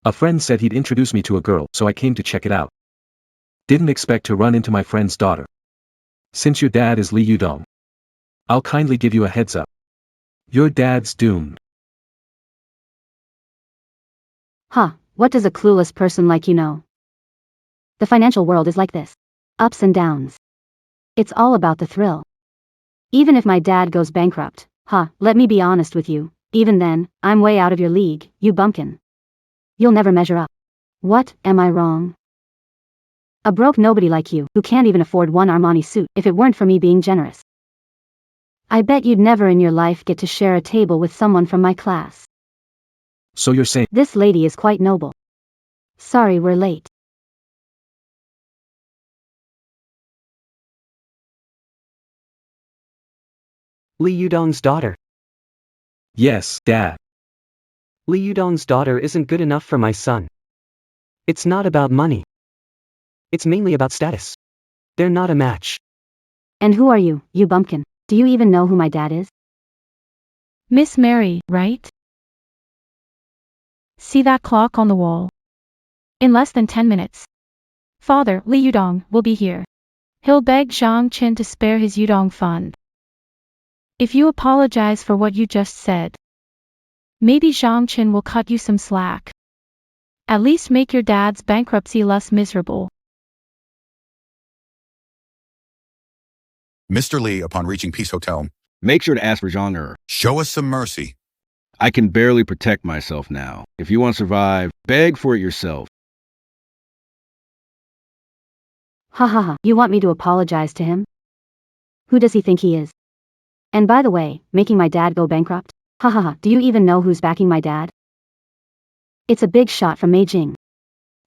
A friend said he'd introduce me to a girl, so I came to check it out. Didn't expect to run into my friend's daughter. Since your dad is Li Yudong, I'll kindly give you a heads up. Your dad's doomed.
Huh, what does a clueless person like you know? The financial world is like this. Ups and downs. It's all about the thrill. Even if my dad goes bankrupt, let me be honest with you, even then, I'm way out of your league, you bumpkin. You'll never measure up. What, am I wrong? A broke nobody like you, who can't even afford one Armani suit, if it weren't for me being generous. I bet you'd never in your life get to share a table with someone from my class.
So you're saying
This lady is quite noble. Sorry we're late.
Li Yudong's daughter.
Yes, Dad.
Li Yudong's daughter isn't good enough for my son. It's not about money. It's mainly about status. They're not a match.
And who are you, you bumpkin? Do you even know who my dad is?
Miss Mary, right? See that clock on the wall? In less than 10 minutes. Father, Li Yudong, will be here. He'll beg Zhang Qin to spare his Yudong fund. If you apologize for what you just said, maybe Zhang Qin will cut you some slack. At least make your dad's bankruptcy less miserable.
Mr. Lee, upon reaching Peace Hotel,
Make sure to ask for Jean.
show us some mercy.
I can barely protect myself now. If you want to survive, beg for it yourself.
Ha ha ha, you want me to apologize to him? Who does he think he is? And by the way, making my dad go bankrupt? Ha ha ha, do you even know who's backing my dad? It's a big shot from Meijing.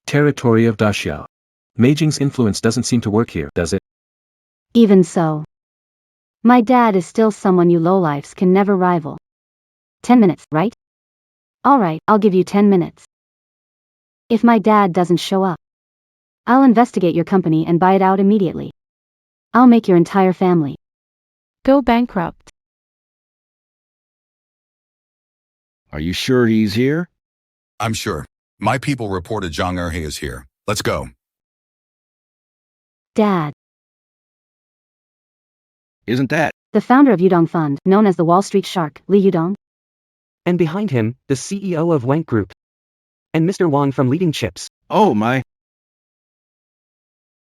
Territory of Daxiao. Meijing's influence doesn't seem to work here, does it?
Even so. My dad is still someone you lowlifes can never rival. 10 minutes, right? Alright, I'll give you 10 minutes. If my dad doesn't show up, I'll investigate your company and buy it out immediately. I'll make your entire family
Go bankrupt.
Are you sure he's here?
I'm sure. My people reported Zhang Erhe is here. Let's go.
Dad.
Isn't that?
The founder of Yudong Fund, known as the Wall Street Shark, Li Yudong.
And behind him, the CEO of Wank Group. And Mr. Wang from Leading Chips.
Oh my.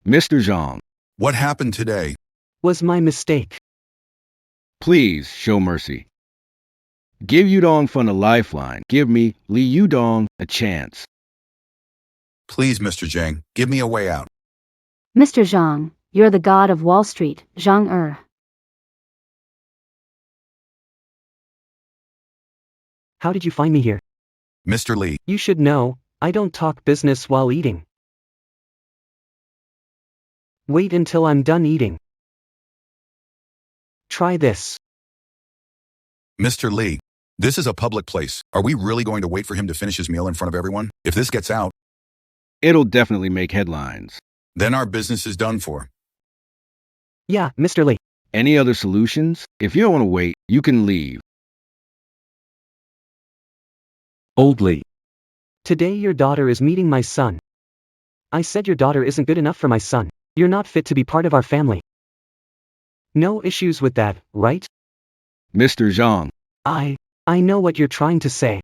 Mr. Zhang,
What happened today?
Was my mistake.
please show mercy. Give Yudong Fund a lifeline. Give me, Li Yudong, a chance.
Please, Mr. Zhang, give me a way out.
Mr. Zhang, you're the god of Wall Street, Zhang Er.
How did you find me here?
Mr. Lee,
You should know, I don't talk business while eating. Wait until I'm done eating. Try this.
Mr. Lee, this is a public place. Are we really going to wait for him to finish his meal in front of everyone? If this gets out,
It'll definitely make headlines.
then our business is done for.
Yeah, Mr. Lee.
Any other solutions? If you don't want to wait, you can leave.
Old Lee.
Today your daughter is meeting my son. I said your daughter isn't good enough for my son. You're not fit to be part of our family. No issues with that, right?
Mr. Zhang,
I know what you're trying to say.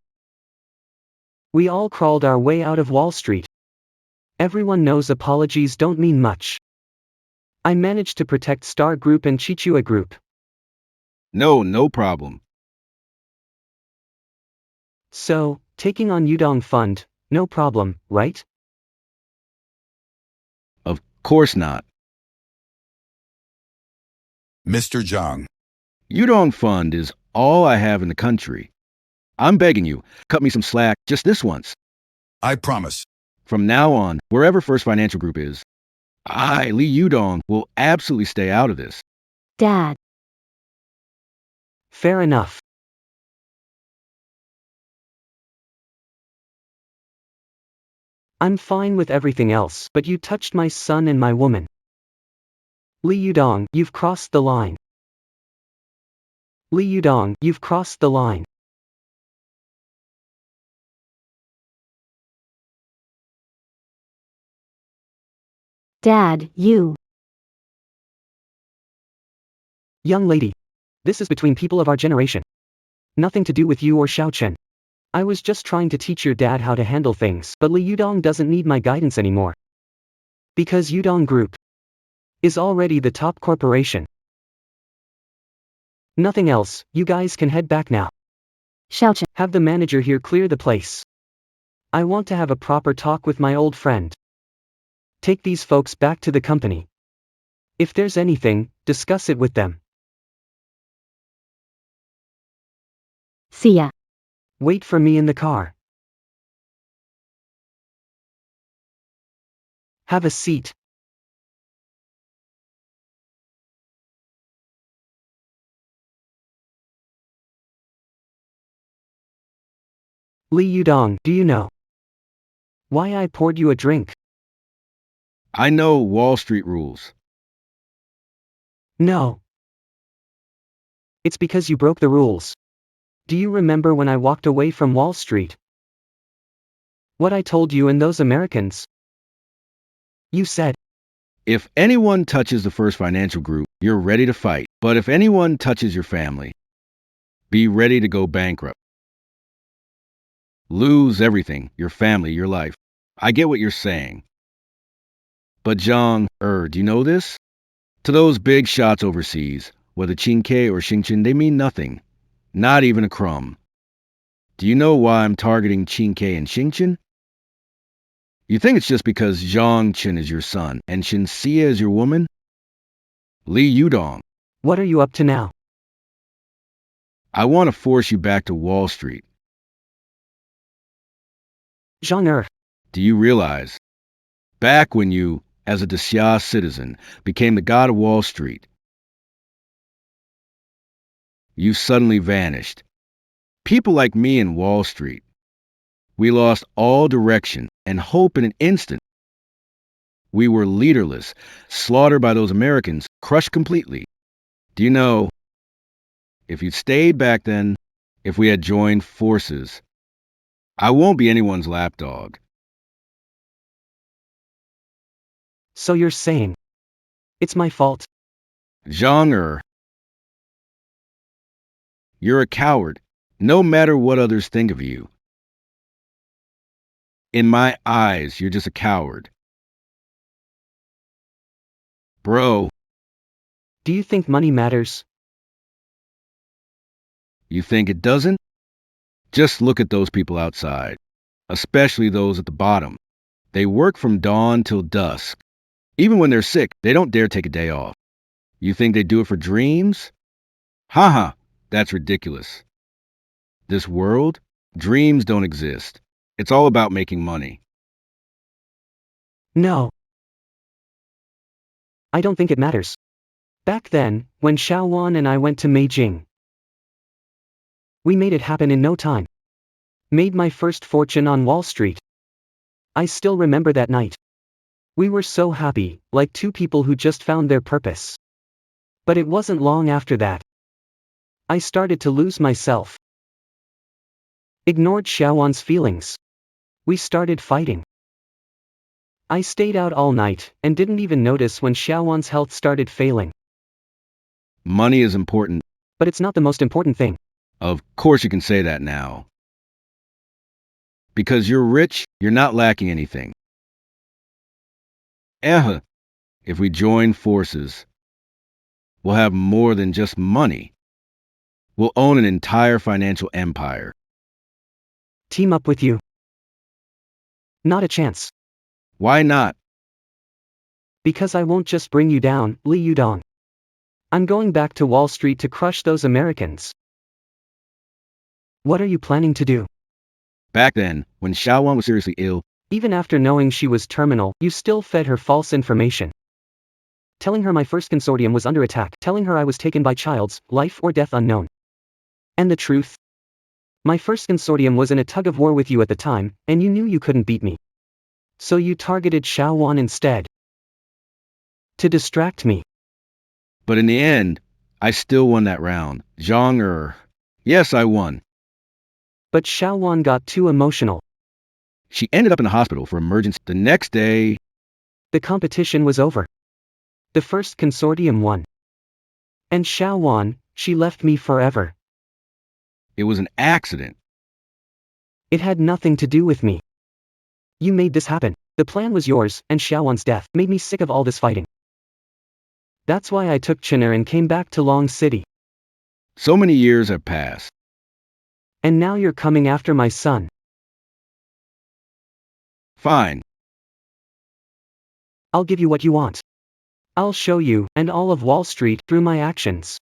We all crawled our way out of Wall Street. Everyone knows apologies don't mean much. I managed to protect Star Group and Chichua Group.
no problem.
So, taking on Yudong Fund, no problem, right?
Of course not.
Mr. Zhang,
Yudong Fund is all I have in the country. I'm begging you, cut me some slack just this once.
I promise.
From now on, wherever First Financial Group is, I, Li Yudong, will absolutely stay out of this.
Dad.
Fair enough. I'm fine with everything else, but you touched my son and my woman. Li Yudong, you've crossed the line. Li Yudong, you've crossed the line.
Dad, you.
Young lady. This is between people of our generation. Nothing to do with you or Xiaochen. I was just trying to teach your dad how to handle things, but Li Yudong doesn't need my guidance anymore. Because Yudong Group is already the top corporation. Nothing else, you guys can head back now.
Xiaochen.
Have the manager here clear the place. I want to have a proper talk with my old friend. Take these folks back to the company. If there's anything, discuss it with them.
See ya.
Wait for me in the car. Have a seat. Li Yudong, do you know why I poured you a drink?
I know Wall Street rules.
No. It's because you broke the rules. Do you remember when I walked away from Wall Street? What I told you and those Americans? You said,
If anyone touches the First Financial Group, you're ready to fight. But if anyone touches your family, be ready to go bankrupt. Lose everything, your family, your life. I get what you're saying. But Zhang, do you know this? To those big shots overseas, whether Qingke or Xingchen, they mean nothing. Not even a crumb. Do you know why I'm targeting Qingke and Xingchen? You think it's just because Zhang Chen is your son and Shin Xie is your woman? Li Yudong,
what are you up to now?
I want to force you back to Wall Street.
Zhang
Do you realize? Back when you, as a Xia citizen, became the god of Wall Street, you suddenly vanished. People like me in Wall Street, we lost all direction and hope in an instant. We were leaderless, slaughtered by those Americans, crushed completely. Do you know, if you'd stayed back then, if we had joined forces, I won't be anyone's lapdog.
So you're saying it's my fault?
Zhang you're a coward, no matter what others think of you. In my eyes, you're just a coward. Bro,
Do you think money matters?
you think it doesn't? Just look at those people outside, especially those at the bottom. They work from dawn till dusk. Even when they're sick, they don't dare take a day off. You think they do it for dreams? Haha, that's ridiculous. This world, dreams don't exist. It's all about making money.
No. I don't think it matters. Back then, when Xiaowan and I went to Beijing, we made it happen in no time. Made my first fortune on Wall Street. I still remember that night. We were so happy, like two people who just found their purpose. But it wasn't long after that. I started to lose myself. Ignored Xiaowan's feelings. We started fighting. I stayed out all night and didn't even notice when Xiaowan's health started failing.
Money is important.
But it's not the most important thing.
Of course you can say that now. Because you're rich, you're not lacking anything. If we join forces, we'll have more than just money. We'll own an entire financial empire.
Team up with you? Not a chance.
Why not?
Because I won't just bring you down, Li Yudong. I'm going back to Wall Street to crush those Americans. What are you planning to do?
Back then, when Xiaowan was seriously ill,
even after knowing she was terminal, you still fed her false information. Telling her my first consortium was under attack, telling her I was taken by child's, life or death unknown. And the truth? My first consortium was in a tug of war with you at the time, and you knew you couldn't beat me. So you targeted Xiaowan instead. To distract me.
But in the end, I still won that round. Zhang yes, I won.
But Xiaowan got too emotional.
She ended up in the hospital for emergency. The next day,
the competition was over. The first consortium won. And Xiaowan, she left me forever.
It was an accident.
It had nothing to do with me. You made this happen. The plan was yours, and Xiaowan's death made me sick of all this fighting. That's why I took Chiner and came back to Long City.
So many years have passed.
And now you're coming after my son.
Fine.
I'll give you what you want. I'll show you, and all of Wall Street, through my actions,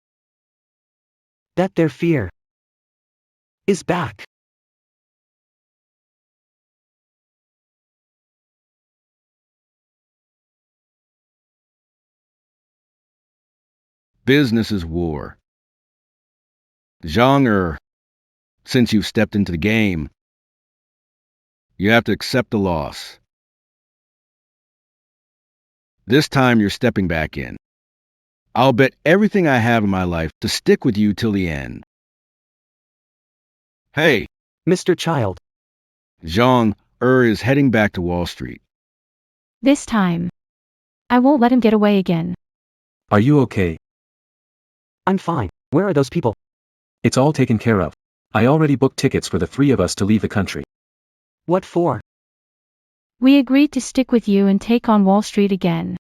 that their fear is back.
Business is war. Zhang, since you've stepped into the game, you have to accept the loss. This time you're stepping back in. I'll bet everything I have in my life to stick with you till the end. Hey,
Mr. Child.
Zhang is heading back to Wall Street.
This time, I won't let him get away again.
Are you okay?
I'm fine. Where are those people?
It's all taken care of. I already booked tickets for the three of us to leave the country.
What for?
We agreed to stick with you and take on Wall Street again.